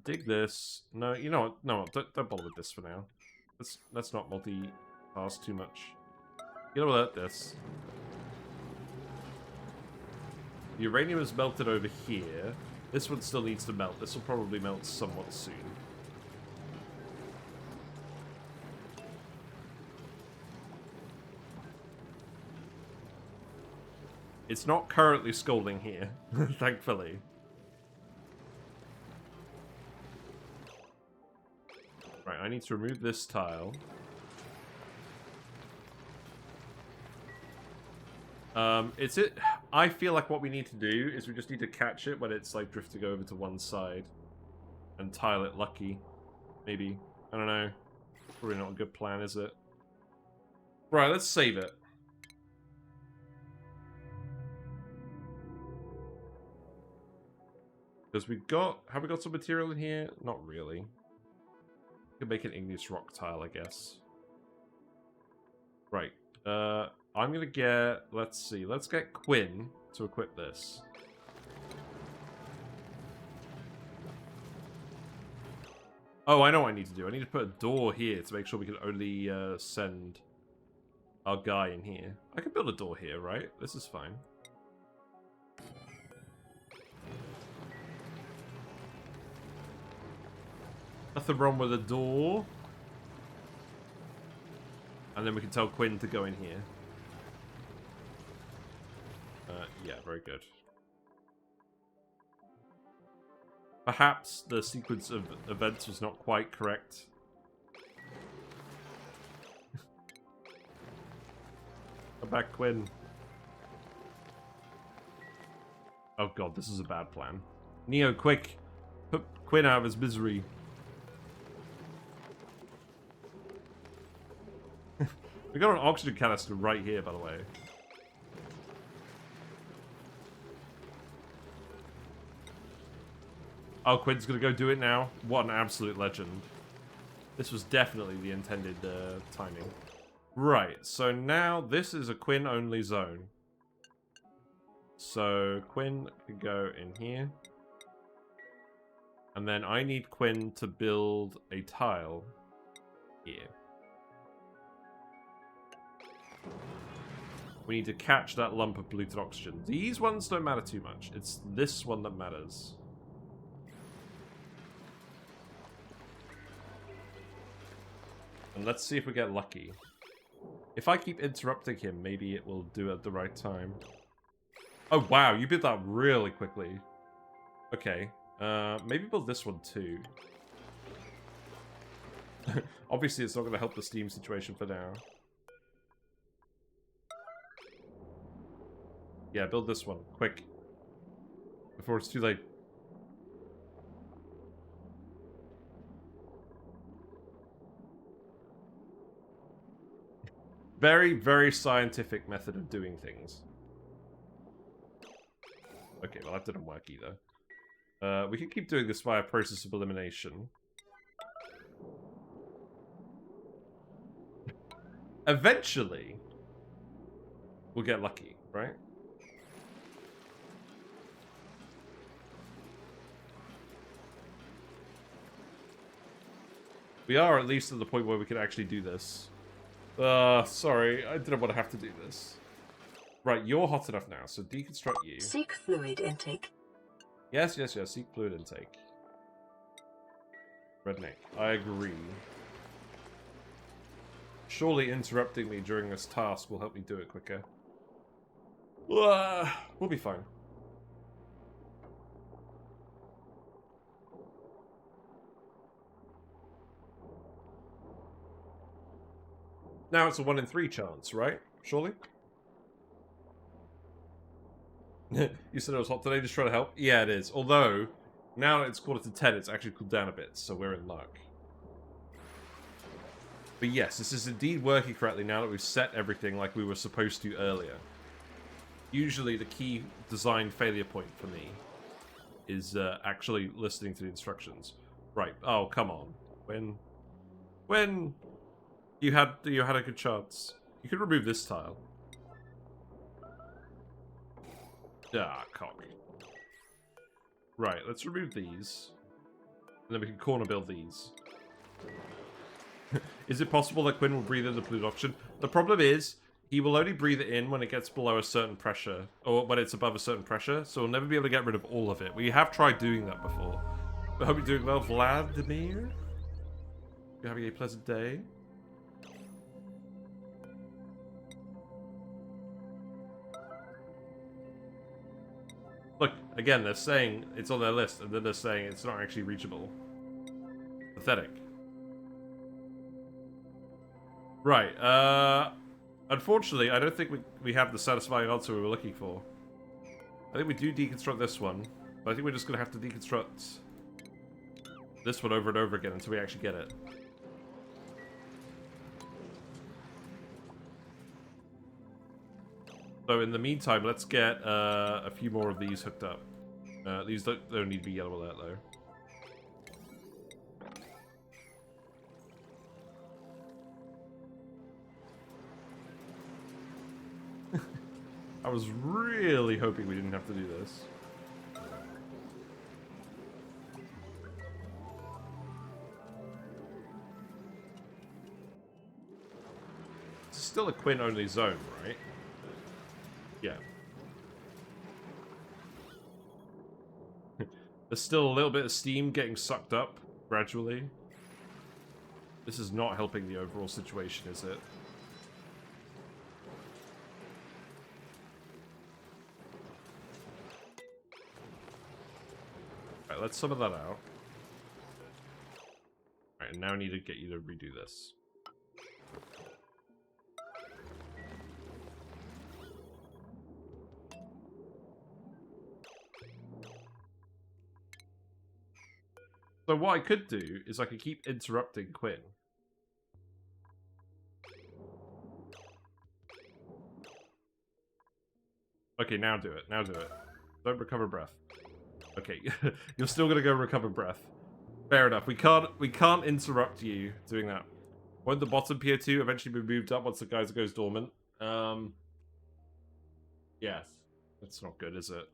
Dig this. No, you know what? No, don't bother with this for now. Let's not multi-task too much. Get over this. The uranium is melted over here. This one still needs to melt. This will probably melt somewhat soon. It's not currently scalding here, thankfully. Right, I need to remove this tile. I feel like what we need to do is we just need to catch it when it's like drifting over to one side and tile it lucky. Maybe. I don't know. Probably not a good plan, is it? Right, let's save it. Because have we got some material in here? Not really. We could make an igneous rock tile, I guess. Right. I'm gonna get, let's see, let's get Quinn to equip this. Oh, I know what I need to do. I need to put a door here to make sure we can only send our guy in here. I can build a door here, right? This is fine. Nothing wrong with a door. And then we can tell Quinn to go in here. Yeah, very good. Perhaps the sequence of events was not quite correct. Come back, Quinn. Oh god, this is a bad plan. Neo, quick! Put Quinn out of his misery. We got an oxygen canister right here, by the way. Oh, Quinn's gonna go do it now. What an absolute legend. This was definitely the intended timing. Right, so now this is a Quinn-only zone. So Quinn can go in here. And then I need Quinn to build a tile here. We need to catch that lump of polluted oxygen. These ones don't matter too much. It's this one that matters. And let's see if we get lucky. If I keep interrupting him, maybe it will do it at the right time. Oh, wow, you did that really quickly. Okay, maybe build this one too. Obviously, it's not going to help the Steam situation for now. Yeah, build this one, quick. Before it's too late. Very, very scientific method of doing things. Okay, well that didn't work either. We can keep doing this via process of elimination. Eventually, we'll get lucky, right? We are at least at the point where we can actually do this. Sorry, I didn't want to have to do this. Right, you're hot enough now, so deconstruct you. Seek fluid intake. Yes, yes, yes, seek fluid intake. Redneck, I agree. Surely interrupting me during this task will help me do it quicker. We'll be fine. Now it's a 1 in 3 chance, right? Surely? You said it was hot today, just trying to help? Yeah, it is. Although, now that it's 9:45, it's actually cooled down a bit, so we're in luck. But yes, this is indeed working correctly now that we've set everything like we were supposed to earlier. Usually the key design failure point for me is actually listening to the instructions. Right, oh, come on. When you had a good chance. You could remove this tile. Ah, cock. Right, let's remove these. And then we can corner build these. Is it possible that Quinn will breathe in the fluid oxygen? The problem is, he will only breathe it in when it gets below a certain pressure. Or when it's above a certain pressure, so we'll never be able to get rid of all of it. We have tried doing that before. I hope you're doing well, Vladimir. You're having a pleasant day. Look, again, they're saying it's on their list, and then they're saying it's not actually reachable. Pathetic. Right, unfortunately, I don't think we have the satisfying answer we were looking for. I think we do deconstruct this one, but I think we're just going to have to deconstruct this one over and over again until we actually get it. So in the meantime, let's get a few more of these hooked up. These don't need to be yellow alert though. I was really hoping we didn't have to do this. It's still a Quinn-only zone, right? Yeah. There's still a little bit of steam getting sucked up, gradually. This is not helping the overall situation, is it? Alright, let's summon that out. Alright, and now I need to get you to redo this. So what I could do is I could keep interrupting Quinn. Okay, now do it. Now do it. Don't recover breath. Okay, you're still gonna go recover breath. Fair enough. We can't interrupt you doing that. Won't the bottom PO2 eventually be moved up once the geyser goes dormant? Yes. That's not good, is it?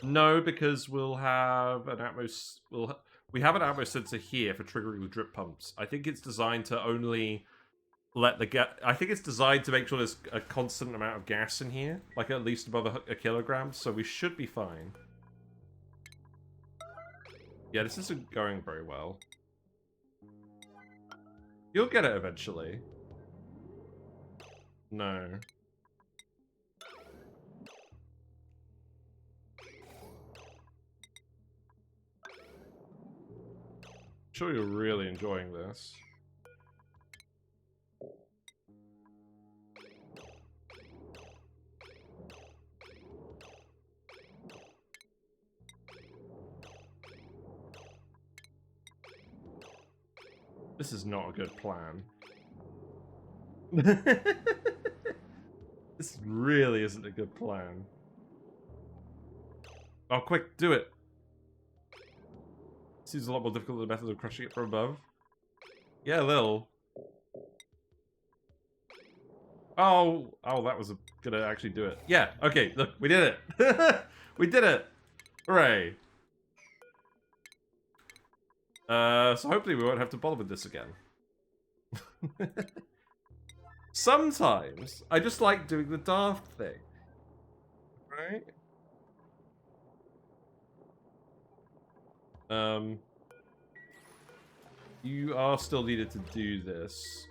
No, because we'll have an Atmos. We have an Atmos sensor here for triggering the drip pumps. I think it's designed to only let the gas. I think it's designed to make sure there's a constant amount of gas in here, like at least above a kilogram. So we should be fine. Yeah, this isn't going very well. You'll get it eventually. No. I'm sure you're really enjoying this. This is not a good plan. This really isn't a good plan. Oh, quick, do it! Seems a lot more difficult than the method of crushing it from above. Yeah, a little. Oh, that was gonna actually do it. Yeah, okay, look, we did it! We did it! Hooray! So hopefully we won't have to bother with this again. Sometimes I just like doing the daft thing. Right? You are still needed to do this.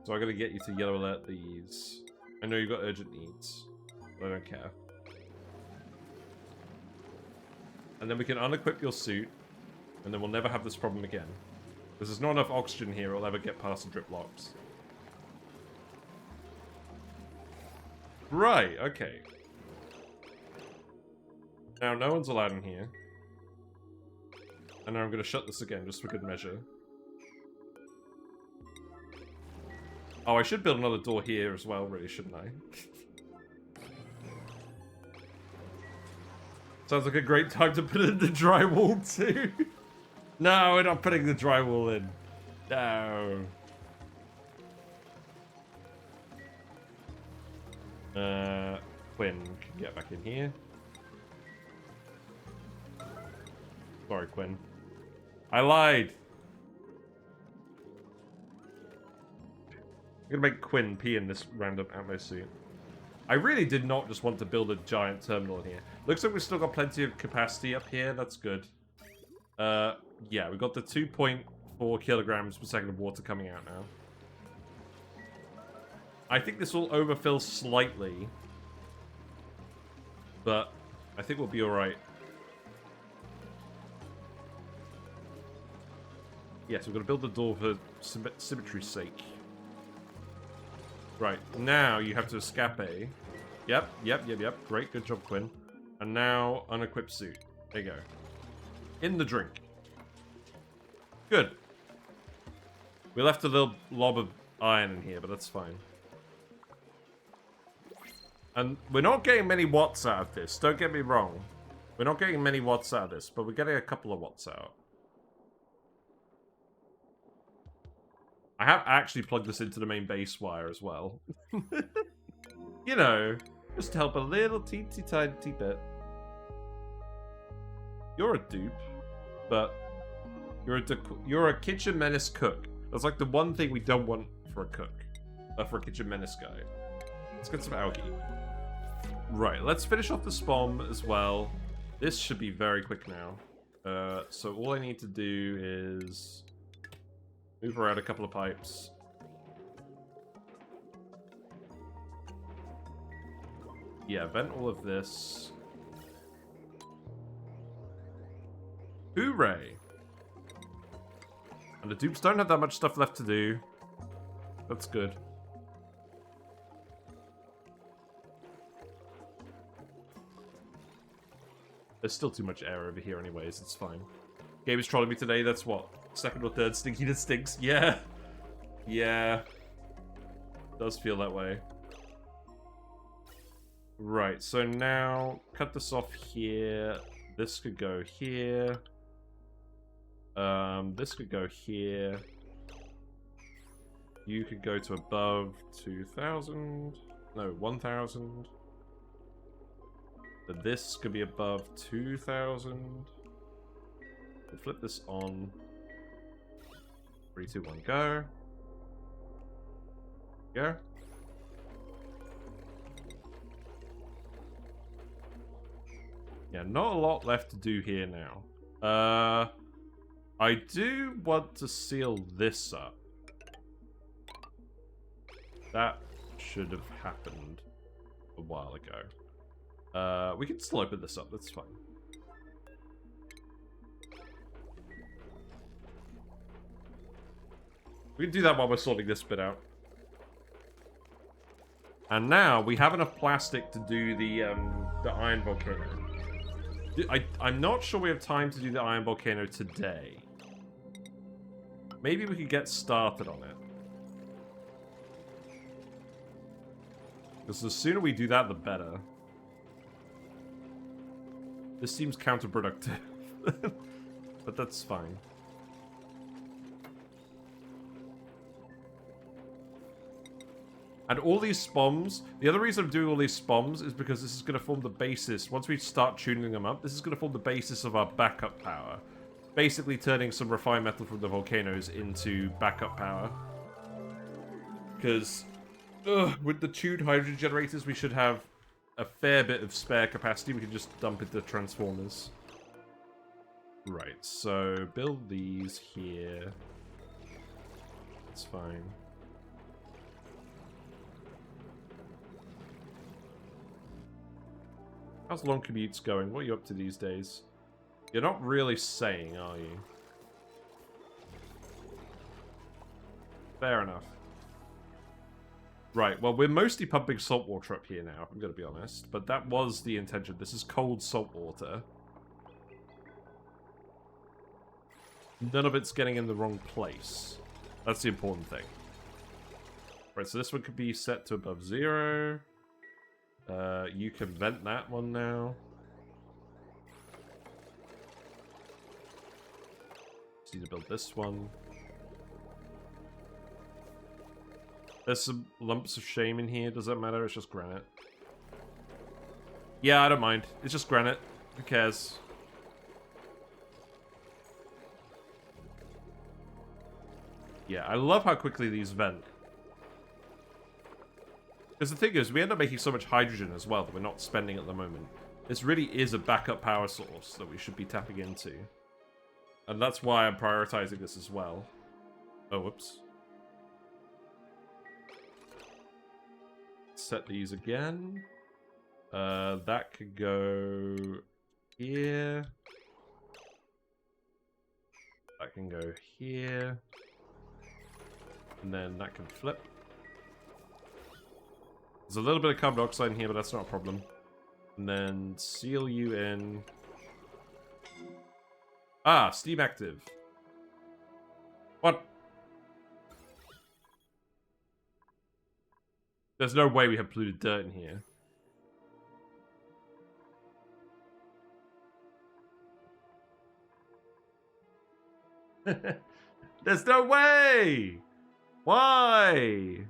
So I'm gonna get you to yellow alert these. I know you've got urgent needs, but I don't care. And then we can unequip your suit, and then we'll never have this problem again. Because there's not enough oxygen here, it'll ever get past the drip locks. Right, okay. Now, no one's allowed in here. And now I'm going to shut this again, just for good measure. Oh, I should build another door here as well, really, shouldn't I? Sounds like a great time to put in the drywall, too. No, we're not putting the drywall in. No. Quinn can get back in here. Sorry, Quinn. I lied. I'm gonna make Quinn pee in this random ammo suit. I really did not just want to build a giant terminal in here. Looks like we've still got plenty of capacity up here. That's good. Yeah, we've got the 2.4 kilograms per second of water coming out now. I think this will overfill slightly. But I think we'll be alright. Yes, we're going to build the door for symmetry's sake. Right, now you have to escape. Yep. Great, good job, Quinn. And now, unequip suit. There you go. In the drink. Good. We left a little lob of iron in here, but that's fine. And we're not getting many watts out of this, don't get me wrong. We're not getting many watts out of this, but we're getting a couple of watts out. I have actually plugged this into the main base wire as well. You know, just to help a little teensy tiny bit. You're a dupe, but you're a kitchen menace cook. That's like the one thing we don't want for a cook. For a kitchen menace guy. Let's get some algae. Right, let's finish off the SPOM as well. This should be very quick now. So all I need to do is move around a couple of pipes. Yeah, vent all of this. Hooray! And the dupes don't have that much stuff left to do. That's good. There's still too much air over here anyways, it's fine. Game is trolling me today, that's what? Second or third stinky that stinks? Yeah. Yeah. Does feel that way. Right, so now, cut this off here. This could go here. This could go here. You could go to above 2,000. No, 1,000. This could be above 2,000. We'll flip this on. 3, 2, 1, go. Go. Yeah, not a lot left to do here now. I do want to seal this up. That should have happened a while ago. We can still open this up, that's fine. We can do that while we're sorting this bit out. And now we have enough plastic to do the Iron Volcano. I'm not sure we have time to do the Iron Volcano today. Maybe we could get started on it. Because the sooner we do that, the better. This seems counterproductive. But that's fine. And all these SPOMs, the other reason I'm doing all these SPOMs is because this is going to form the basis. Once we start tuning them up, this is going to form the basis of our backup power. basically turning some refined metal from the volcanoes into backup power. Because with the tuned hydrogen generators, we should have a fair bit of spare capacity. We can just dump into transformers. Right, so build these here. That's fine. How's long commutes going? What are you up to these days? You're not really saying, are you? Fair enough. Right, well, we're mostly pumping salt water up here now, I'm going to be honest. But that was the intention. This is cold salt water. None of it's getting in the wrong place. That's the important thing. Right, so this one could be set to above 0. You can vent that one now. Just need to build this one. There's some lumps of shame in here. Does that matter? It's just granite. Yeah, I don't mind. It's just granite. Who cares? Yeah, I love how quickly these vent. Because the thing is, we end up making so much hydrogen as well that we're not spending at the moment. This really is a backup power source that we should be tapping into. And that's why I'm prioritizing this as well. Oh, whoops. Set these again. That could go here. That can go here. And then that can flip. There's a little bit of carbon dioxide in here, but that's not a problem. And then seal you in. Ah, Steam active. What? There's no way we have polluted dirt in here. There's no way! Why?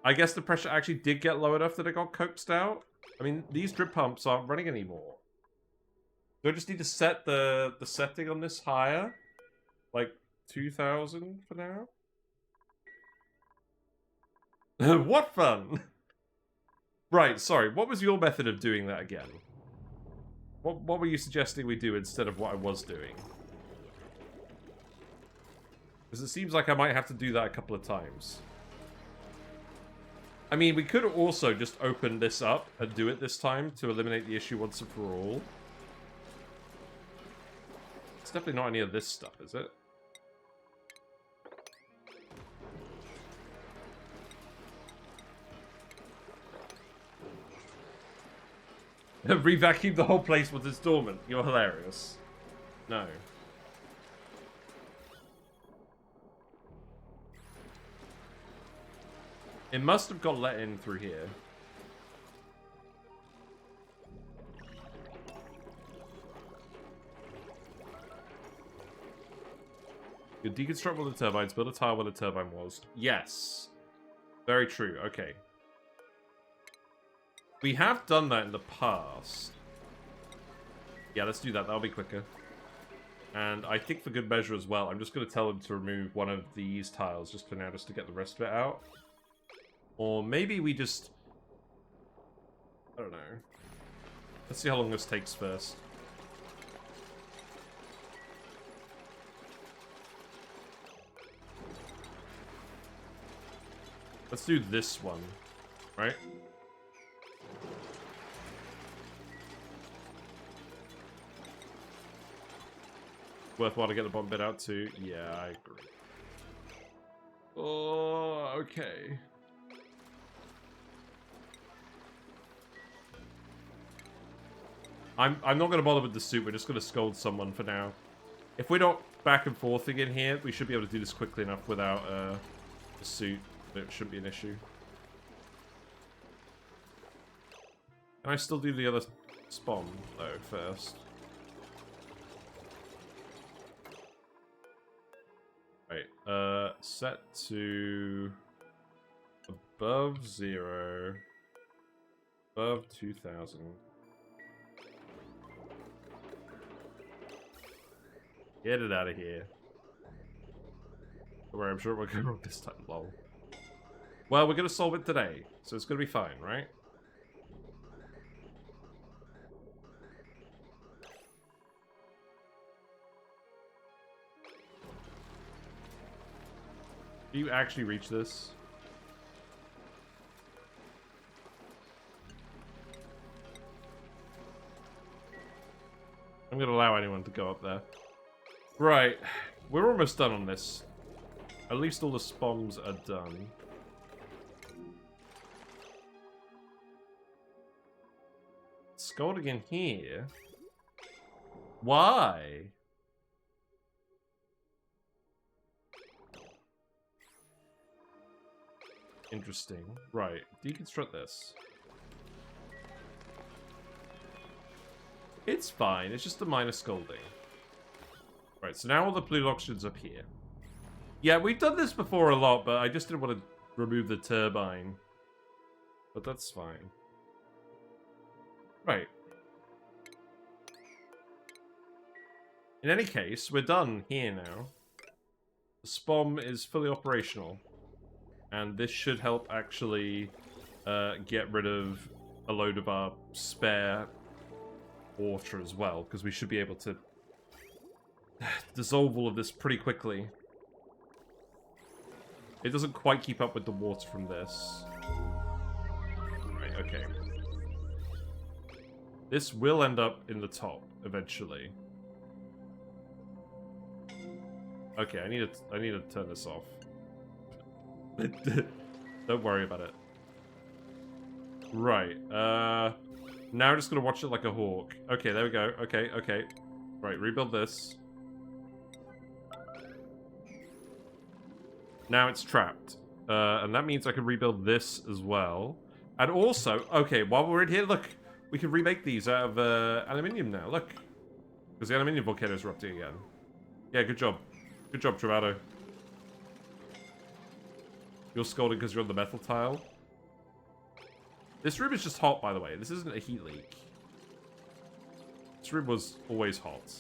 I guess the pressure actually did get low enough that it got coaxed out. I mean, these drip pumps aren't running anymore. Do I just need to set the setting on this higher? Like 2,000 for now? What fun! Right, sorry. What was your method of doing that again? What were you suggesting we do instead of what I was doing? Because it seems like I might have to do that a couple of times. I mean, we could also just open this up and do it this time to eliminate the issue once and for all. It's definitely not any of this stuff, is it? Re-vacuum the whole place with it's dormant. You're hilarious. No. It must have got let in through here. You deconstruct one of the turbines, build a tile where the turbine was. Yes. Very true. Okay. We have done that in the past. Yeah, let's do that. That'll be quicker. And I think for good measure as well, I'm just going to tell them to remove one of these tiles just for now, just to get the rest of it out. Or maybe we just... I don't know. Let's see how long this takes first. Let's do this one, right? Worthwhile to get the bomb bit out too. Yeah, I agree. Oh, okay. I'm not going to bother with the suit. We're just going to scold someone for now. If we're not back and forthing in here, we should be able to do this quickly enough without the suit. It shouldn't be an issue. Can I still do the other SPOM, though, first? Right, set to above 0, above 2,000. Get it out of here. Don't worry, I'm sure it won't go wrong this time, lol. Well, we're gonna solve it today, so it's gonna be fine, right? Do you actually reach this? I'm gonna allow anyone to go up there. Right, we're almost done on this. At least all the SPOMs are done. Scalding in here? Why? Interesting. Right, deconstruct this. It's fine, it's just a minor scalding. Right, so now all the blue oxygen's up here. Yeah, we've done this before a lot, but I just didn't want to remove the turbine. But that's fine. Right. In any case, we're done here now. The SPOM is fully operational. And this should help actually get rid of a load of our spare water as well, because we should be able to dissolve all of this pretty quickly. It doesn't quite keep up with the water from this. Right, okay. This will end up in the top eventually. Okay, I need to turn this off. Don't worry about it. Right, now I'm just gonna watch it like a hawk. Okay, there we go. Okay, okay. Right, rebuild this. Now it's trapped. And that means I can rebuild this as well. And also, okay, while we're in here, look, we can remake these out of aluminium now, look. Because the aluminium volcano is erupting again. Yeah, good job. Good job, Travado. You're scolding because you're on the metal tile. This room is just hot, by the way. This isn't a heat leak. This room was always hot.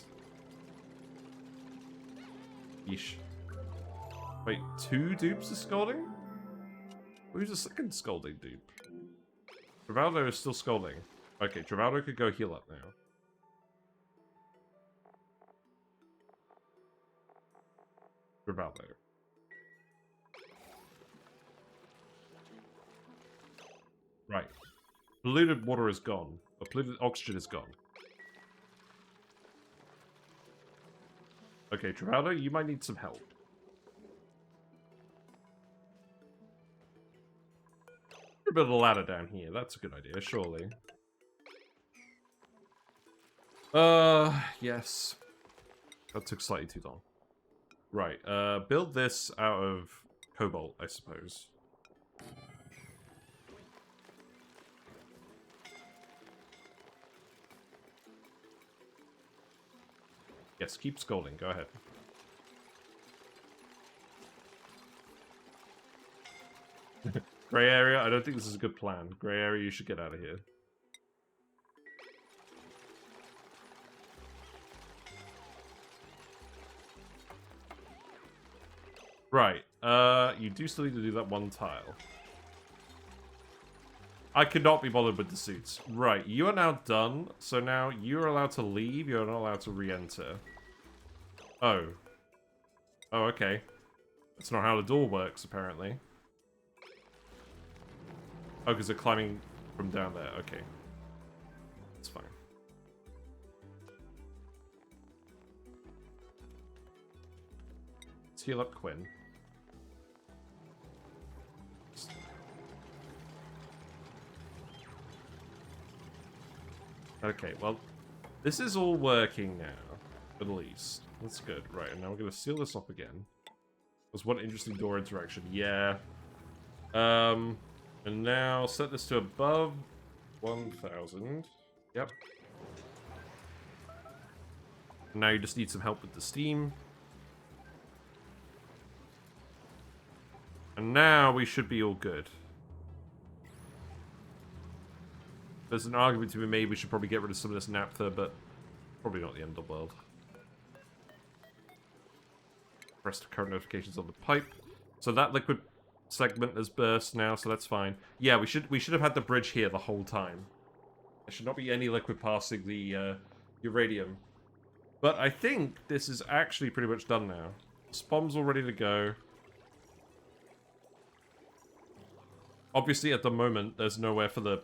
Yeesh. Wait, 2 dupes are scolding? Who's the second scolding dupe? Travaldo is still scolding. Okay, Travaldo could go heal up now. Travaldo. Right. Polluted water is gone. Or polluted oxygen is gone. Okay, Travaldo, you might need some help. Build a ladder down here. That's a good idea, surely. Yes. That took slightly too long. Right, build this out of cobalt, I suppose. Yes, keep scolding. Go ahead. Grey area? I don't think this is a good plan. Grey area, you should get out of here. Right. You do still need to do that one tile. I could not be bothered with the suits. Right, you are now done. So now you're allowed to leave. You're not allowed to re-enter. Oh. Oh, okay. That's not how the door works, apparently. Oh, because they're climbing from down there. Okay. That's fine. Let's heal up Quinn. Okay, well, this is all working now, at least. That's good. Right, and now we're going to seal this up again. There's one interesting door interaction. Yeah. And now set this to above 1,000. Yep. Now you just need some help with the steam. And now we should be all good. There's an argument to be made we should probably get rid of some of this naphtha, but probably not the end of the world. Press the current notifications on the pipe. So that liquid segment has burst now, so that's fine. Yeah, we should have had the bridge here the whole time. There should not be any liquid passing the uranium. But I think this is actually pretty much done now. SPOM's all ready to go. Obviously, at the moment, there's nowhere for the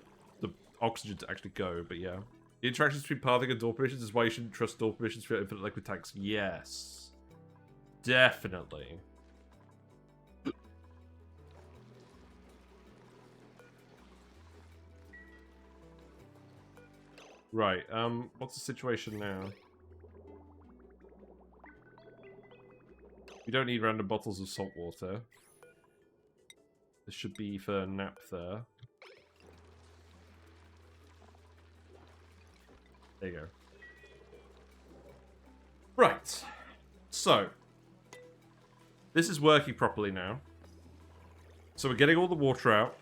oxygen to actually go, but yeah. The interactions between pathing and door permissions is why you shouldn't trust door permissions for infinite liquid tanks. Yes. Definitely. Right, what's the situation now? We don't need random bottles of salt water. This should be for naphtha. There you go. Right. So. This is working properly now. So we're getting all the water out.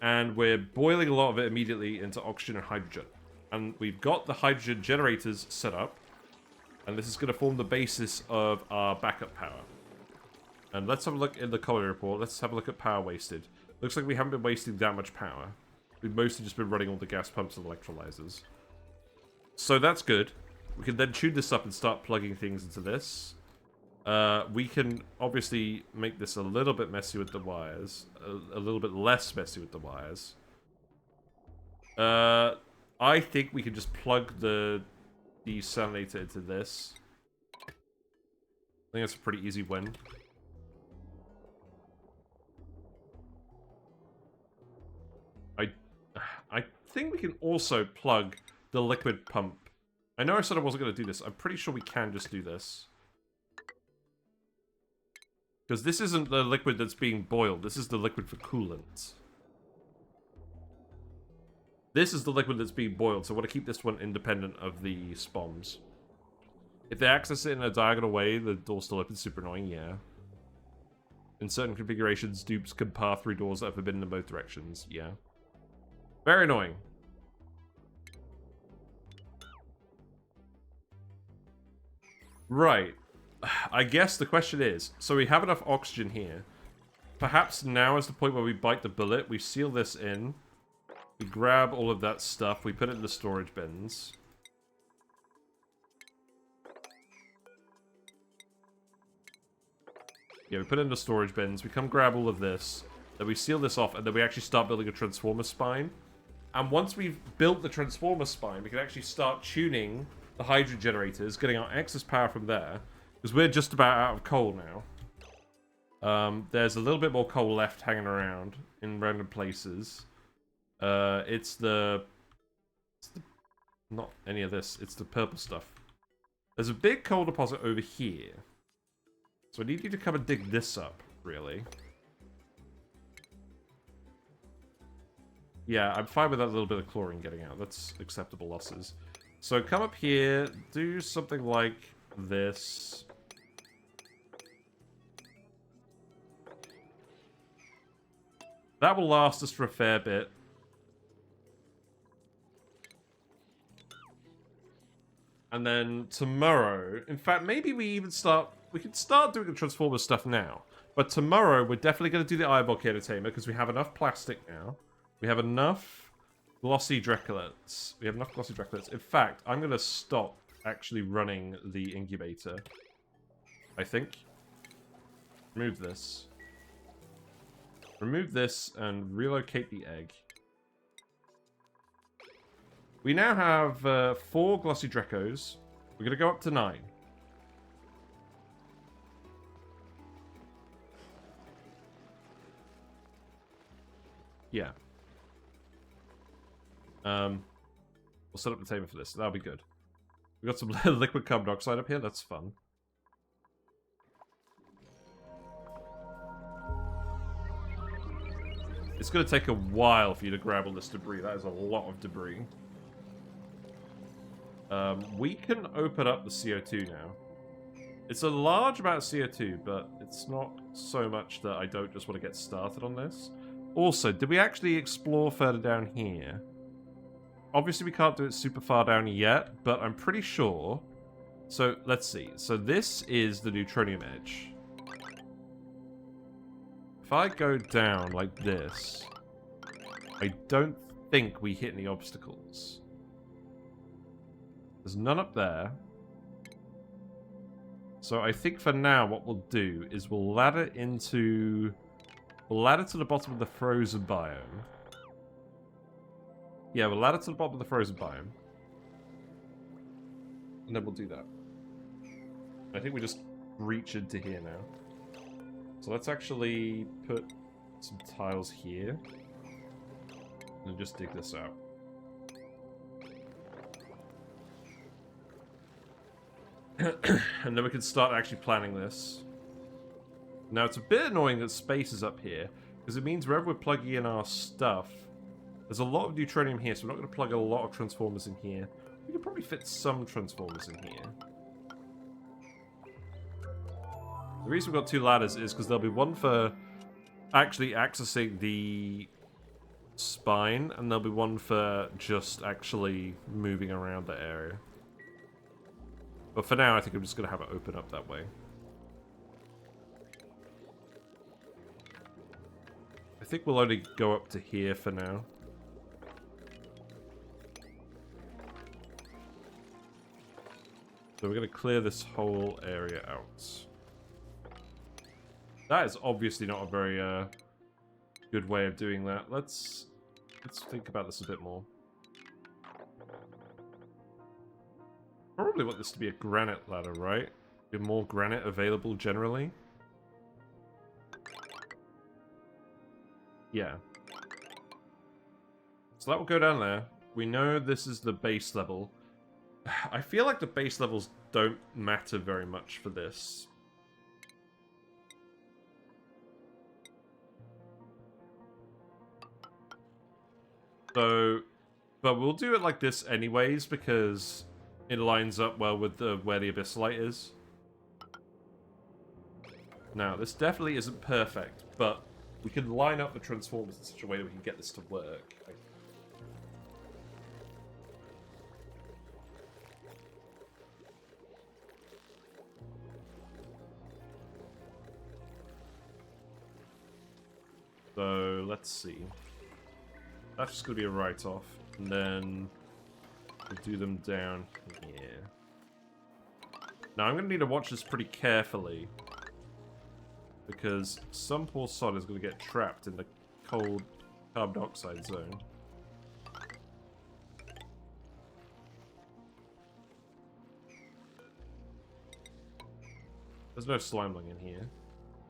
And we're boiling a lot of it immediately into oxygen and hydrogen. And we've got the hydrogen generators set up. And this is going to form the basis of our backup power. And let's have a look in the colony report. Let's have a look at power wasted. Looks like we haven't been wasting that much power. We've mostly just been running all the gas pumps and electrolyzers. So that's good. We can then tune this up and start plugging things into this. We can obviously make this a little bit messy with the wires. A little bit less messy with the wires. I think we can just plug the desalinator into this. I think that's a pretty easy win. I think we can also plug the liquid pump. I know I said I wasn't going to do this. I'm pretty sure we can just do this. Because this isn't the liquid that's being boiled. This is the liquid for coolant. This is the liquid that's being boiled, so I want to keep this one independent of the SPOMs. If they access it in a diagonal way, the door still opens. Super annoying, yeah. In certain configurations, dupes can pass through doors that are forbidden in both directions, yeah. Very annoying. Right. I guess the question is, so we have enough oxygen here. Perhaps now is the point where we bite the bullet. We seal this in. We grab all of that stuff. We put it in the storage bins. Yeah, we put it in the storage bins. We come grab all of this. Then we seal this off, and then we actually start building a transformer spine. And once we've built the transformer spine, we can actually start tuning the hydrogen generators, getting our excess power from there. Because we're just about out of coal now. There's a little bit more coal left hanging around in random places. It's the... Not any of this. It's the purple stuff. There's a big coal deposit over here. So I need you to come and dig this up, really. Yeah, I'm fine with that little bit of chlorine getting out. That's acceptable losses. So come up here, do something like this. That will last us for a fair bit. And then tomorrow, in fact, maybe we can start doing the Transformers stuff now. But tomorrow, we're definitely going to do the Iron Volcano tamer, because we have enough plastic now. We have enough Glossy Dreckos. We have enough Glossy Dreckos. In fact, I'm going to stop actually running the incubator. I think. Remove this. Remove this and relocate the egg. We now have 4 Glossy Dreckos. We're going to go up to 9. Yeah. We'll set up the tamer for this. That'll be good. We've got some liquid carbon dioxide up here. That's fun. It's going to take a while for you to grab all this debris. That is a lot of debris. We can open up the CO2 now. It's a large amount of CO2, but it's not so much that I don't just want to get started on this. Also, did we actually explore further down here? Obviously, we can't do it super far down yet, but I'm pretty sure. So, let's see. So, this is the neutronium edge. If I go down like this, I don't think we hit any obstacles. There's none up there. So I think for now what we'll do is we'll ladder into... We'll ladder to the bottom of the frozen biome. Yeah, we'll ladder to the bottom of the frozen biome. And then we'll do that. I think we just reach into here now. So let's actually put some tiles here. And just dig this out. And then we can start actually planning this. Now, it's a bit annoying that space is up here, because it means wherever we're plugging in our stuff, there's a lot of neutronium here, so we're not going to plug a lot of transformers in here. We could probably fit some transformers in here. The reason we've got two ladders is because there'll be one for actually accessing the spine, and there'll be one for just actually moving around the area. But for now, I think I'm just going to have it open up that way. I think we'll only go up to here for now. So we're going to clear this whole area out. That is obviously not a very good way of doing that. Let's think about this a bit more. Probably want this to be a granite ladder, right? Get more granite available generally. Yeah. So that will go down there. We know this is the base level. I feel like the base levels don't matter very much for this. So, but we'll do it like this anyways, because it lines up well with where the Abyss Light is. Now, this definitely isn't perfect, but we can line up the transformers in such a way that we can get this to work. So, let's see. That's just going to be a write-off. And then we'll do them down here. Now, I'm going to need to watch this pretty carefully, because some poor sod is going to get trapped in the cold carbon dioxide zone. There's no slimeling in here.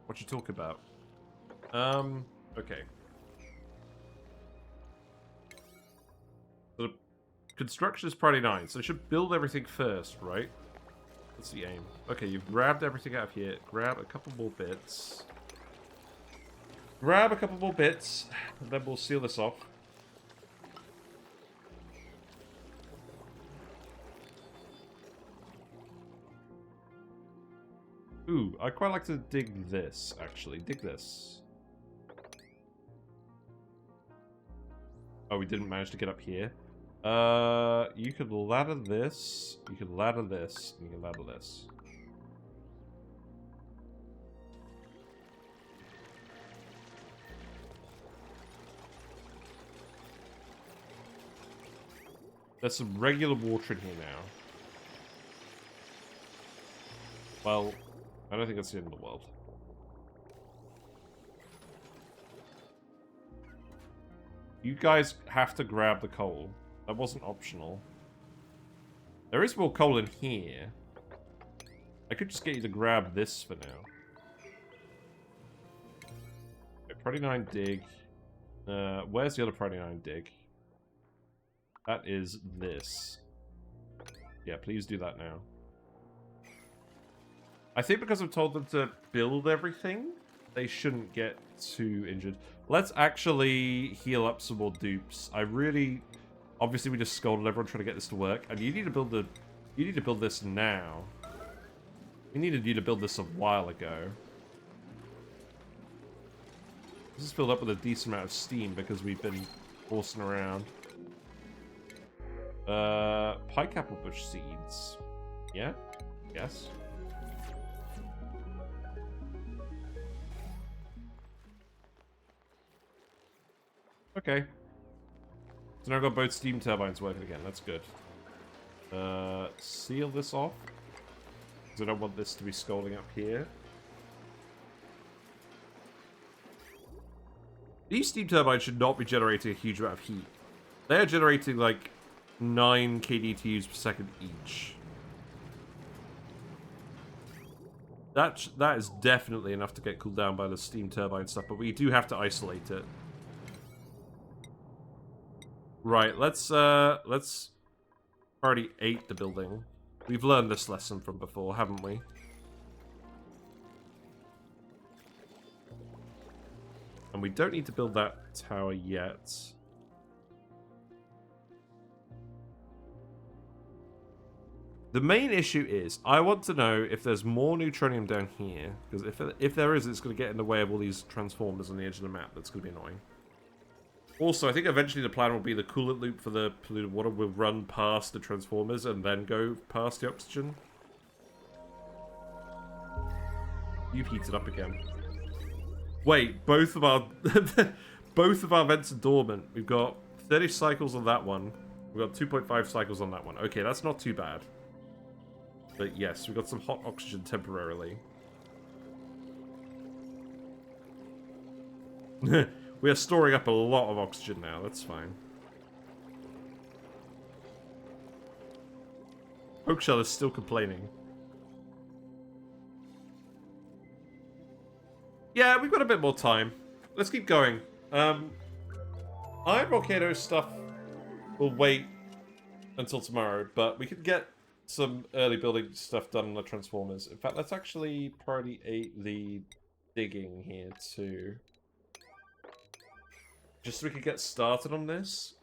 What you talk about? Okay. So the construction is priority 9, so I should build everything first, right? That's the aim. Okay, you've grabbed everything out of here. Grab a couple more bits. Grab a couple more bits, and then we'll seal this off. Ooh, I'd quite like to dig this, actually. Dig this. Oh, we didn't manage to get up here. You could ladder this, you could ladder this, and you can ladder this. There's some regular water in here now. Well, I don't think that's the end of the world. You guys have to grab the coal. That wasn't optional. There is more coal in here. I could just get you to grab this for now. Okay, priority 9 dig. Where's the other priority 9 dig? That is this. Yeah, please do that now. I think because I've told them to build everything, they shouldn't get too injured. Let's actually heal up some more dupes. I really... Obviously, we just scolded everyone trying to get this to work. And you need to build the... You need to build this now. We needed you to build this a while ago. This is filled up with a decent amount of steam because we've been horsing around. Pike apple bush seeds. Yeah? Yes. Okay. So now I've got both steam turbines working again. That's good. Seal this off. Because I don't want this to be scalding up here. These steam turbines should not be generating a huge amount of heat. They're generating like 9 kDTUs per second each. That is definitely enough to get cooled down by the steam turbine stuff, but we do have to isolate it. Right, let's already ate the building. We've learned this lesson from before, haven't we? And we don't need to build that tower yet. The main issue is, I want to know if there's more neutronium down here. Because if there is, it's going to get in the way of all these transformers on the edge of the map. That's going to be annoying. Also, I think eventually the plan will be the coolant loop for the polluted water will run past the transformers and then go past the oxygen. You've heated up again. Wait, both of our vents are dormant. We've got 30 cycles on that one. We've got 2.5 cycles on that one. Okay, that's not too bad. But yes, we've got some hot oxygen temporarily. We are storing up a lot of oxygen now, that's fine. Oakshell is still complaining. Yeah, we've got a bit more time. Let's keep going. Iron Volcano stuff will wait until tomorrow, but we could get some early building stuff done on the Transformers. In fact, let's actually priority 8 the digging here too. Just so we could get started on this.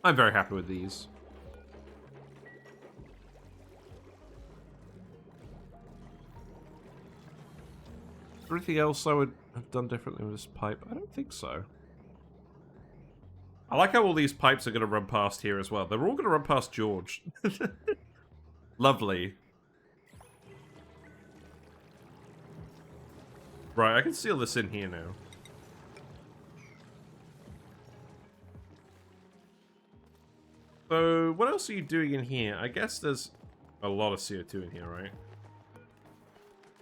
I'm very happy with these. Anything else I would have done differently with this pipe? I don't think so. I like how all these pipes are going to run past here as well. They're all going to run past George. Lovely. Right, I can seal this in here now. So, what else are you doing in here? I guess there's a lot of CO2 in here,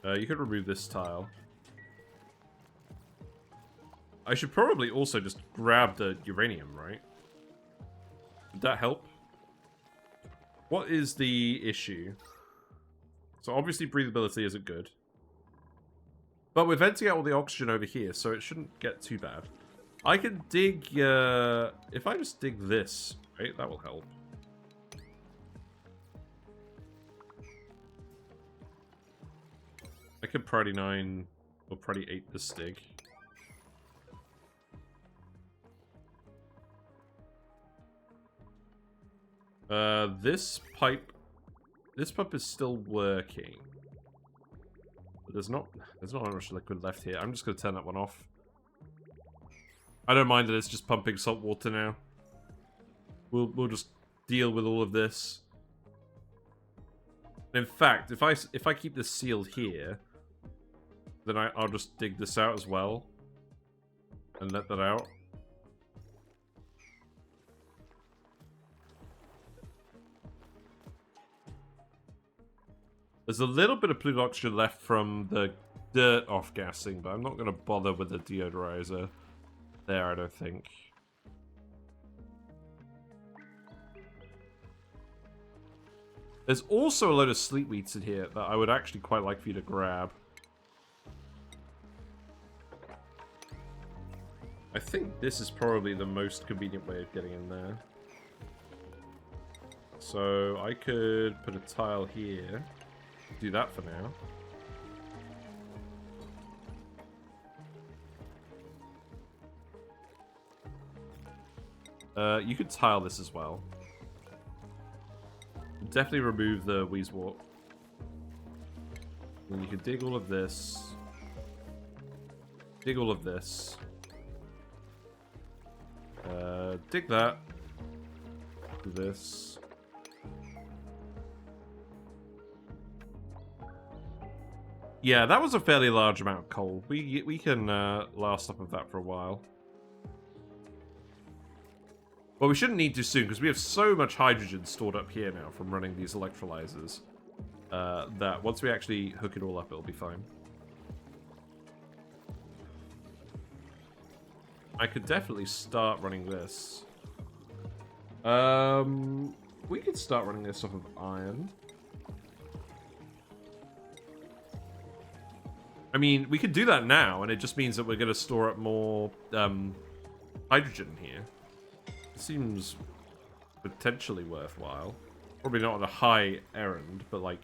right? You could remove this tile. I should probably also just grab the uranium, right? Would that help? What is the issue? So obviously breathability isn't good. But we're venting out all the oxygen over here, so it shouldn't get too bad. I can dig, if I just dig this, right, that will help. I could priority 9, or priority 8 this dig. This pump is still working. But there's not much liquid left here. I'm just gonna turn that one off. I don't mind that it's just pumping salt water now. We'll just deal with all of this. In fact, if I keep this sealed here, then I'll just dig this out as well and let that out. There's a little bit of polluted oxygen left from the dirt off-gassing, but I'm not going to bother with the deodorizer there, I don't think. There's also a load of sleep weeds in here that I would actually quite like for you to grab. I think this is probably the most convenient way of getting in there. So I could put a tile here. Do that for now. You could tile this as well. Definitely remove the Wheezewort. Then you can dig all of this. Dig all of this. Dig that. Do this. Yeah, that was a fairly large amount of coal. We can last up of that for a while. Well, we shouldn't need to soon, because we have so much hydrogen stored up here now from running these electrolyzers, that once we actually hook it all up, it'll be fine. I could definitely start running this. We could start running this off of iron. I mean, we could do that now, and it just means that we're going to store up more hydrogen here. It seems potentially worthwhile. Probably not on a high errand, but like,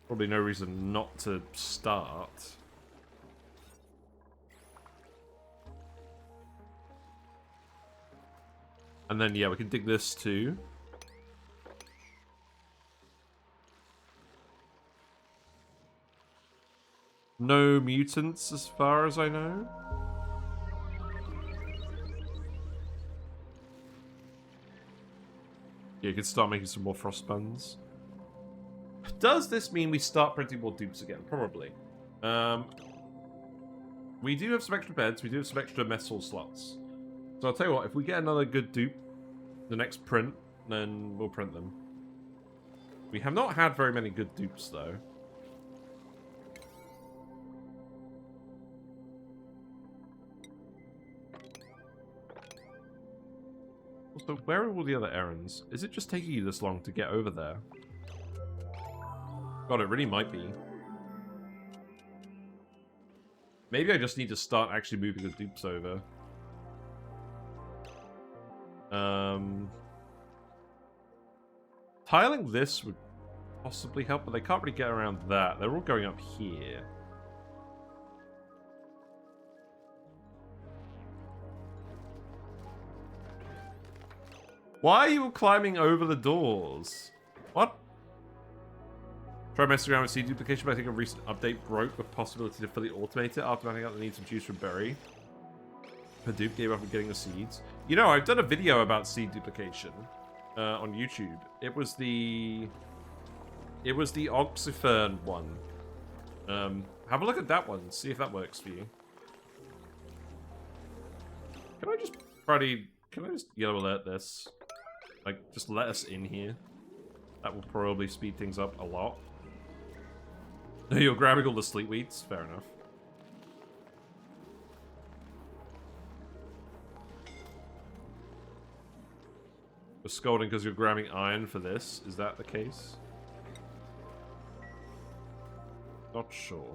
probably no reason not to start. And then, yeah, we can dig this too. No mutants as far as I know. Yeah, you can start making some more frost buns. Does this mean we start printing more dupes again? Probably. We do have some extra beds. We do have some extra metal slots. So I'll tell you what, if we get another good dupe, the next print, then we'll print them. We have not had very many good dupes, though. Also, where are all the other errands? Is it just taking you this long to get over there? God, it really might be. Maybe I just need to start actually moving the dupes over. Tiling this would possibly help, but they can't really get around that. They're all going up here. Why are you climbing over the doors? What? Try messing around with seed duplication, but I think a recent update broke the possibility to fully automate it after finding out the needs of juice from berry. Hadoop gave up on getting the seeds. You know, I've done a video about seed duplication on YouTube. It was the oxyfern one. Have a look at that one. See if that works for you. Can I just yellow alert this? Like, just let us in here. That will probably speed things up a lot. You're grabbing all the sleet weeds? Fair enough. We're scolding because you're grabbing iron for this. Is that the case? Not sure.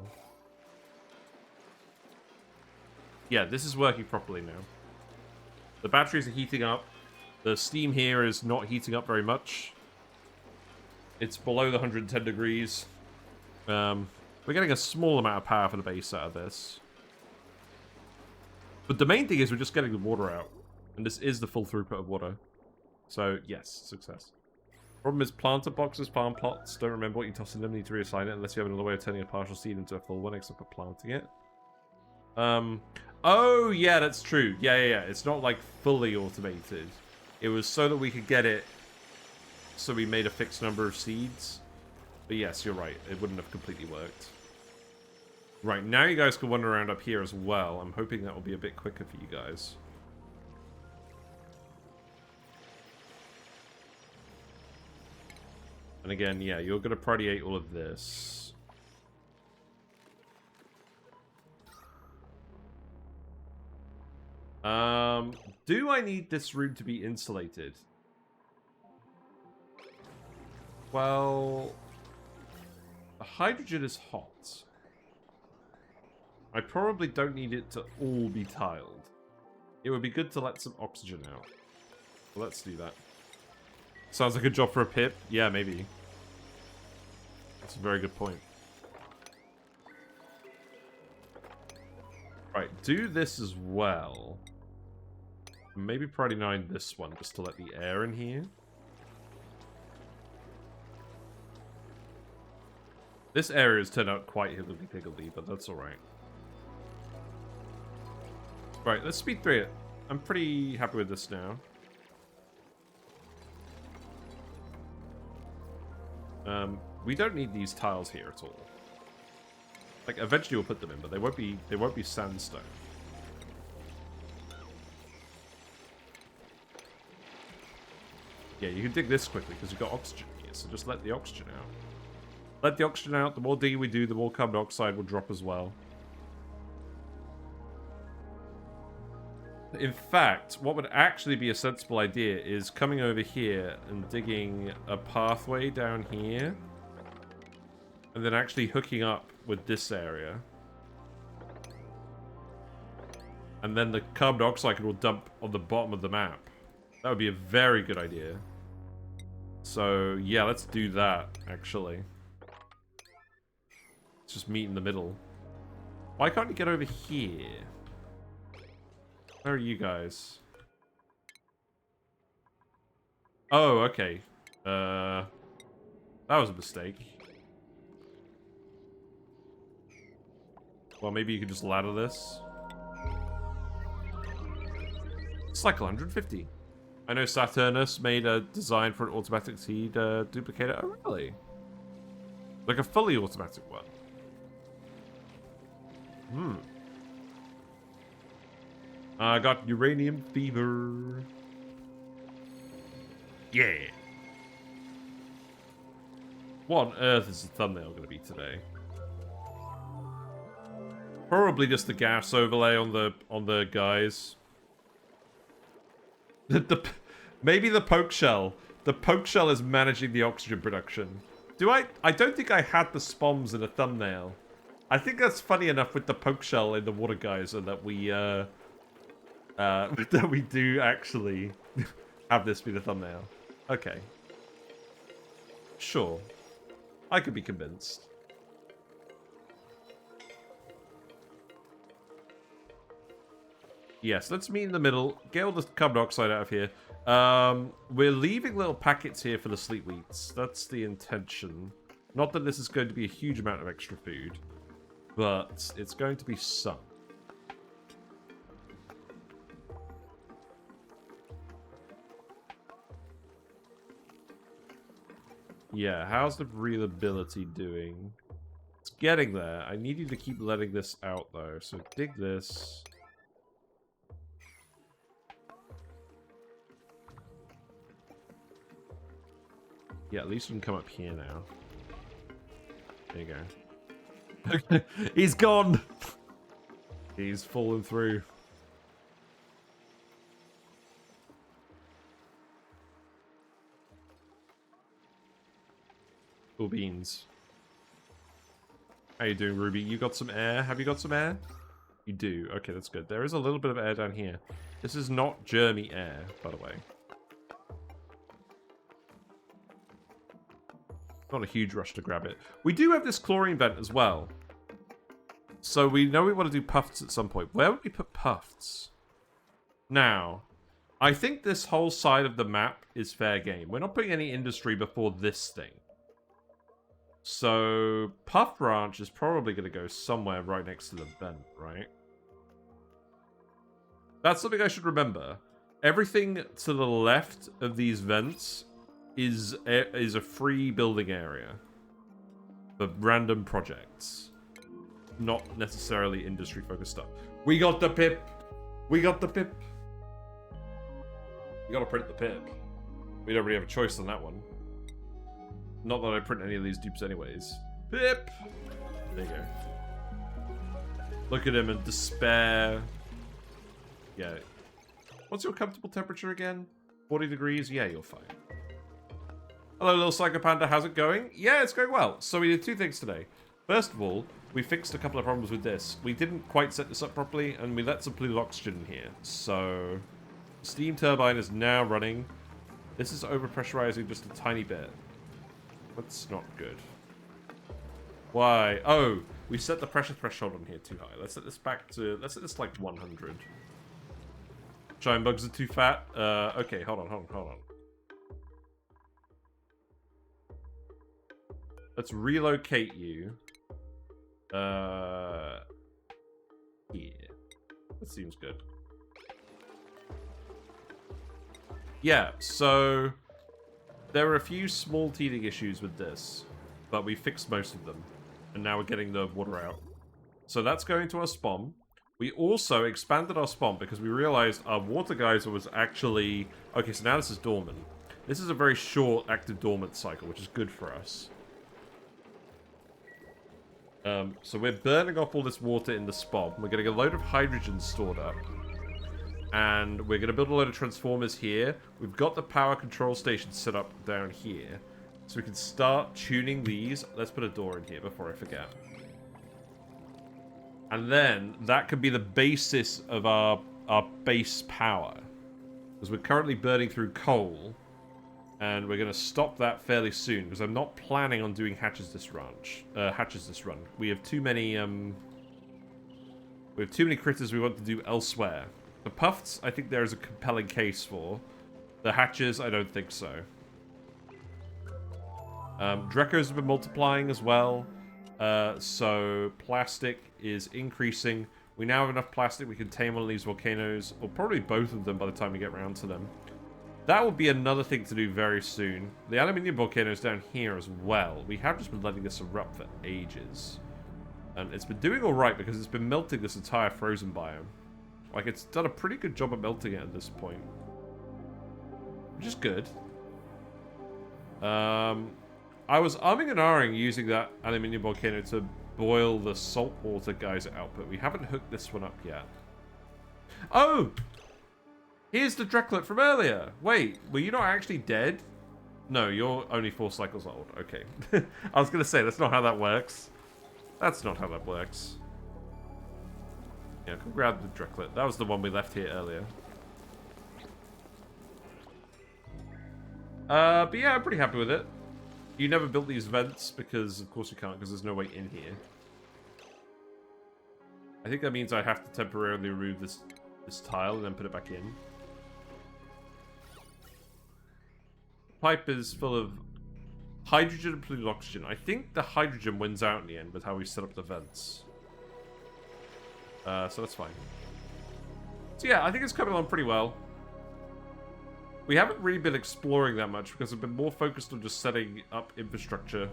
Yeah, this is working properly now. The batteries are heating up. The steam here is not heating up very much. It's below the 110 degrees. We're getting a small amount of power for the base out of this. But the main thing is we're just getting the water out. And this is the full throughput of water. So, yes, success. Problem is, planter boxes, farm plots, don't remember what you toss in them, need to reassign it unless you have another way of turning a partial seed into a full one, except for planting it. Oh, yeah, that's true. Yeah. It's not, like, fully automated. It was so that we could get it, so we made a fixed number of seeds. But yes, you're right. It wouldn't have completely worked. Right, now you guys can wander around up here as well. I'm hoping that will be a bit quicker for you guys. And again, yeah, you're going to prodiate all of this. Do I need this room to be insulated? Well, the hydrogen is hot. I probably don't need it to all be tiled. It would be good to let some oxygen out. Well, let's do that. Sounds like a job for a pip. Yeah, maybe. That's a very good point. Right, do this as well. Maybe priority 9 this one, just to let the air in here. This area has turned out quite higgledy-piggledy, but that's alright. Right, let's speed through it. I'm pretty happy with this now. We don't need these tiles here at all. Like, eventually we'll put them in, but they won't be sandstone. Yeah, you can dig this quickly because you've got oxygen here, so just let the oxygen out. Let the oxygen out, the more digging we do, the more carbon dioxide will drop as well. In fact, what would actually be a sensible idea is coming over here and digging a pathway down here. And then actually hooking up with this area. And then the carbon dioxide will dump on the bottom of the map. That would be a very good idea. So, yeah, let's do that, actually. Let's just meet in the middle. Why can't you get over here? Where are you guys? Oh, okay. That was a mistake. Well, maybe you could just ladder this. Cycle 150. I know Saturnus made a design for an automatic seed duplicator. Oh, really? Like a fully automatic one. Hmm. I got uranium fever. Yeah. What on earth is the thumbnail going to be today? Probably just the gas overlay on the guys. Maybe the poke shell. The poke shell is managing the oxygen production. I don't think I had the SPOMs in a thumbnail. I think that's funny enough with the poke shell in the water geyser that we that we do actually have this be the thumbnail. Okay. Sure. I could be convinced. Yes, let's meet in the middle. Get all the carbon dioxide out of here. We're leaving little packets here for the sleep wheats. That's the intention. Not that this is going to be a huge amount of extra food, but it's going to be some. Yeah, how's the breathability doing? It's getting there. I need you to keep letting this out, though. So dig this. Yeah, at least we can come up here now. There you go. He's gone! He's fallen through. Cool beans. How you doing, Ruby? You got some air? Have you got some air? You do. Okay, that's good. There is a little bit of air down here. This is not germy air, by the way. Not a huge rush to grab it. We do have this chlorine vent as well. So we know we want to do puffs at some point. Where would we put puffs? Now, I think this whole side of the map is fair game. We're not putting any industry before this thing. So, Puff Ranch is probably going to go somewhere right next to the vent, right? That's something I should remember. Everything to the left of these vents is a free building area for random projects, not necessarily industry-focused stuff. We got the pip. We got the pip. You gotta print the pip. We don't really have a choice on that one. Not that I print any of these dupes anyways. Pip! There you go. Look at him in despair. Yeah. What's your comfortable temperature again? 40 degrees? Yeah, you're fine. Hello, little Psycho Panda. How's it going? Yeah, it's going well. So we did two things today. First of all, we fixed a couple of problems with this. We didn't quite set this up properly, and we let some polluted oxygen in here. So, steam turbine is now running. This is overpressurizing just a tiny bit. That's not good. Why? Oh, we set the pressure threshold on here too high. Let's set this back to... Let's set this like 100. Giant bugs are too fat. Okay, hold on. Let's relocate you. Here. That seems good. Yeah, so there were a few small teething issues with this, but we fixed most of them. And now we're getting the water out. So that's going to our SPOM. We also expanded our SPOM because we realized our water geyser was actually... Okay, so now this is dormant. This is a very short active dormant cycle, which is good for us. So we're burning off all this water in the SPOM. We're getting a load of hydrogen stored up. And we're going to build a load of transformers here. We've got the power control station set up down here. So we can start tuning these. Let's put a door in here before I forget. And then that could be the basis of our base power. Because we're currently burning through coal. And we're going to stop that fairly soon. Because I'm not planning on doing hatches this run. We have too many critters we want to do elsewhere. The puffs, I think there is a compelling case for. The hatches, I don't think so. Dreckos have been multiplying as well. So plastic is increasing. We now have enough plastic we can tame one of these volcanoes. Or probably both of them by the time we get around to them. That will be another thing to do very soon. The aluminium volcanoes down here as well. We have just been letting this erupt for ages. And it's been doing alright because it's been melting this entire frozen biome. Like, it's done a pretty good job at melting it at this point. Which is good. I was umming and ahhing using that aluminium volcano to boil the saltwater geyser output. We haven't hooked this one up yet. Oh! Here's the Drecklet from earlier! Wait, were you not actually dead? No, you're only 4 cycles old. Okay. I was going to say, that's not how that works. That's not how that works. Yeah, come grab the Drecklet. That was the one we left here earlier. But yeah, I'm pretty happy with it. You never built these vents because, of course you can't, because there's no way in here. I think that means I have to temporarily remove this tile and then put it back in. Pipe is full of hydrogen and polluted oxygen. I think the hydrogen wins out in the end with how we set up the vents. So that's fine. So yeah, I think it's coming along pretty well. We haven't really been exploring that much because we've been more focused on just setting up infrastructure.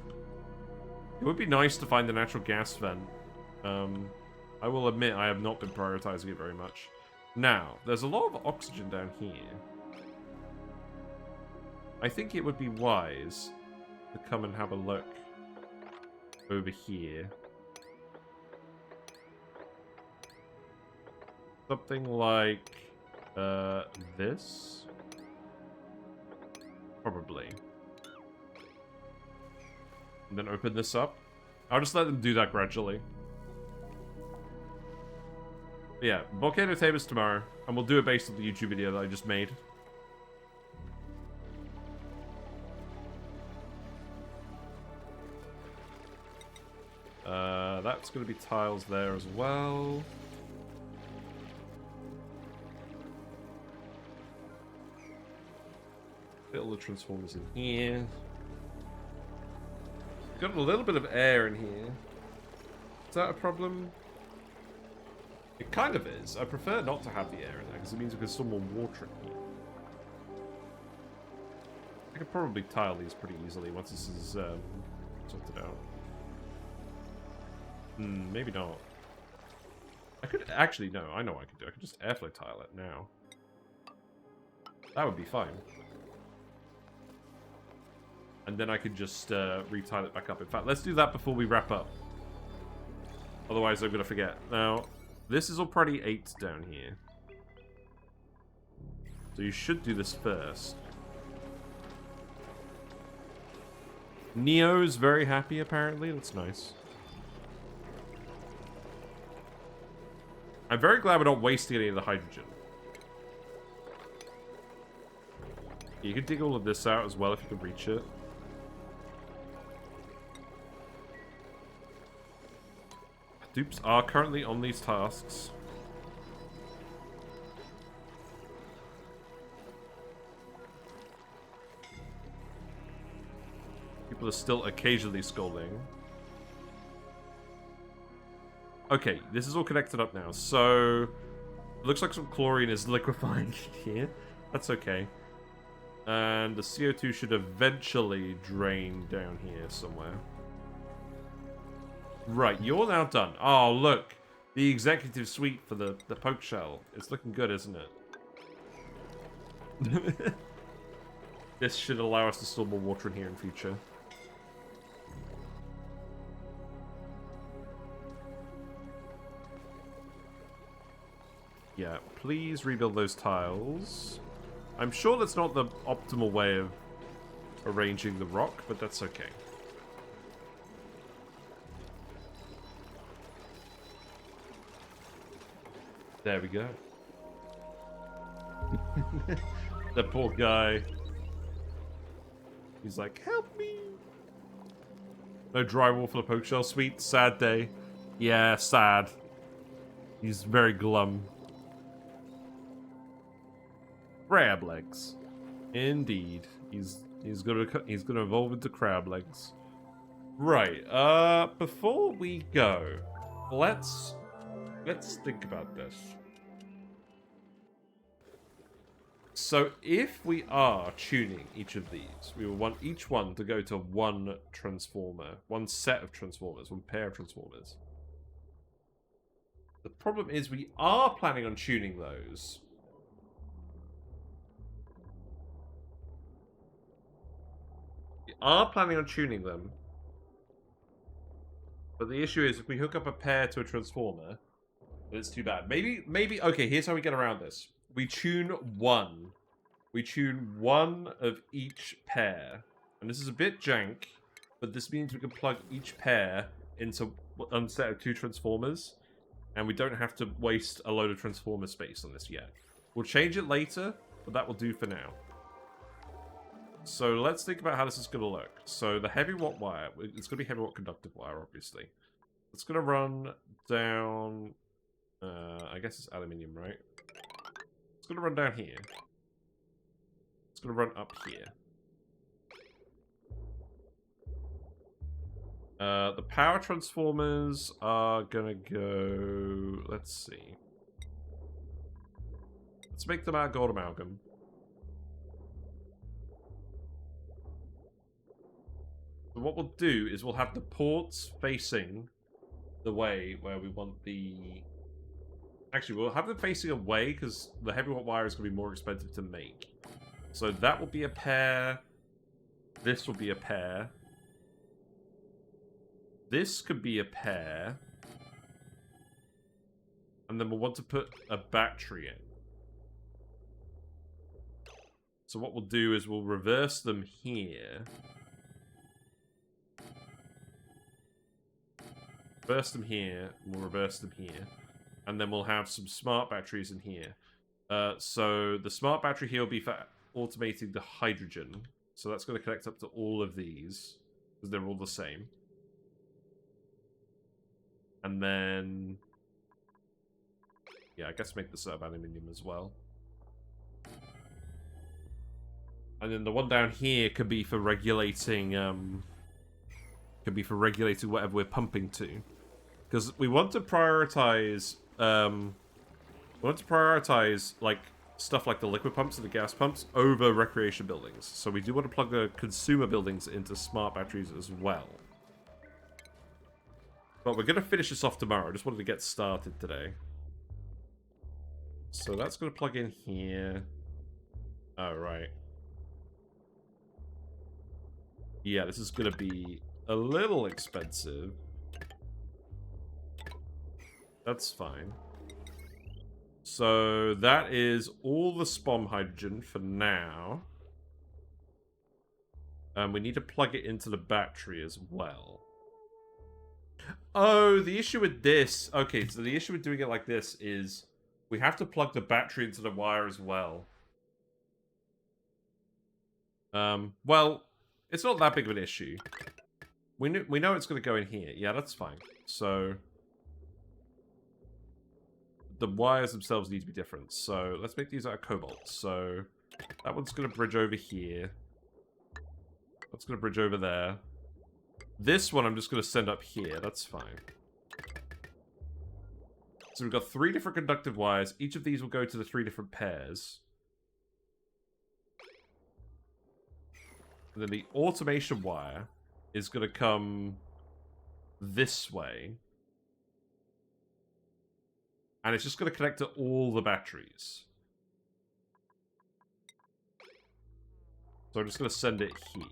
It would be nice to find the natural gas vent. I will admit I have not been prioritizing it very much. Now, there's a lot of oxygen down here. I think it would be wise to come and have a look over here. Something like this? Probably. And then open this up. I'll just let them do that gradually. But yeah, Volcano Tamers tomorrow. And we'll do it based on the YouTube video that I just made. That's going to be tiles there as well. Get all the transformers in here. Got a little bit of air in here. Is that a problem? It kind of is. I prefer not to have the air in there because it means we can store more water in here. I could probably tile these pretty easily once this is sorted out. Maybe not. I could actually, no, I know what I could do. I could just airflow tile it now. That would be fine. And then I could just retile it back up. In fact, let's do that before we wrap up. Otherwise, I'm going to forget. Now, this is already 8 down here. So you should do this first. Neo's very happy, apparently. That's nice. I'm very glad we're not wasting any of the hydrogen. You can dig all of this out as well if you can reach it. Dupes are currently on these tasks. People are still occasionally scolding. Okay, this is all connected up now. So, it looks like some chlorine is liquefying here. That's okay. And the CO2 should eventually drain down here somewhere. Right, you're now done. Oh, look. The executive suite for the poke shell. It's looking good, isn't it? This should allow us to store more water in here in future. Yeah, please rebuild those tiles. I'm sure that's not the optimal way of arranging the rock, but that's okay. There we go. The poor guy. He's like, help me! No drywall for the poke shell suite. Sad day. Yeah, sad. He's very glum. Crab legs. Indeed. He's gonna evolve into crab legs. Right, before we go, let's think about this. So if we are tuning each of these, we will want each one to go to one transformer, one set of transformers, one pair of transformers. The problem is we are planning on tuning those. We are planning on tuning them. But the issue is if we hook up a pair to a transformer, it's too bad. Maybe, okay, here's how we get around this. We tune one. We tune one of each pair. And this is a bit jank, but this means we can plug each pair into one set of two transformers. And we don't have to waste a load of transformer space on this yet. We'll change it later, but that will do for now. So let's think about how this is going to look. So the heavy watt wire, it's going to be heavy watt conductive wire, obviously. It's going to run down... I guess it's aluminium, right? It's going to run down here. It's going to run up here. The power transformers are going to go... Let's see. Let's make them our gold amalgam. So what we'll do is we'll have the ports facing the way where we want the... Actually, we'll have them facing away because the heavy watt wire is going to be more expensive to make. So that will be a pair. This will be a pair. This could be a pair. And then we'll want to put a battery in. So what we'll do is we'll reverse them here. Reverse them here. We'll reverse them here. And then we'll have some smart batteries in here. So the smart battery here will be for automating the hydrogen. So that's going to connect up to all of these. Because they're all the same. And then... yeah, I guess make this out of aluminium as well. And then the one down here could be for regulating... whatever we're pumping to. Because we want to prioritize... like, stuff like the liquid pumps and the gas pumps over recreation buildings. So we do want to plug the consumer buildings into smart batteries as well. But we're going to finish this off tomorrow. I just wanted to get started today. So that's going to plug in here. Oh, right. Yeah, this is going to be a little expensive. That's fine. So that is all the SPOM hydrogen for now. And we need to plug it into the battery as well. Oh, the issue with this... okay, so the issue with doing it like this is we have to plug the battery into the wire as well. Well, it's not that big of an issue. We know it's going to go in here. Yeah, that's fine. So... the wires themselves need to be different. So let's make these out of cobalt. So that one's going to bridge over here. That's going to bridge over there. This one I'm just going to send up here. That's fine. So we've got 3 different conductive wires. Each of these will go to the 3 different pairs. And then the automation wire is going to come this way. And it's just going to connect to all the batteries. So I'm just going to send it here.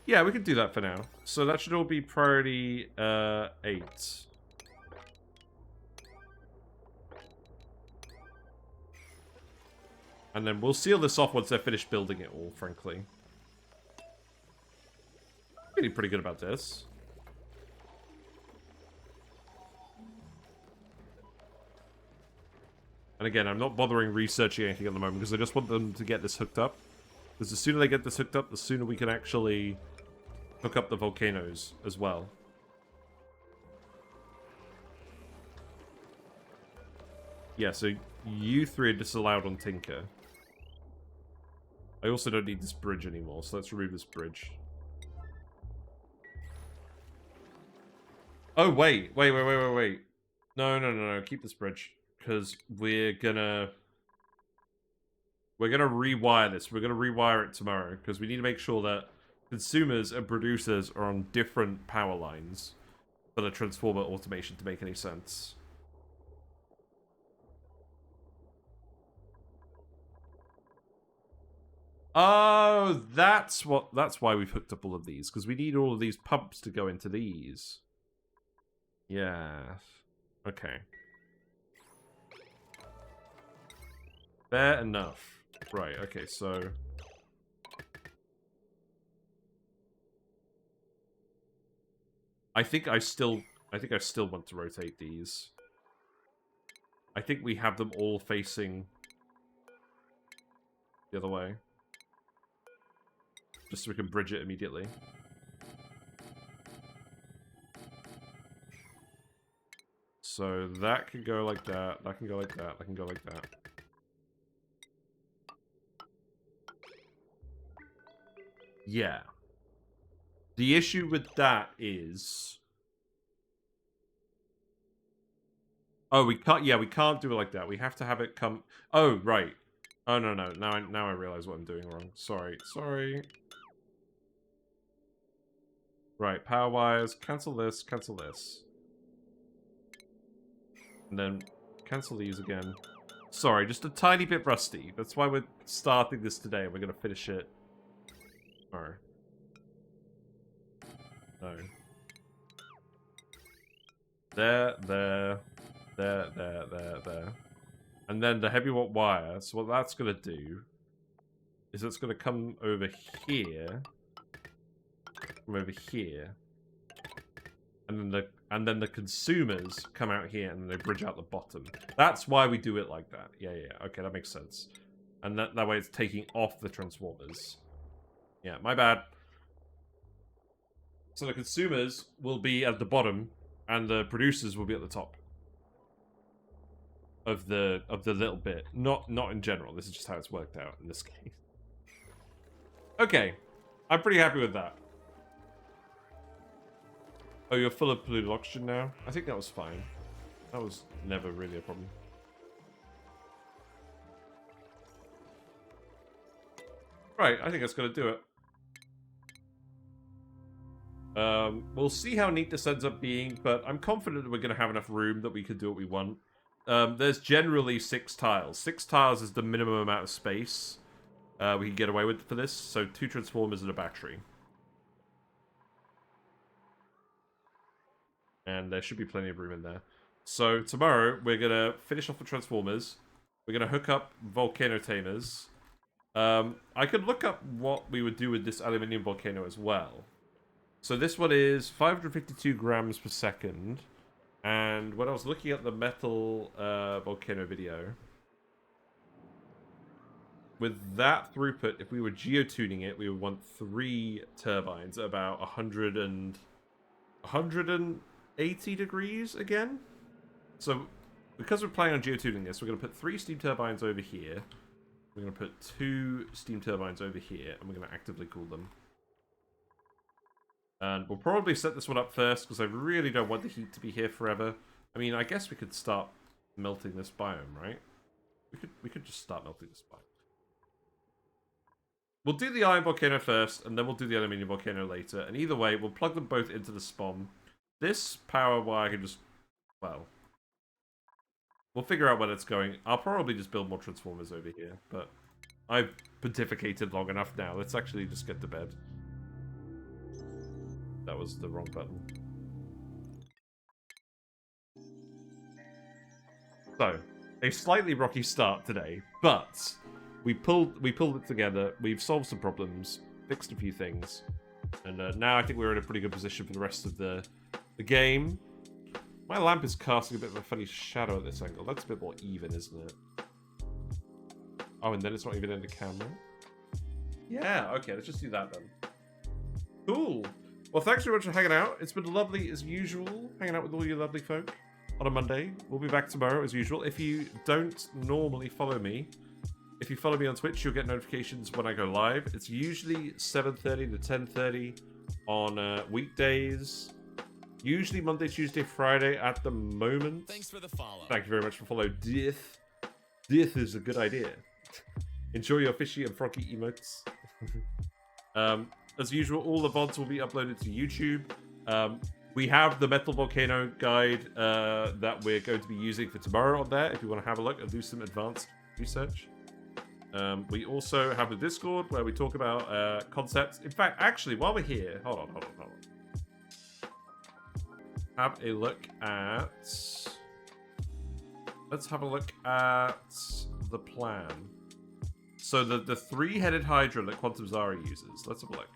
Yeah, we can do that for now. So that should all be priority 8. And then we'll seal this off once they're finished building it all, frankly. Feeling pretty good about this. And again, I'm not bothering researching anything at the moment because I just want them to get this hooked up. Because the sooner they get this hooked up, the sooner we can actually hook up the volcanoes as well. Yeah, so you three are disallowed on Tinker. I also don't need this bridge anymore, so let's remove this bridge. Oh, wait. No. Keep this bridge. Because we're gonna rewire this. We're gonna rewire it tomorrow. Because we need to make sure that consumers and producers are on different power lines for the transformer automation to make any sense. Oh, that's why we've hooked up all of these, because we need all of these pumps to go into these. Yeah. Okay. Fair enough. Right, okay, so I think I still want to rotate these. I think we have them all facing the other way. Just so we can bridge it immediately. So that can go like that, that can go like that, that can go like that. Yeah. The issue with that is... Oh, we can't... Yeah, we can't do it like that. We have to have it come... Oh, right. Oh, no. Now I realize what I'm doing wrong. Sorry. Right, power wires. Cancel this, cancel this. And then cancel these again. Sorry, just a tiny bit rusty. That's why we're starting this today, and we're going to finish it tomorrow. No. There. And then the heavy watt wire. So what that's going to do is it's going to come over here. From over here. And then the consumers come out here and they bridge out the bottom. That's why we do it like that. Yeah. Okay, that makes sense. And that way it's taking off the transformers. Yeah, my bad. So the consumers will be at the bottom, and the producers will be at the top of the little bit. Not in general. This is just how it's worked out in this case. Okay, I'm pretty happy with that. Oh, you're full of polluted oxygen now? I think that was fine. That was never really a problem. Right, I think that's gonna do it. We'll see how neat this ends up being, but I'm confident that we're going to have enough room that we can do what we want. There's generally 6 tiles. 6 tiles is the minimum amount of space we can get away with for this, so 2 transformers and a battery. And there should be plenty of room in there. So tomorrow, we're going to finish off the transformers. We're going to hook up volcano tamers. I could look up what we would do with this aluminium volcano as well. So this one is 552 grams per second. And when I was looking at the Metal Volcano video, with that throughput, if we were geotuning it, we would want 3 turbines at about 180 degrees again. So because we're planning on geotuning this, we're going to put 3 steam turbines over here. We're going to put 2 steam turbines over here, and we're going to actively cool them. And we'll probably set this one up first, because I really don't want the heat to be here forever. I mean, I guess we could start melting this biome, right? We could just start melting this biome. We'll do the iron volcano first, and then we'll do the aluminium volcano later. And either way, we'll plug them both into the SPOM. This power wire can just, well, we'll figure out when it's going. I'll probably just build more transformers over here, but I've pontificated long enough now. Let's actually just get to bed. That was the wrong button. So, a slightly rocky start today, but we pulled it together. We've solved some problems, fixed a few things, and now I think we're in a pretty good position for the rest of the game. My lamp is casting a bit of a funny shadow at this angle. That's a bit more even, isn't it? Oh, and then it's not even in the camera. Yeah, okay, let's just do that then. Cool. Well, thanks very much for hanging out. It's been lovely as usual, hanging out with all you lovely folk on a Monday. We'll be back tomorrow as usual. If you don't normally follow me, if you follow me on Twitch, you'll get notifications when I go live. It's usually 7:30 to 10:30 on weekdays. Usually Monday, Tuesday, Friday at the moment. Thanks for the follow. Thank you very much for following. Death. Death is a good idea. Enjoy your fishy and froggy emotes. As usual, all the VODs will be uploaded to YouTube. We have the Metal Volcano guide that we're going to be using for tomorrow on there, if you want to have a look and do some advanced research. We also have a Discord where we talk about concepts. In fact, actually, while we're here, hold on. Have a look at... Let's have a look at the plan. So the three-headed Hydra that Quantum Zara uses. Let's have a look.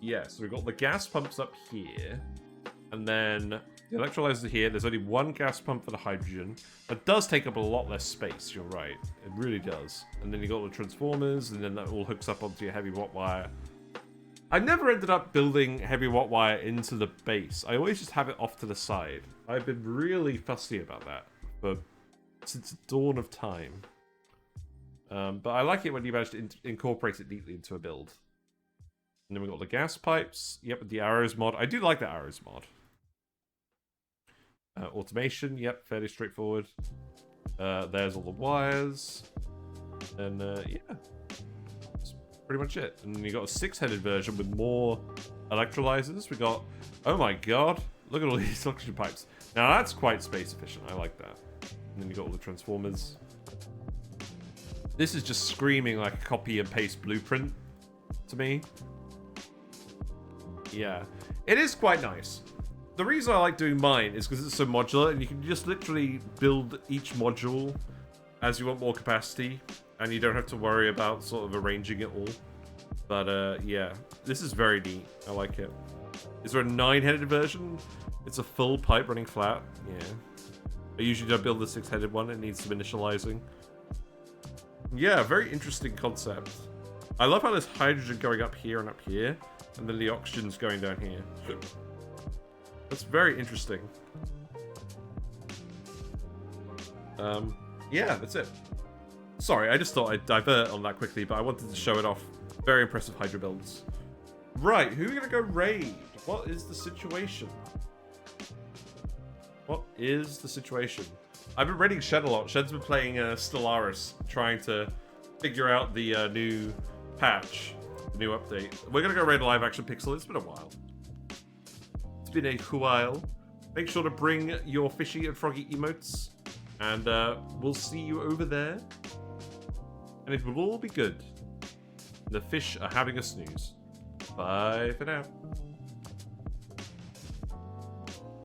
Yeah, so we've got the gas pumps up here. And then the electrolyzers are here. There's only one gas pump for the hydrogen. That does take up a lot less space, you're right. It really does. And then you got the transformers, and then that all hooks up onto your heavy watt wire. I never ended up building heavy watt wire into the base. I always just have it off to the side. I've been really fussy about that since the dawn of time. But I like it when you manage to incorporate it neatly into a build. And then we've got the gas pipes. Yep, with the arrows mod. I do like the arrows mod. Automation. Yep, fairly straightforward. There's all the wires. And yeah. That's pretty much it. And then you got a 6-headed version with more electrolyzers. We got... Oh my god. Look at all these oxygen pipes. Now that's quite space efficient. I like that. And then you got all the transformers. This is just screaming like a copy and paste blueprint to me. Yeah, it is quite nice. The reason I like doing mine is because it's so modular, and you can just literally build each module as you want more capacity, and you don't have to worry about sort of arranging it all. But yeah, this is very neat. I like it. Is there a 9-headed version? It's a full pipe running flat. Yeah. I usually don't build the 6-headed one. It needs some initializing. Yeah, very interesting concept. I love how there's hydrogen going up here and up here, and then the oxygen's going down here. That's very interesting. Yeah, that's it. Sorry, I just thought I'd divert on that quickly, but I wanted to show it off. Very impressive Hydra builds. Right, who are we gonna go raid? What is the situation? What is the situation? I've been raiding Shed a lot. Shed's been playing Stellaris, trying to figure out the new patch, the new update. We're gonna go raid Live Action Pixel. It's been a while. It's been a while. Make sure to bring your fishy and froggy emotes, and we'll see you over there. And it will all be good. The fish are having a snooze. Bye for now.